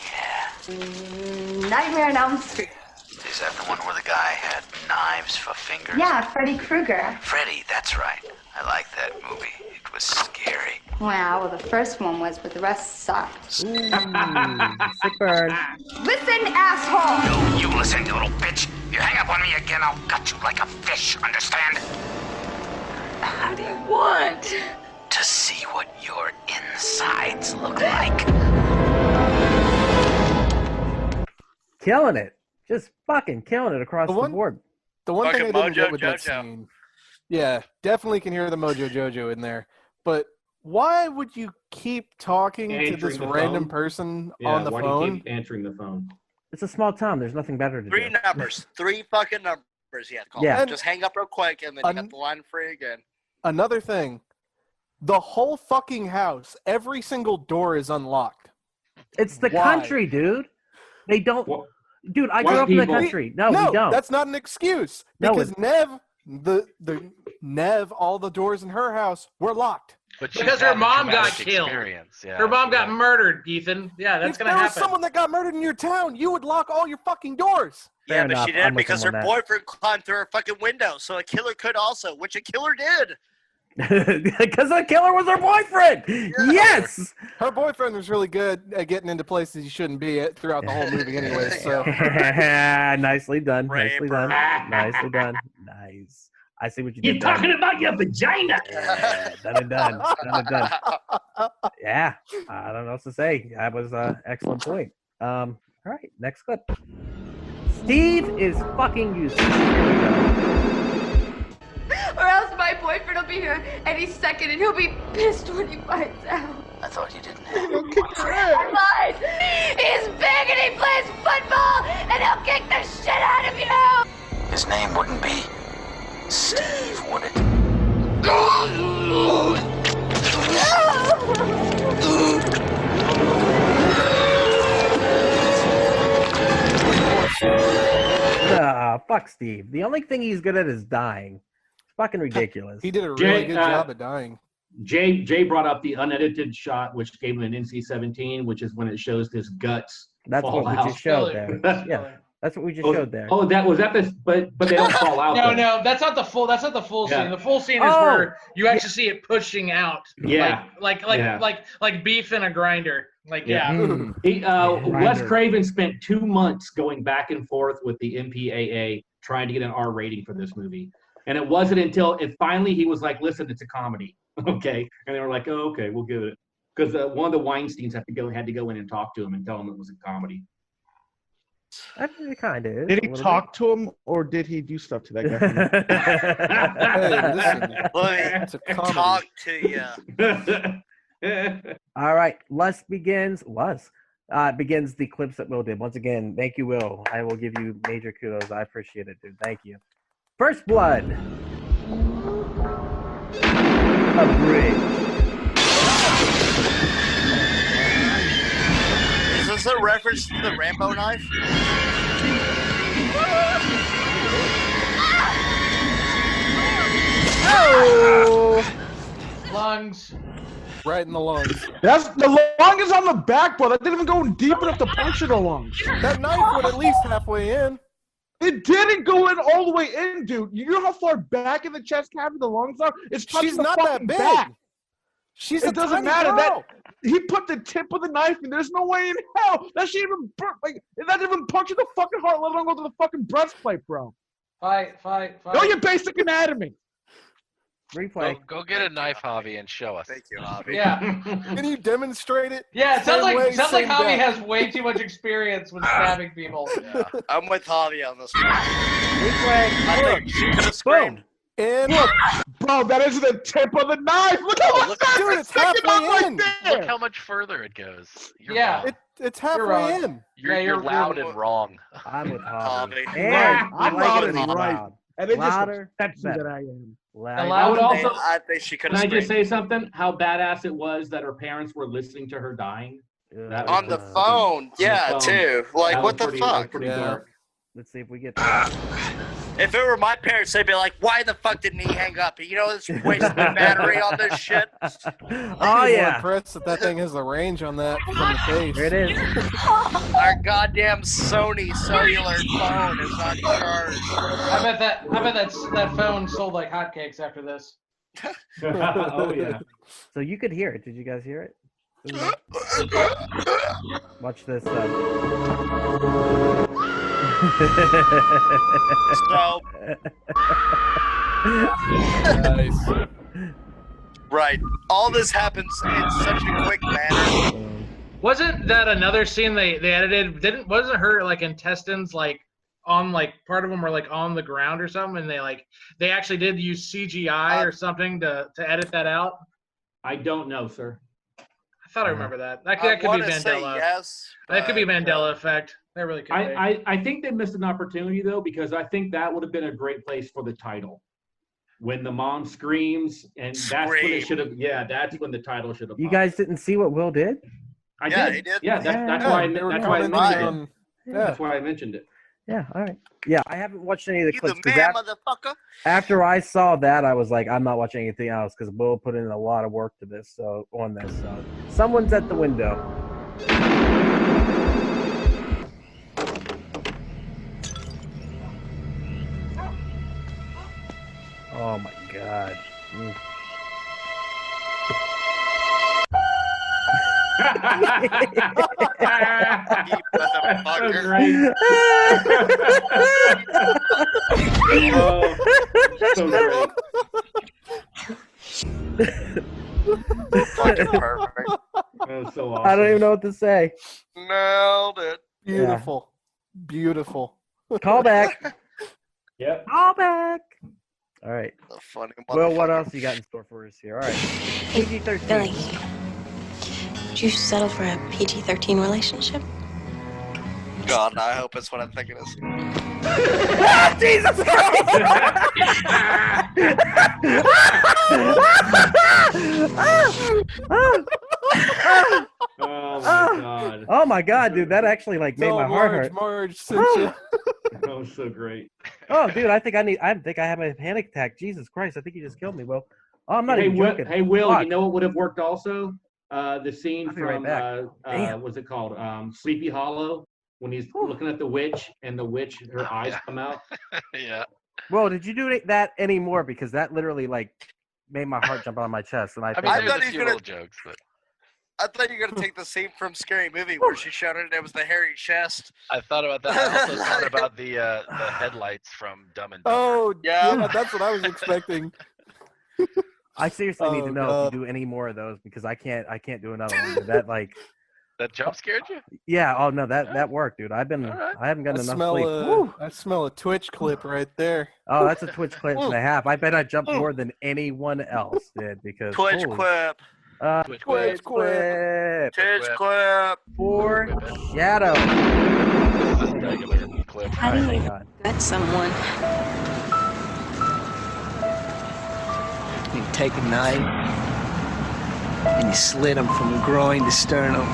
Yeah. Nightmare on Elm Street. Is that the one where the guy had knives for fingers? Yeah, Freddy Krueger. Freddy, that's right. I like that movie. It was scary. Well, the first one was, but the rest sucked. Sick burn. Listen, asshole! You listen, you little bitch. You hang up on me again, I'll gut you like a fish, understand? How do you want? To see what your insides look like. Killing it. Just fucking killing it across the board. The one thing I Fucking didn't get Mojo with that Jojo. scene, yeah, definitely can hear the Mojo Jojo in there. But why would you keep talking to Answering this the random phone? person Yeah, on the why do phone? you keep answering the phone? It's a small town. There's nothing better to 3 do. numbers. 3 fucking numbers you have to call. Yeah. Just hang up real quick, and then you got the line free again. Another thing, the whole fucking house, every single door is unlocked. It's the Why? country, dude. They don't. What? Dude, I White grew up in the people- country. No, we don't. That's not an excuse. No, Because Nev, all the doors in her house were locked. But Because her mom got killed. Her mom got murdered, Ethan. Yeah, that's If going to there was happen. someone that got murdered in your town, you would lock all your fucking doors. Fair Yeah, but enough. she I'm didn't with because him her on that. boyfriend climbed through her fucking window, so a killer could also, which a killer did. Because the killer was her boyfriend. Yes. Her boyfriend was really good at getting into places he shouldn't be at throughout the whole movie anyway. So Nicely done. Nicely done. Raper. Nicely done. Nice. I see what you did. You're talking about your vagina. Yeah, done and done. Done and done. Yeah. I don't know what else to say. That was an excellent point. All right. Next clip. Steve is fucking useless. Here we go. Or else my boyfriend will be here any second and he'll be pissed when he finds out. I thought you didn't have I lied! He's big and he plays football and he'll kick the shit out of you! His name wouldn't be Steve, would it? fuck Steve. The only thing he's good at is dying. It's fucking ridiculous. He did a really good job at dying. Jay brought up the unedited shot, which gave him an NC-17, which is when it shows his guts. That's fall what we out. just showed there. Yeah, that's what we just showed there. Oh, was that the? But they don't fall out. No, that's not the full. That's not the full scene. The full scene is where you actually see it pushing out. Yeah. Like beef in a grinder. Like Wes Craven spent 2 months going back and forth with the MPAA trying to get an R rating for this movie, and it wasn't until finally he was like, "Listen, it's a comedy, okay?" And they were like, "Oh, okay, we'll give it." Because one of the Weinsteins had to go in and talk to him and tell him it was a comedy. I think it kind of is. Did he talk to him, or did he do stuff to that guy? It's a comedy. Talk to you. All right, begins the clips that Will did. Once again, thank you, Will. I will give you major kudos. I appreciate it, dude. Thank you. First Blood. A bridge. Is this a reference to the Rambo knife? Oh! Lungs. Right in the lungs. That's the lung is on the back, bro. That didn't even go in deep enough to puncture the lungs. That knife went at least halfway in. It didn't go in all the way in, dude. You know how far back in the chest cavity the lungs are? It's touching She's the not fucking that big. back. It doesn't matter. That he put the tip of the knife in. There's no way in hell that she even that didn't even puncture the fucking heart, let alone go to the fucking breastplate, bro. Fight. Know your basic anatomy. Replay. Go get a knife, Javi, and show us. Thank you, Javi. Yeah. Can you demonstrate it? Yeah, it sounds like Same Javi death. has way too much experience with stabbing people. Yeah, I'm with Javi on this one. Replay. I think she could have screamed. And look, bro, that is the tip of the knife. Look how much dude, it's halfway in. Look how much further it goes. You're Yeah. wrong. It's halfway in. You're loud and wrong. I'm with Javi. Javi. And I'm I like loud it and when right. loud. And it Louder, just better. that I am. I would also. I think she could Can have I just screamed. say something? How badass it was that her parents were listening to her dying. That On was the phone. Yeah, phone. too. Like, That what was the pretty- that was fuck? pretty Yeah. dark. Let's see if we get that. If it were my parents, they'd be like, why the fuck didn't he hang up? You know, it's wasting the battery on this shit. Oh, I'm yeah. impressed that thing has the range on that from the face. There it is. Our goddamn Sony cellular phone is not charged. I bet that phone sold like hotcakes after this. Oh yeah. So you could hear it. Did you guys hear it? Watch this. So, Nice. right. All this happens in such a quick manner. Wasn't that another scene they edited? Wasn't her like intestines like on like part of them were like on the ground or something, and they actually did use CGI or something to edit that out? I don't know, sir. I thought I remember that. That I could be wanna say Mandela. yes, That could be but, Mandela effect. That really could be. I think they missed an opportunity though, because I think that would have been a great place for the title. When the mom screams, and that's when it should have. Yeah, that's when the title should have. You guys didn't see what Will did? I Yeah, did. he did. Yeah, that's Yeah. why. They were That's why I coming mentioned it. in, That's why I mentioned it. Yeah, all right. Yeah, I haven't watched any of the You clips. the 'cause man, motherfucker. after I saw that, I was like, I'm not watching anything else because Will put in a lot of work to this. So someone's at the window. Oh my god. Mm. You motherfucker. Great. Oh, so great. Fucking perfect. That was so awesome. I don't even know what to say. Nailed it. Beautiful. Beautiful. Call back. Yep. Call back. All right. The funny Well, what motherfucker. else you got in store for us here? All right. Hey, PG-13. Billy, would you settle for a PG-13 relationship? God, I hope it's what I'm thinking is. Jesus Oh my god. Oh my god, dude, that actually like made So my heart Marge, hurt. Marge sent you. That was so great. Oh, dude, I think I have a panic attack. Jesus Christ, I think you just killed me, Will. Oh, I'm not even joking. Hey, Will, Fuck. you know what would have worked also? The scene I'll be right from back. Damn. what's it called? Sleepy Hollow, when he's looking at the witch and the witch, her eyes come out. Yeah. Well, did you do that anymore? Because that literally like made my heart jump out of my chest, and I I think mean, I there's thought a he was few gonna- little jokes, but I thought you were gonna take the scene from Scary Movie where she showed it and it was the hairy chest. I thought about that. I also thought about the headlights from Dumb and Dumber. Oh, Yeah. yeah, that's what I was expecting. I seriously need to Oh, know God. if you do any more of those because I can't do another one. That like, That jump scared you? yeah. Oh no, that worked, dude. I haven't gotten enough sleep. Woo. I smell a Twitch clip right there. Oh, that's a Twitch clip and a half. I bet I jumped more than anyone else did because Twitch holy- quip. Twitch Twitch clip. Twitch clip. For Shadow. This is a regular clip. How do you Hang on. gut someone? You take a knife and you slit him from groin to sternum.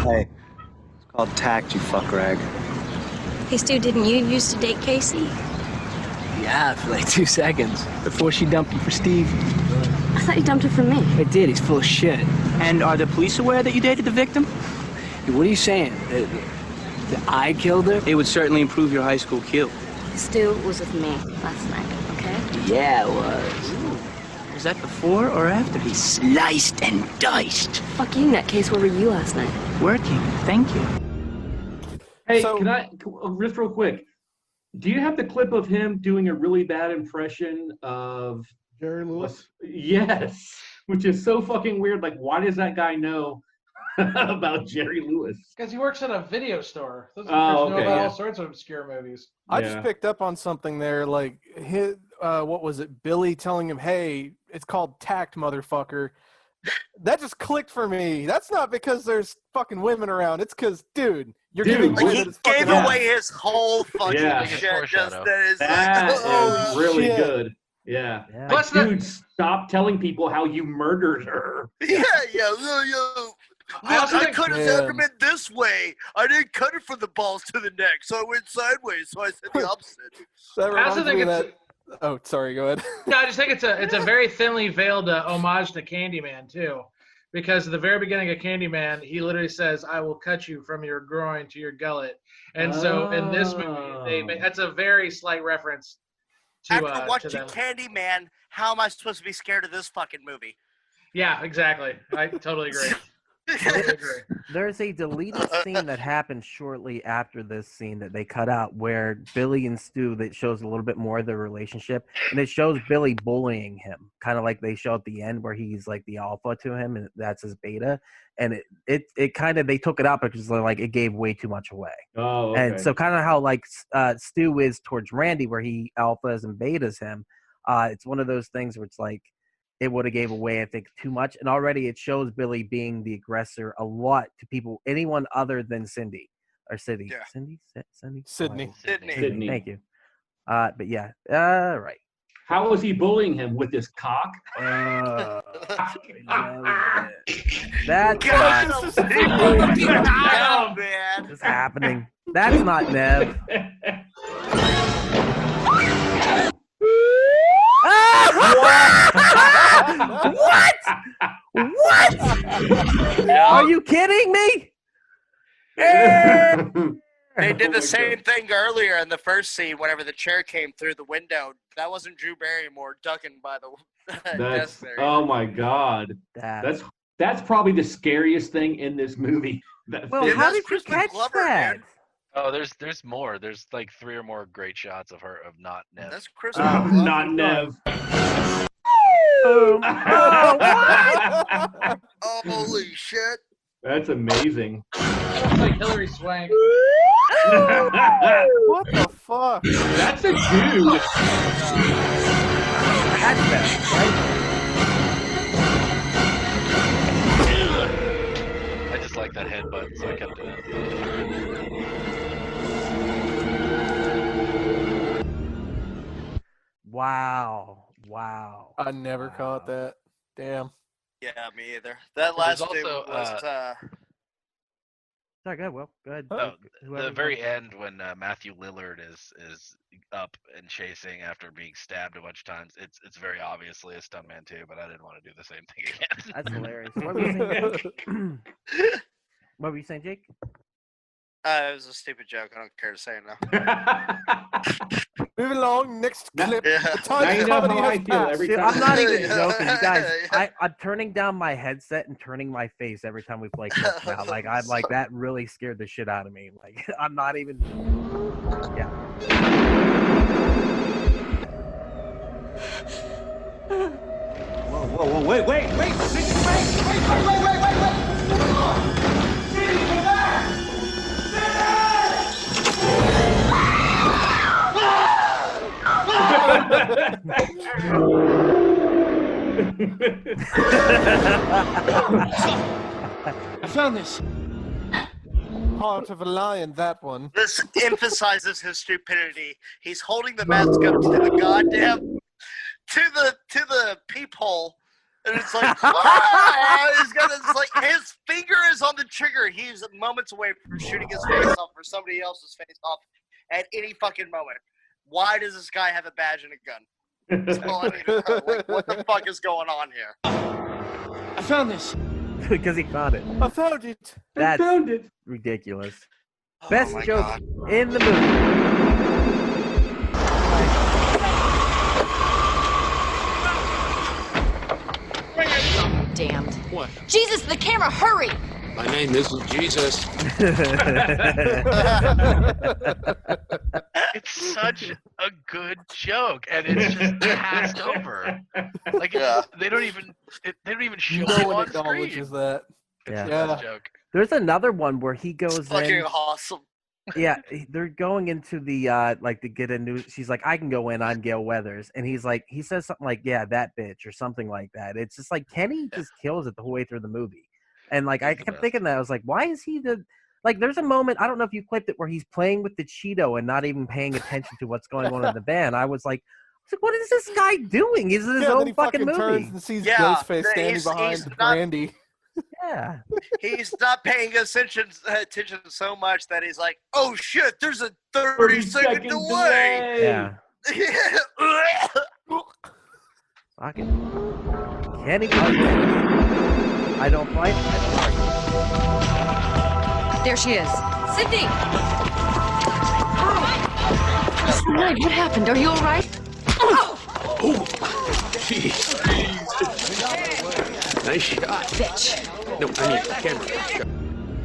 Hey, it's called tact, you fuck rag. Hey, Stu, didn't you used to date Casey? Yeah, for like 2 seconds before she dumped him for Steve. I thought you dumped her for me. I did. He's full of shit. And are the police aware that you dated the victim? Hey, what are you saying? That I killed her? It would certainly improve your high school kill. Stu was with me last night, okay? Yeah, it was. Was that before or after he sliced and diced? Fuck you, nutcase. Where were you last night? Working. Thank you. Hey, So- can I just real quick? Do you have the clip of him doing a really bad impression of Jerry Lewis. Yes, which is so fucking weird. Like, why does that guy know about Jerry Lewis? Because he works at a video store. Those Oh, know okay, about yeah. all sorts of obscure movies. I Yeah. just picked up on something there, like what was it? Billy telling him, "Hey, it's called tact, motherfucker." That just clicked for me. That's not because there's fucking women around. It's because, dude, you're Dude, giving like, away He that it's fucking gave ass. away his whole fucking Yeah. shit. Just Foreshadow. that is That like, is oh, really shit. good. Yeah. Yeah. Like, Plus the- dude, stop telling people how you murdered her. yeah. I also Look, I think- cut his Man. abdomen this way. I didn't cut it from the balls to the neck, so I went sideways. So I said the opposite. That I also reminds think me of it's that. Oh, sorry. Go ahead. No, I just think it's a very thinly veiled homage to Candyman too, because at the very beginning of Candyman, he literally says, "I will cut you from your groin to your gullet," and so in this movie, that's a very slight reference to After watching them. Candyman, how am I supposed to be scared of this fucking movie? Yeah, exactly. I totally agree. Totally agree. There's a deleted scene that happens shortly after this scene that they cut out where Billy and Stu, that shows a little bit more of their relationship, and it shows Billy bullying him, kind of like they show at the end where he's like the alpha to him and that's his beta, and it kind of, they took it out because like it gave way too much away. Oh, okay. And so kind of how like Stu is towards Randy where he alphas and betas him, it's one of those things where it's like it would have gave away, I think, too much. And already it shows Billy being the aggressor a lot to people, anyone other than Cindy. Or Cindy. Yeah. Cindy? Cindy? Sydney. Oh, Sydney. Sydney. Thank you. But yeah. Right. How was he bullying him with his cock? That's God, not oh, man. what's happening. That's not Nev. What? What? Are you kidding me? They did the same thing earlier in the first scene whenever the chair came through the window. That wasn't Drew Barrymore ducking by the desk That's there. oh my god. That's probably the scariest thing in this movie. Well, Yeah, how that's did you Crispin catch Glover, that? dude. Oh, there's more. There's like 3 or more great shots of her of not Nev. That's Oh, Crispin Glover. not Nev. Holy shit. That's amazing. It's like Hillary Swank. What the fuck? That's a dude. That's better, right? I just like that headbutt, so I kept it in. Wow. I never caught that. Damn. Yeah, me either. That There's last dude also, was Sorry, go ahead, Will. Go ahead. Oh, Whoever the you very want. end when Matthew Lillard is up and chasing after being stabbed a bunch of times. It's very obviously a stuntman too, but I didn't want to do the same thing again. That's hilarious. What were you saying, Jake? What were you saying, Jake? It was a stupid joke. I don't care to say it now. Moving along, next clip. Yeah. The time Now you of know comedy how I has feel passed. every Dude, time. I'm not even Yeah. joking, you guys. Yeah. I'm turning down my headset and turning my face every time we play clips now. Like I'm like that really scared the shit out of me. Like I'm not even. Yeah. Whoa, wait. I found this. Heart of a lion, that one. This emphasizes his stupidity. He's holding the mask up to the goddamn to the peephole, and it's like he's got it's like his finger is on the trigger. He's moments away from shooting his face off or somebody else's face off at any fucking moment. Why does this guy have a badge and a gun? That's all I need to know. Like, what the fuck is going on here? I found this. Because he found it. I found it. That's found it. ridiculous. Oh Best my joke God. in the movie. Damned. What? Jesus, the camera, hurry! My name isn't Jesus. It's such a good joke, and it's just passed over. Like Yeah. they don't even show No it one on screen. acknowledges that. Yeah. It's a joke. There's another one where he goes Fucking in. awesome. Yeah, they're going into the like to get a new. She's like, I can go in. I'm Gail Weathers, and he's like, he says something like, "Yeah, that bitch" or something like that. It's just like Kenny just kills it the whole way through the movie, and like I kept thinking that I was like, why is he the like? There's a moment I don't know if you clipped it where he's playing with the Cheeto and not even paying attention to what's going on in the van. I was like, what is this guy doing? He's in his Yeah, then own he fucking turns movie. and sees Yeah, Ghostface standing he's behind not- Brandy. Yeah. He's not paying attention so much that he's like, oh shit, there's a 30-second delay. Yeah. Fucking Kenny. I don't fight. I don't argue. There she is. Sydney! What's the matter? What happened? Are you all right? Oh, jeez. Nice shot. Bitch. No, I mean camera.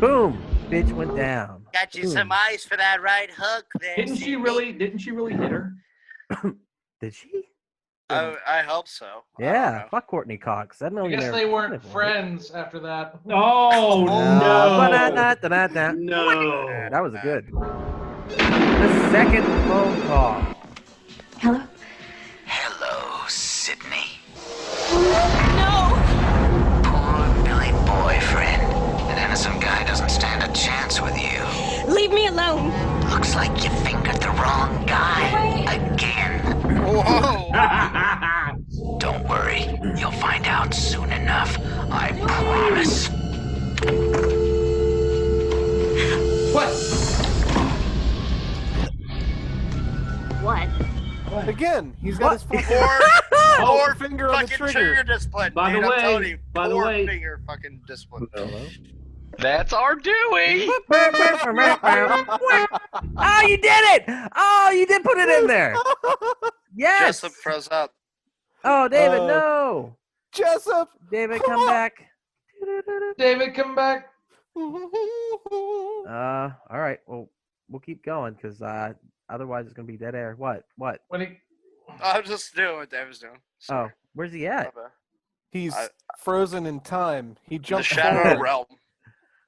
Boom! Bitch went down. Got you Boom. some ice for that right hook there. Didn't she really hit her? Did she? I hope so. Yeah. Fuck Courtney Cox. That I millionaire. guess they weren't friends after that. Oh no! Ba-da-da-da-da-da. No. That was good. The second phone call. Hello? Hello, Sydney. No! Poor Billy boyfriend. An innocent guy doesn't stand a chance with you. Leave me alone! Looks like you fingered the wrong guy. Again. Whoa! Don't worry. You'll find out soon enough. I promise. What? What? Again, he's got his fucking Poor finger on the fucking trigger. discipline. By dude, the I'm telling way, you, by the poor way, finger fucking discipline. That's our doing. Oh, you did it! Oh, you did put it in there. Yes. Jessup froze up. Oh, David, no. Jessup. David, come back. David, come back. All right. Well, we'll keep going because otherwise it's gonna be dead air. What? When he, I was just doing what Dave was doing. Oh, where's he at? He's frozen in time. He The jumped shadow forward. realm.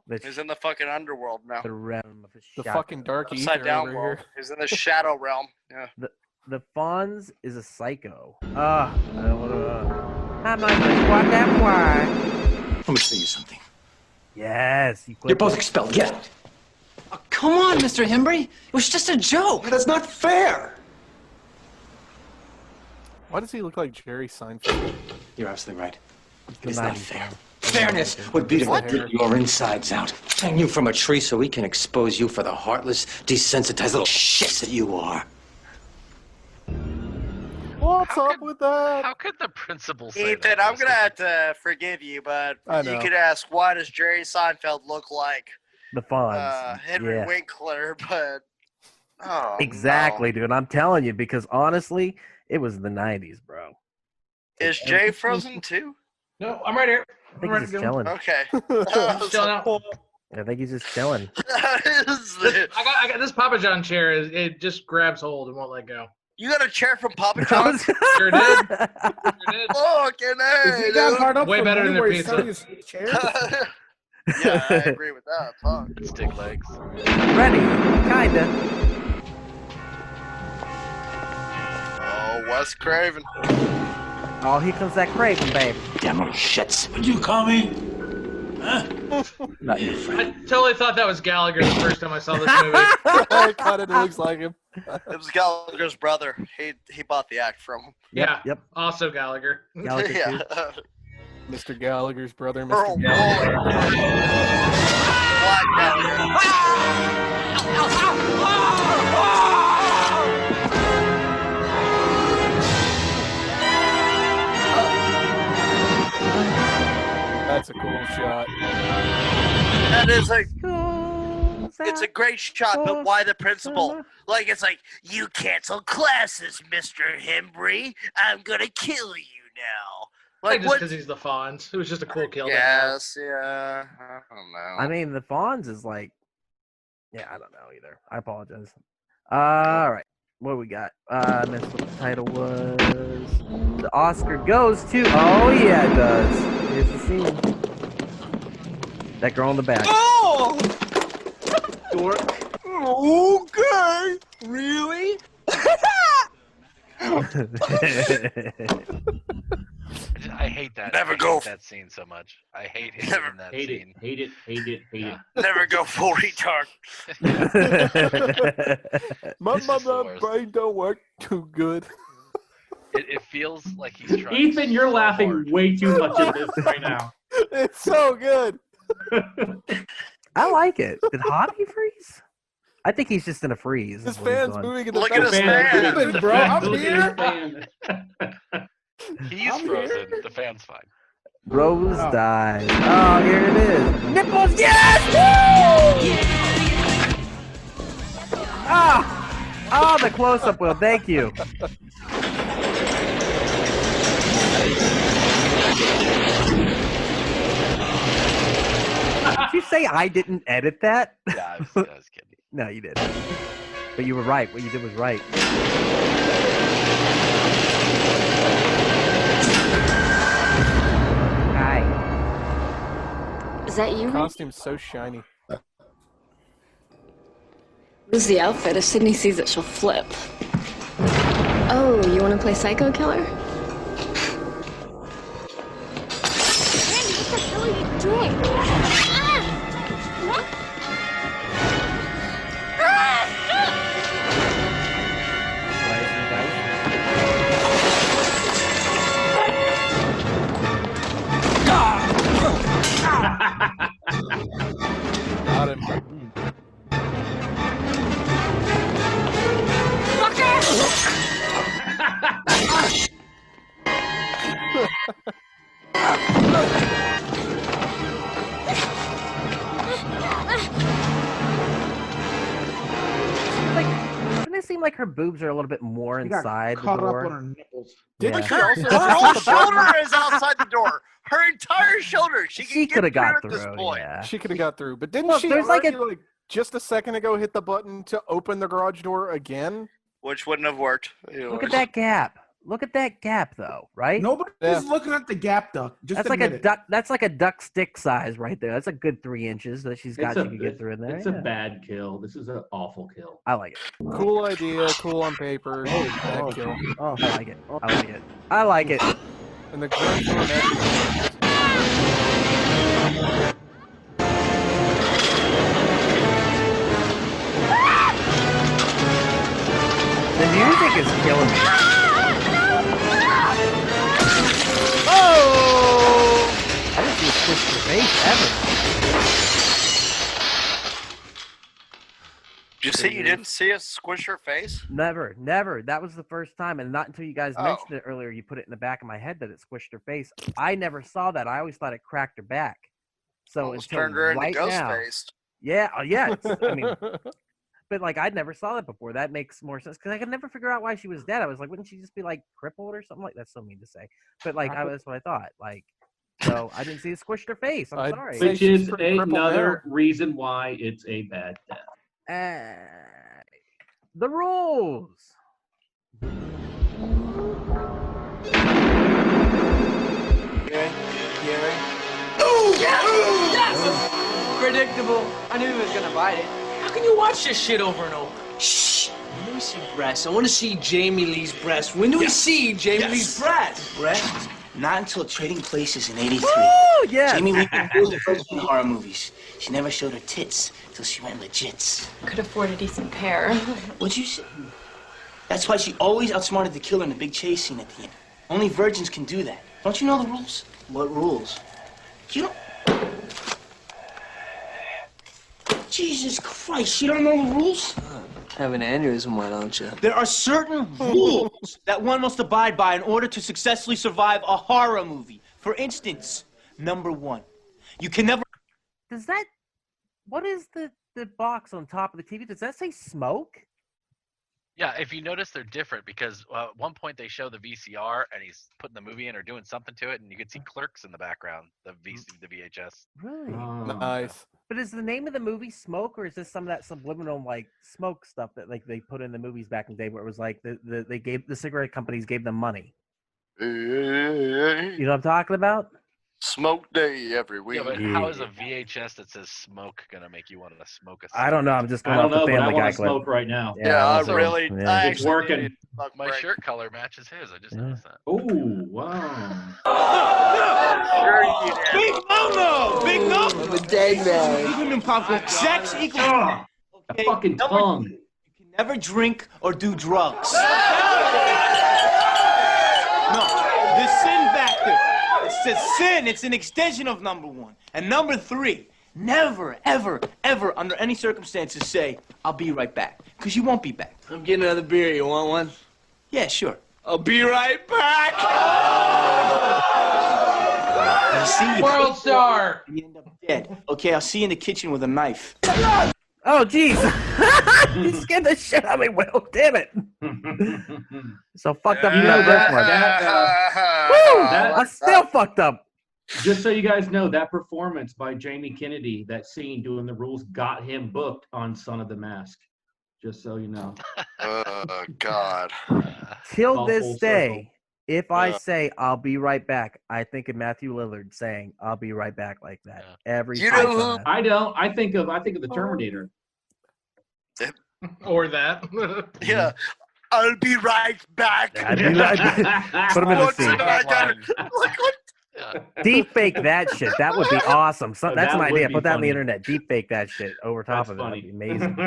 The, He's in the fucking underworld now. the realm of the The shadow. fucking dark Upside ether down over world. here. He's in the shadow realm. Yeah. The Fonz is a psycho. I don't wanna. I'm not gonna squat that why. Let me show you something. Yes. You're both expelled. Get out. Oh, come on, Mr. Hembry. It was just a joke. That's not fair. Why does he look like Jerry Seinfeld? You're absolutely right. The It's not 90s fair. Fairness would be to rip your insides out. Hang you from a tree so we can expose you for the heartless, desensitized little shits that you are. What's up with that? How could the principal say Ethan, that? I'm gonna have to forgive you, but you could ask, why does Jerry Seinfeld look like The Fonz. Henry Yeah. Winkler? But Exactly, dude. I'm telling you, because honestly, it was the 90s, bro. is Jay frozen too? No, I'm right here. I think he's just chilling. Okay. Just chilling out. I think he's just chilling. I got this Papa John chair. It just grabs hold and won't let go. You got a chair from Papa John's? Sure did. Fucking If you got hard up Way for better money than where a he's pizza. selling his chair? Yeah, I agree with that. Fuck. Stick legs. Ready, kinda. Oh, Wes Craven. Oh, here comes that Craven, baby. Damn little shits. Would you call me? Huh? Not your friend. I totally thought that was Gallagher the first time I saw this movie. It kind of looks like him. It was Gallagher's brother. He bought the act from him. Yeah. Yep. Also Gallagher. Gallagher too. Yeah. Mr. Gallagher's brother, Earl Mr. Gallagher. Black Gallagher. That's a cool shot. That is it's a great shot, but why the principal? Like, it's like, you cancel classes, Mr. Hembry. I'm gonna kill you now. Like Like, just what? because he's the Fonz. It was just a cool kill. Yes, yeah. I don't know. I mean, the Fonz is like, yeah, I don't know either. I apologize. All right, what we got? I missed what the title was. The Oscar goes to. Oh yeah, it does. Here's the scene. That girl in the back. Oh! Okay. Really? I hate that. Never I go. hate that scene so much. I hate him Never in that Hate scene. it. Hate it. Hate it. Hate it. Never go full retard. My It's just the mother worst. brain don't work too good. It feels like he's trying. Ethan, you're so laughing hard. way too much at this right now. It's so good. I like it. Did Hobby freeze? I think he's just in a freeze. His is what he's fans doing. moving in the Look at his background. fan. Listen, bro, I'm Look at here. his fan. He's I'm frozen. here. The fan's fine. Rose Oh. dies. Oh, here it is. Nipples, yes! Woo! Ah! Oh, the close-up, Will. Thank you. Did you say I didn't edit that? Yeah, I was kidding. No, you didn't. But you were right. What you did was right. Hi. Is that you? Costume's so shiny. This is the outfit. If Sydney sees it, she'll flip. Oh, you want to play Psycho Killer? Randy, what the hell are you doing? Got him. Doesn't it seem like her boobs are a little bit more She got inside the caught up on door? her nipples. Yeah. Her whole shoulder is outside the door. Her entire shoulder. She She can could have get got through at this through. point. Yeah. She could have got through, but didn't Look, she there's like already, just a second ago hit the button to open the garage door again? Which wouldn't have worked. Look at that gap. Look at that gap, though. Right? Nobody's Yeah. looking at the gap, duck. Just That's like a admit it. duck. That's like a duck stick size right there. That's a good 3 inches that she's got. It's She could get through in there. It's Yeah. a bad kill. This is an awful kill. I like it. Cool idea, cool on paper. Bad oh. kill. Oh, I like it. I like it. I like it. And the garage door next. The music is killing me. Oh! I didn't see a twist face ever. You didn't see us squish her face? Never. That was the first time, and not until you guys mentioned it earlier, you put it in the back of my head that it squished her face. I never saw that. I always thought it cracked her back. So Almost until turned her right into now, Ghostface. yeah, I mean, but like I'd never saw that before. That makes more sense because I could never figure out why she was dead. I was like, wouldn't she just be like crippled or something? Like that's so mean to say, but like that's what I thought. Like, so I didn't see it squished her face. I'm sorry. Which is another reason why it's a bad death. The rules. Gary. Ooh! Yes! Predictable. I knew he was gonna bite it. How can you watch this shit over and over? Shh! When do we see breasts? I want to see Jamie Lee's breasts. When do we see Jamie Lee's breasts? Breasts? Not until Trading Places in '83. Woo! Yeah. Jamie Lee was the first in horror movies. She never showed her tits until she went legits. Could afford a decent pair. What'd you say? That's why she always outsmarted the killer in the big chase scene at the end. Only virgins can do that. Don't you know the rules? What rules? You don't... Jesus Christ, you don't know the rules? Have an aneurysm, why don't you? There are certain rules that one must abide by in order to successfully survive a horror movie. For instance, number 1, you can never... Does that... What is the box on top of the TV? Does that say smoke? Yeah, if you notice, they're different because at one point they show the VCR and he's putting the movie in or doing something to it, and you can see Clerks in the background, the VHS. Really? Nice. But is the name of the movie Smoke, or is this some of that subliminal like smoke stuff that like they put in the movies back in the day, where it was like they gave the cigarette companies gave them money? You know what I'm talking about? Smoke day every week. Yeah, but how is a VHS that says smoke gonna make you want to smoke a cigarette? I don't know. I'm just going I off don't know, the but I Family want Guy to clip. smoke right now. I so- really. yeah. I It's actually working. needed a smoke My break. shirt color matches his. I just noticed that. Oh, wow. Sure you did. Big no-no! Big no! I'm a dead man. Even in popcorn, sex equals... A Okay, fucking number tongue. 2, you can never drink or do drugs. No, the sin factor. It's a sin. It's an extension of number 1. And number 3, never, ever, ever, under any circumstances, say, I'll be right back. Because you won't be back. I'm getting another beer. You want one? Yeah, sure. I'll be right back. I'll see you. World star. You end up dead. Okay, I'll see you in the kitchen with a knife. Oh, jeez. You scared the shit out of me, Will. Damn it. So fucked up in that first one. Woo! I'm still fucked up. Just so you guys know, that performance by Jamie Kennedy, that scene doing the rules, got him booked on Son of the Mask. Just so you know. Oh, God. Till All this full day, if I say I'll be right back, I think of Matthew Lillard saying I'll be right back like that every You single know who- time. I don't. I think of the Terminator. Or that. Yeah. I'll be right back. I'd be right back. Put him in the What's scene. it I got? Like, what? Deep fake that shit. That would be awesome. So, that's That an would idea. be Put that on the funny. internet. Deep fake that shit over top That's of it. funny. That'd be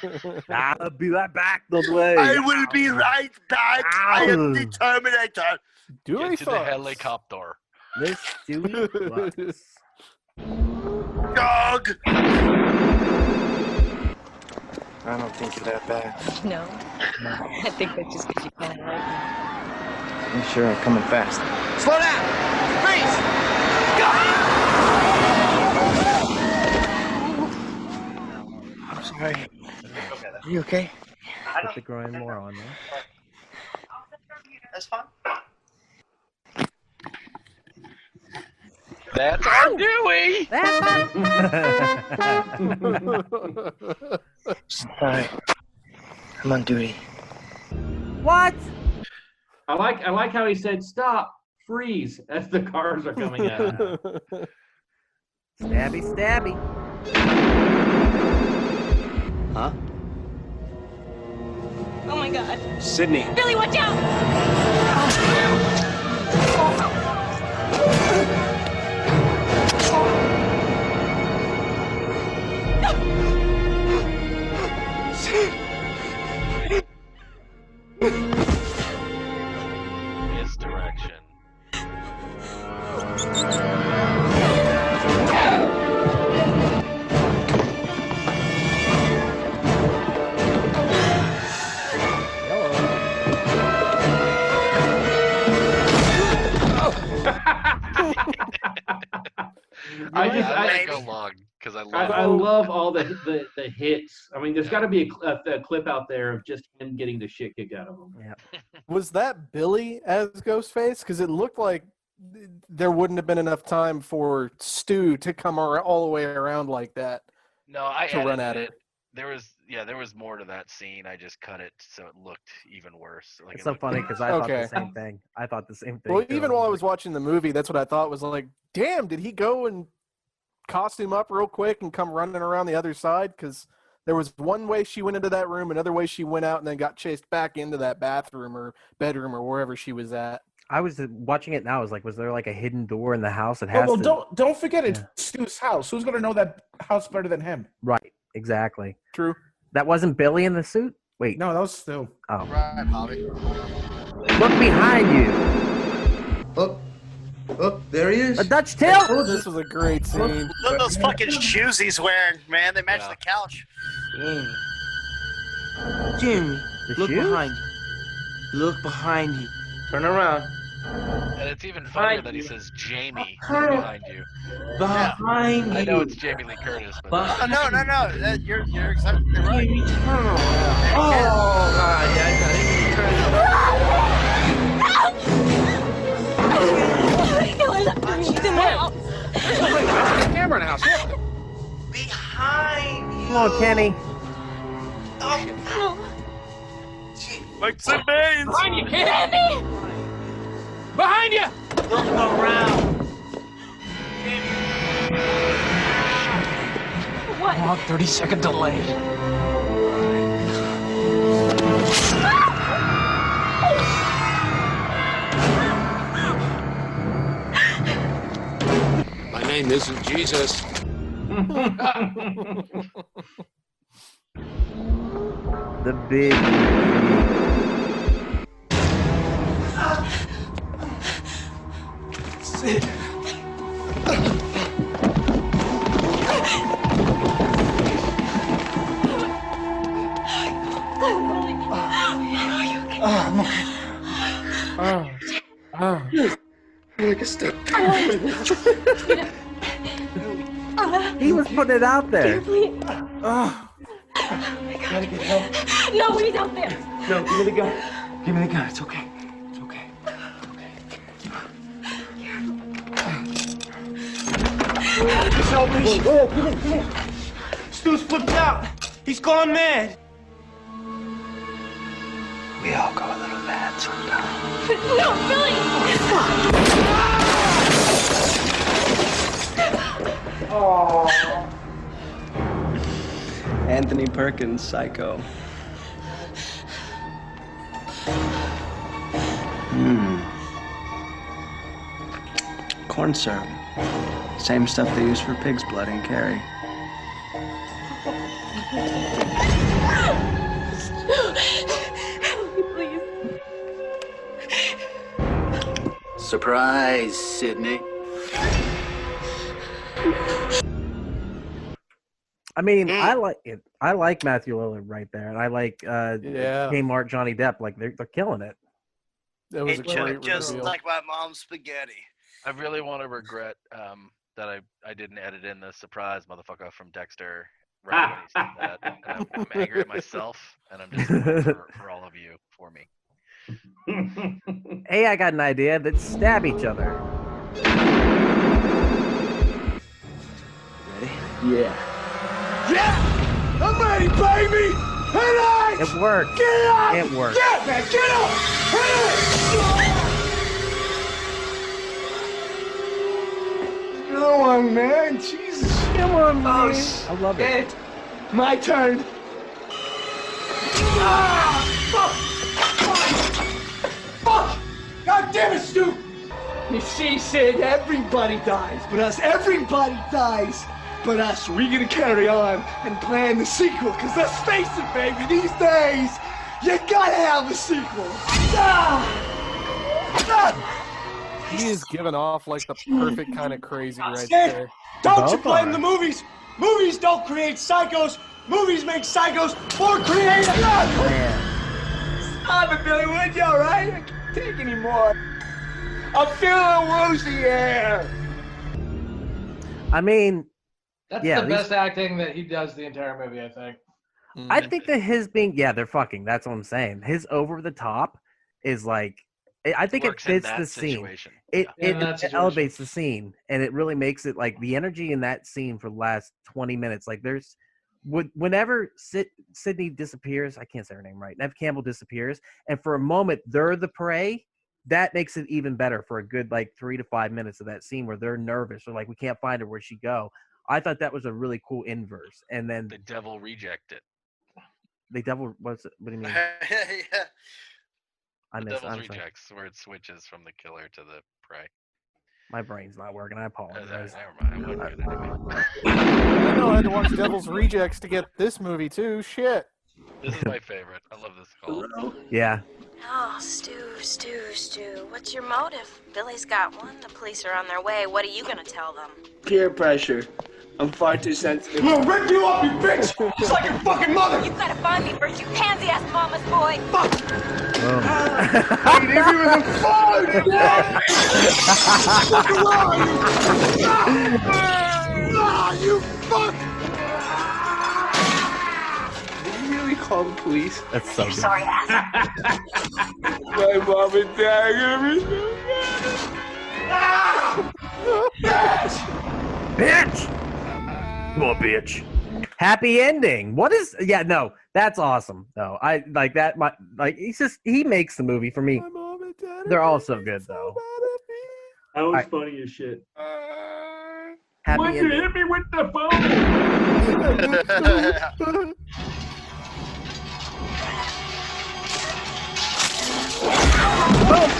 amazing. I'll be right back. The way. I will be right back. I am the Terminator. Get to the helicopter. Let's do it. Dog. I don't think you're that bad. No. I think that's just because you kind of like me. I'm sure I'm coming fast. Slow down! Freeze! I'm sorry. Are you okay? Put the groin more on there. That's fine. That's our Dewey. Alright. I'm on duty. What? I like how he said stop, freeze as the cars are coming at him. Stabby, stabby. Huh? Oh my god. Sydney. Billy, watch out! Misdirection. I go long because I love all the hits. I mean, there's got to be a clip out there of just him getting the shit kicked out of him. Yeah. Was that Billy as Ghostface? Because it looked like there wouldn't have been enough time for Stu to come all the way around like that. No, I to run at edited her. There was more to that scene. I just cut it so it looked even worse. Like, It's so funny because I thought the same thing. I thought the same thing. Well, too. even while I was watching the movie, that's what I thought was like, damn, did he go and costume up real quick and come running around the other side? Because there was one way she went into that room, another way she went out and then got chased back into that bathroom or bedroom or wherever she was at. I was watching it now. I was like, was there like a hidden door in the house that has to... Don't forget it's Stu's house. Who's gonna know that house better than him? Right, exactly. True. That wasn't Billy in the suit? Wait. No, that was Stu. Oh. Right, Bobby. Look behind you. Oh, there he is. A Dutch tilt. This was a great scene. Look at those fucking shoes he's wearing, man. They match the couch. Jimmy, look shoes? behind you. Look behind you. Turn around. And it's even funnier that he says Jamie behind you. Behind you. I know it's Jamie Lee Curtis, but No. You're exactly right. Jamie, turn around. Oh, God. There's a camera in the house. Behind you. Come on, Kenny. like Sid Baines. Behind you, kid. Behind you. Look around. What? Come on, 30-second delay. My name isn't Jesus. The big. Sid. Like a step. He was putting it out there. Gotta get help. Nobody's out there. No, give me the gun. Give me the gun. It's okay. It's okay. Just help me. Oh, come on. Stu's flipped out. He's gone mad. We all go a little mad sometimes. No, Billy! Oh. Anthony Perkins, Psycho. Corn syrup. Same stuff they use for pig's blood in Carrie. Please. Surprise, Sydney. I mean, I like it. I like Matthew Lillard right there, and I like Kmart Johnny Depp. Like they're killing it. That was a great just reveal. like my mom's spaghetti. I really want to regret that I didn't edit in the surprise motherfucker from Dexter right when he said that. And I'm angry at myself, and I'm just for all of you for me. Hey, I got an idea. Let's stab each other. Ready? Yeah. Yeah! I'm ready, baby! Hey, It worked. Get up! It worked. Yeah, man, get up! Come on, man. Jesus. Come on, man. Oh, I love it. My turn. Ah! Fuck! God damn it, Stu! You see, Sid, everybody dies, but us. Everybody dies, but us. We're gonna carry on and plan the sequel, because let's face it, baby, these days, you gotta have a sequel. He is giving off like the perfect kind of crazy right Sid, there. don't you blame the movies. Movies don't create psychos. Movies make psychos more creative. Hi, Billy Wood, you all right? I can't take anymore. I'm feeling a little woozy here. I mean, That's yeah, the best acting that he does the entire movie, I think. I think that his being, they're fucking. That's what I'm saying. His over the top is like, I think it Works in fits that the scene. situation. It In that it situation. elevates the scene, and it really makes it like the energy in that scene for the last 20 minutes. Like there's, whenever Sydney disappears, I can't say her name right. Nev Campbell disappears, and for a moment they're the prey. That makes it even better for a good like 3 to 5 minutes of that scene where they're nervous or like we can't find her, where'd she go? I thought that was a really cool inverse, and then The devil rejected. the devil was. What do you mean? Yeah. I The missed. devil's I'm sorry. rejects, where it switches from the killer to the prey. My brain's not working. I apologize. Never mind. What anyway. I know I had to watch Devil's Rejects to get this movie too. Shit. This is my favorite. I love this call. Yeah. Oh, Stu. What's your motive? Billy's got one. The police are on their way. What are you gonna tell them? Peer pressure. I'm far too sensitive. I'm gonna rip you up, you bitch! Just like your fucking mother! You gotta find me first, you pansy-ass mama's boy! Fuck! I can hit you with a phone! Fuck around! You fuck! Did you really call the police? That's so good. Sorry, ass. My mom and dad are gonna be so mad. Bitch! Come on, bitch. Happy ending. What is? Yeah, no, that's awesome. No, I like that. He makes the movie for me. They're all so good though. That was funny as shit. Happy Why'd you ending. hit me with the phone? Boom!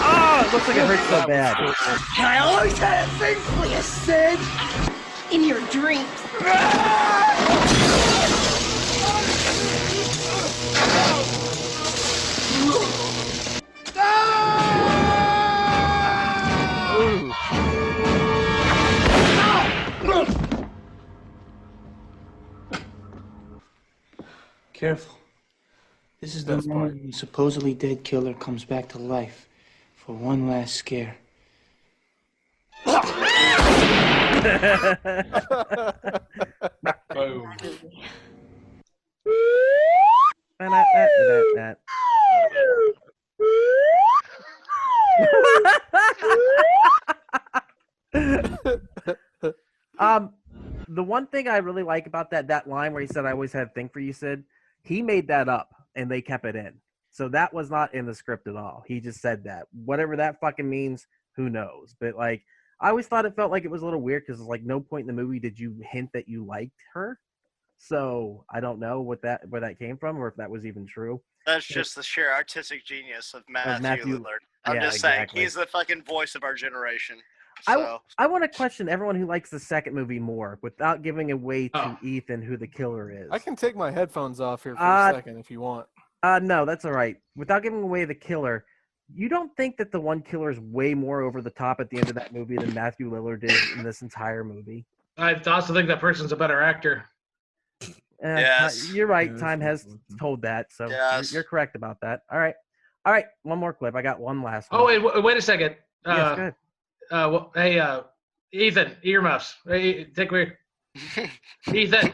Oh, it looks like it hurts so bad. I always had a thing for you, Sid! In your dreams. Careful. This is the part when supposedly dead killer comes back to life for one last scare. Boom. The one thing I really like about that line where he said, "I always had a thing for you," Sid, he made that up and they kept it in. So that was not in the script at all. He just said that. Whatever that fucking means, who knows? But like, I always thought it felt like it was a little weird because like no point in the movie did you hint that you liked her. So I don't know where that came from or if that was even true. That's just the sheer artistic genius of Matthew Lillard. I'm yeah, just saying, exactly. he's the fucking voice of our generation. So. I want to question everyone who likes the second movie more without giving away to Ethan who the killer is. I can take my headphones off here for a second if you want. No, that's all right. Without giving away the killer, you don't think that the one killer is way more over the top at the end of that movie than Matthew Lillard did in this entire movie? I also think that person's a better actor. Yes. You're right. Time has told that, so you're correct about that. All right. One more clip. I got one last one. Oh, wait a second. Yes, go ahead. Hey, Ethan, earmuffs. Hey, take your Ethan,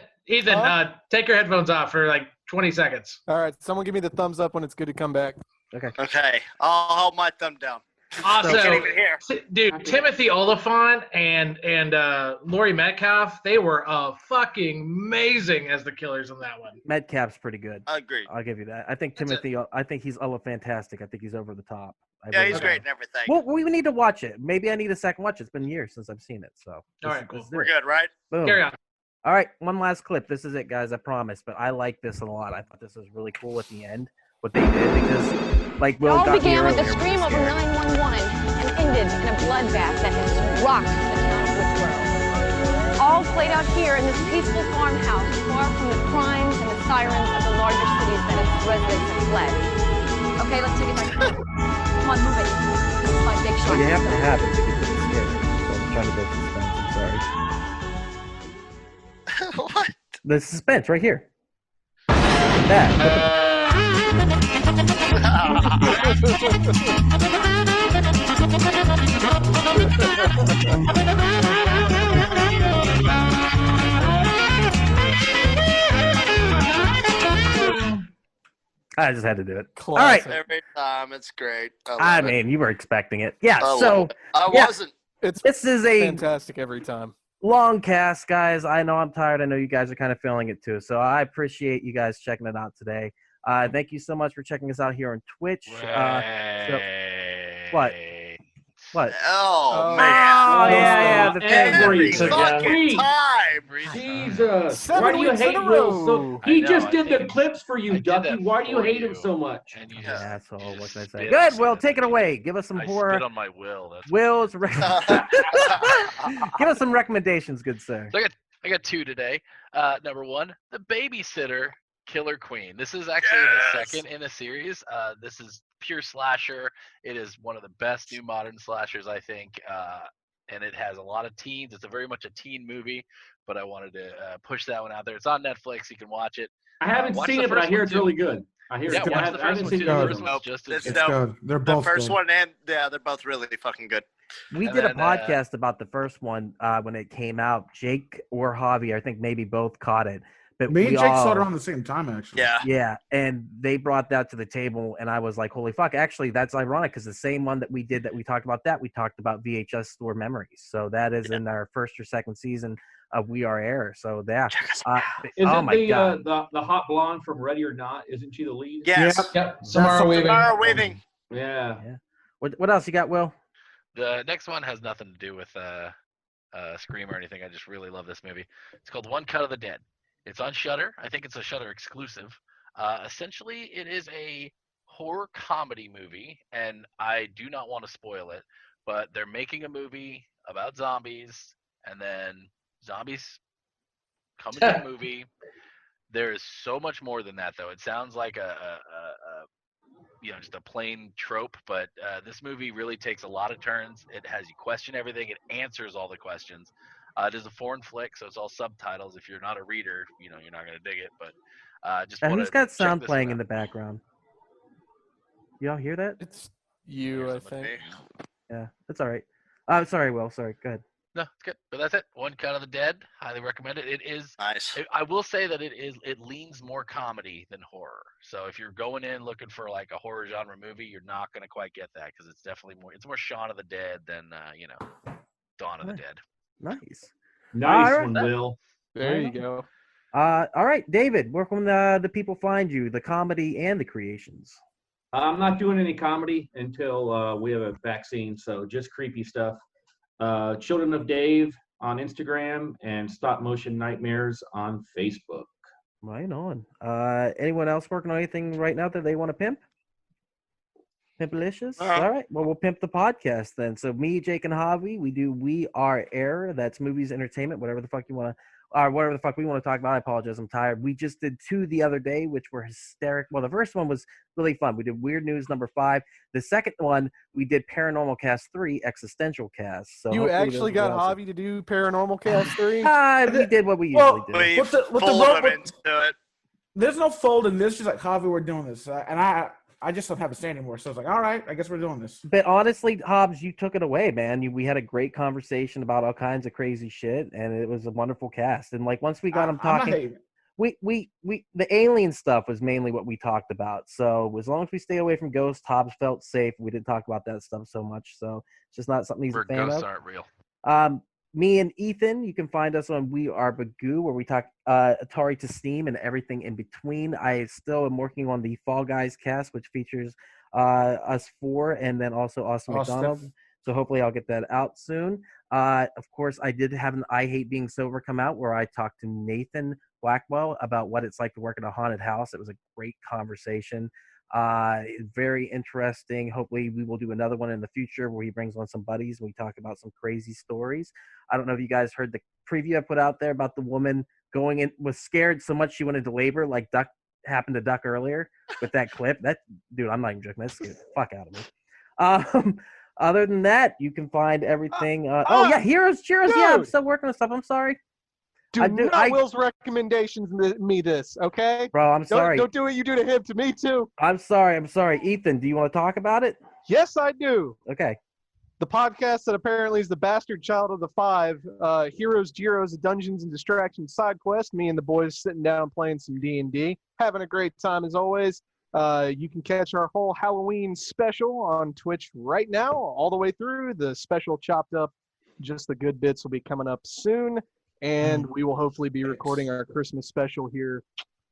take your headphones off for like 20 seconds. All right, someone give me the thumbs up when it's good to come back. Okay, I'll hold my thumb down. Also, can't even hear. Dude, Timothy Oliphant and Laurie Metcalf, they were fucking amazing as the killers in that one. Metcalf's pretty good. I agree. I'll give you that. I think Timothy. I think he's fantastic. I think he's over the top. Yeah, he's great and everything. Well, we need to watch it. Maybe I need a second watch. It's been years since I've seen it. So all right, cool. We're good, right? Boom. Carry on. All right, one last clip. This is it, guys. I promise. But I like this a lot. I thought this was really cool at the end. What they did because, like, Will It all got began with a earlier, scream over 911 and ended in a bloodbath that has rocked the town of Woodsboro. All played out here in this peaceful farmhouse, far from the crimes and the sirens of the larger cities that its residents have fled. Okay, let's take it back. Come on, move it. This is my big shot. Oh, you have to have it to get to the scare. So I'm trying to build suspense. I'm sorry. What? The suspense right here. That. I just had to do it. All right. Every time, it's great. I mean, you were expecting it. Yeah. So I yeah, wasn't. This is a fantastic every time. long cast, guys. I know I'm tired. I know you guys are kind of feeling it too. So I appreciate you guys checking it out today. Thank you so much for checking us out here on Twitch. What? What? Oh, man. Oh, yeah. The Every thing. fucking time. Jesus. 7 Why do you weeks in hate a Will so? row. He I just know, did I the think clips for you, I did Ducky. that Why do you for hate him you. so much? And you Yeah, just asshole. What can I say? spit Good, on Will. it. Take it away. Give us some I horror. spit on my will. That's Will's give us some recommendations, good sir. So I got two today. Number one, The Babysitter Killer Queen. This is actually the second in a series. This is pure slasher. It is one of the best new modern slashers, I think. And it has a lot of teens. It's very much a teen movie, but I wanted to push that one out there. It's on Netflix. You can watch it. I haven't Watch seen the it, but I first hear one, it's too. really good. I hear Yeah, it's watch good. the I first haven't one seen too. the The other first one. one's just as It's good. It's good. They're The both first good. one and they're both really fucking good. We And did a then, podcast about the first one when it came out. Jake or Javi, I think maybe both caught it. But Me we and Jake all, saw it around the same time, actually. Yeah, and they brought that to the table, and I was like, holy fuck. Actually, that's ironic because the same one that we did that we talked about we talked about VHS Store Memories. So that is in our first or second season of We Are Air. So yeah. Is oh it my God. the hot blonde from Ready or Not? Isn't she the lead? Yes. Yep. Samara Weaving. Samara Weaving. Yeah. What else you got, Will? The next one has nothing to do with Scream or anything. I just really love this movie. It's called One Cut of the Dead. It's on Shudder. I think it's a Shudder exclusive. Essentially, it is a horror comedy movie, and I do not want to spoil it, but they're making a movie about zombies, and then zombies come into the movie. There is so much more than that, though. It sounds like just a plain trope, but this movie really takes a lot of turns. It has you question everything. It answers all the questions. It is a foreign flick, so it's all subtitles. If you're not a reader, you're not going to dig it. But just And want who's to got sound playing in the background? Y'all hear that? It's you, I think. Yeah, that's all right. Sorry, Will. Sorry. Go ahead. No, it's good. But that's it. One Cut of the Dead. Highly recommend it. It is nice. I will say that it leans more comedy than horror. So if you're going in looking for like a horror genre movie, you're not going to quite get that because it's definitely more Shaun of the Dead than Dawn of the Dead. Nice. Nice All right. one, Will. There you go. All right, David. Where can the people find you? The comedy and the creations. I'm not doing any comedy until we have a vaccine, so just creepy stuff. Children of Dave on Instagram and Stop Motion Nightmares on Facebook. Right on. Anyone else working on anything right now that they want to pimp? Pimpalicious? All right. Well, we'll pimp the podcast then. So me, Jake, and Javi, we do We Are Air. That's movies, entertainment, whatever the fuck you want to, or whatever the fuck we want to talk about. I apologize. I'm tired. We just did 2 the other day, which were hysteric. Well, the first one was really fun. We did Weird News number 5. The second one, we did Paranormal Cast 3, Existential Cast. So You hopefully actually those got are awesome. Javi to do Paranormal Cast 3? We did what we usually do. There's no fold in this. Just like, Javi, we're doing this. And I just don't have a say anymore. So I was like, all right, I guess we're doing this. But honestly, Hobbs, you took it away, man. We had a great conversation about all kinds of crazy shit, and it was a wonderful cast. And like once we got them talking, we the alien stuff was mainly what we talked about. So as long as we stay away from ghosts, Hobbs felt safe. We didn't talk about that stuff so much. So it's just not something he's Where a fan ghosts of. aren't real. Me and Ethan, you can find us on We Are Bagu, where we talk Atari to Steam and everything in between. I still am working on the Fall Guys cast, which features us 4 and then also Austin McDonald. So hopefully I'll get that out soon. Of course, I did have an I Hate Being Sober come out where I talked to Nathan Blackwell about what it's like to work in a haunted house. It was a great conversation. Very interesting. Hopefully we will do another one in the future where he brings on some buddies and we talk about some crazy stories. I don't know if you guys heard the preview I put out there about the woman going in, was scared so much she went into labor, like happened to Duck earlier with that clip. That dude, I'm not even joking. That scared the fuck out of me. Other than that, you can find everything. Oh yeah, Heroes, Cheers. Yeah, I'm still working on stuff. I'm sorry. Will's recommendations me this, okay? Bro, I'm sorry. Don't do what you do to him to me too. I'm sorry. Ethan, do you want to talk about it? Yes, I do. Okay. The podcast that apparently is the bastard child of the five, Heroes, Gyros, Dungeons and Distractions side quest. Me and the boys sitting down playing some D&D, having a great time as always. You can catch our whole Halloween special on Twitch right now, all the way through. The special chopped up, just the good bits will be coming up soon. And we will hopefully be recording our Christmas special here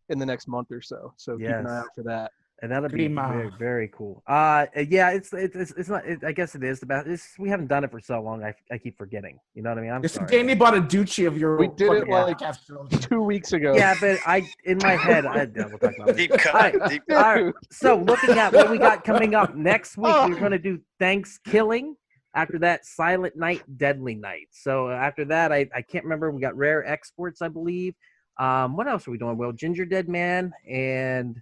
in the next month or so. So keep an eye out for that. And that'll be very, very cool. Yeah, it's not. I guess it is the best. We haven't done it for so long. I keep forgetting. You know what I mean? I'm It's sorry. Danny bought a Ducci of your. We did it like podcast. 2 weeks ago. Yeah, but in my head, we'll talk about it. Deep cut. Deep cut. All right. So looking at what we got coming up next week, we're going to do Thanksgiving. After that, Silent Night, Deadly Night. So after that, I can't remember. We got Rare Exports, I believe. What else are we doing? Well, Ginger Dead Man and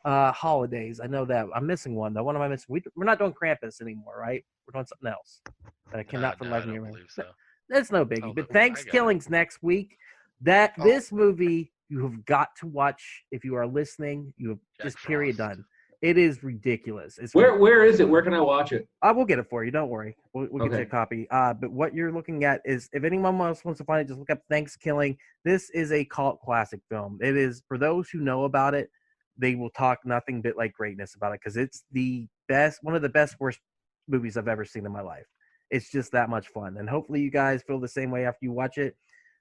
Holidays. I know that. I'm missing one, though. What am I missing? We're not doing Krampus anymore, right? We're doing something else. I cannot for life remember. So. That's no biggie. But Thanksgiving's next week. This movie you have got to watch if you are listening. You have just period done. It is ridiculous. Where is it? Where can I watch it? We'll get it for you. Don't worry. We'll get you a copy. But what you're looking at is, if anyone else wants to find it, just look up Thanksgiving. This is a cult classic film. It is, for those who know about it, they will talk nothing but like greatness about it because it's the best, one of the best, worst movies I've ever seen in my life. It's just that much fun. And hopefully you guys feel the same way after you watch it.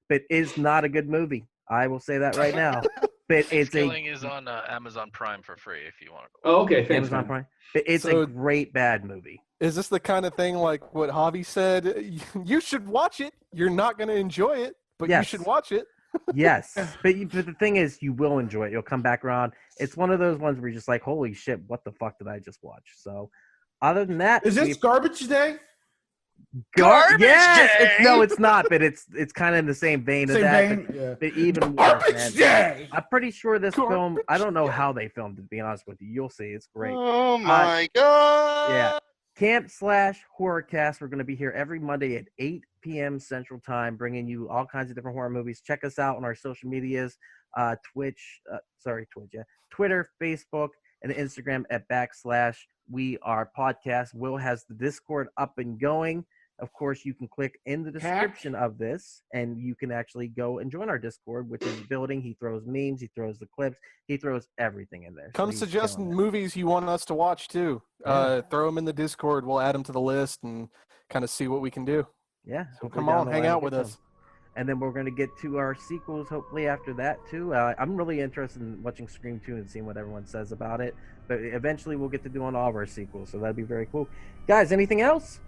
But it's not a good movie. I will say that right now. But Thanksgiving is on Amazon Prime for free if you want to. Oh, okay. Thanks, Amazon Prime. But it's a great bad movie. Is this the kind of thing like what Javi said? You should watch it. You're not going to enjoy it, but you should watch it. Yes. But the thing is, you will enjoy it. You'll come back around. It's one of those ones where you're just like, holy shit, what the fuck did I just watch? So other than that. Is this Garbage Day? Garbage Day? No, it's not, but it's kind of in the same vein of that. But even worse, man. I'm pretty sure this film, I don't know how they filmed it, to be honest with you. You'll see. It's great. Oh my god. Yeah. Camp/Horrorcast. We're going to be here every Monday at 8 p.m. Central Time, bringing you all kinds of different horror movies. Check us out on our social medias, Twitter, Facebook, and Instagram at /WeArePodcast. Will has the Discord up and going. Of course, you can click in the description of this, and you can actually go and join our Discord, which is building. He throws memes, he throws the clips, he throws everything in there. Come suggest movies you want us to watch, too. Throw them in the Discord. We'll add them to the list and kind of see what we can do. Yeah. So come on, hang out with us. And then we're going to get to our sequels, hopefully, after that, too. I'm really interested in watching Scream 2 and seeing what everyone says about it. But eventually, we'll get to doing all of our sequels, so that'd be very cool. Guys, anything else?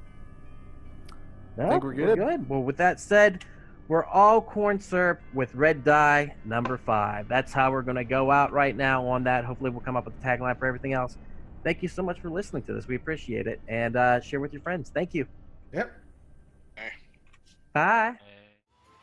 No? I think we're good. Well, with that said, we're all corn syrup with red dye, number 5. That's how we're going to go out right now on that. Hopefully, we'll come up with a tagline for everything else. Thank you so much for listening to this. We appreciate it. And share with your friends. Thank you. Yep. Bye.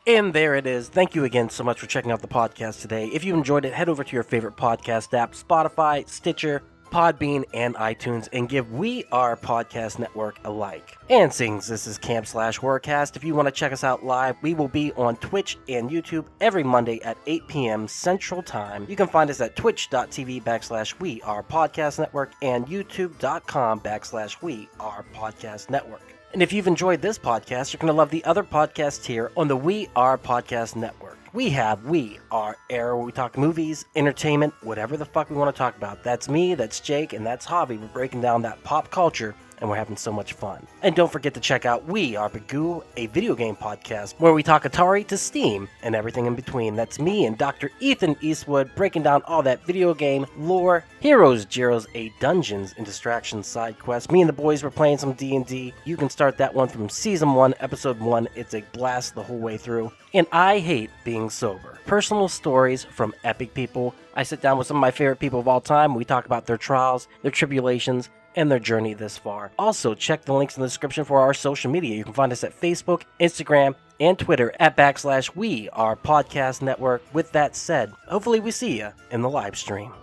And there it is. Thank you again so much for checking out the podcast today. If you enjoyed it, head over to your favorite podcast app, Spotify, Stitcher, Podbean, and iTunes, and give We Are Podcast Network a like. And since this is Camp/Horrorcast, if you want to check us out live, we will be on Twitch and YouTube every Monday at 8 p.m. Central Time. You can find us at twitch.tv/We Are Podcast Network and youtube.com/We Are Podcast Network. And if you've enjoyed this podcast, you're going to love the other podcasts here on the We Are Podcast Network. We have We Are Air, where we talk movies, entertainment, whatever the fuck we want to talk about. That's me, that's Jake, and that's Javi. We're breaking down that pop culture, and we're having so much fun. And don't forget to check out We Are Bagu, a video game podcast, where we talk Atari to Steam and everything in between. That's me and Dr. Ethan Eastwood breaking down all that video game lore, Heroes, Gyros, a Dungeons and Distractions side quest. Me and the boys were playing some D&D. You can start that one from Season 1, Episode 1. It's a blast the whole way through. And I Hate Being Sober. Personal stories from epic people. I sit down with some of my favorite people of all time. We talk about their trials, their tribulations, and their journey this far. Also, check the links in the description for our social media. You can find us at Facebook, Instagram, and Twitter at /We Are Podcast Network. With that said, hopefully we see you in the live stream.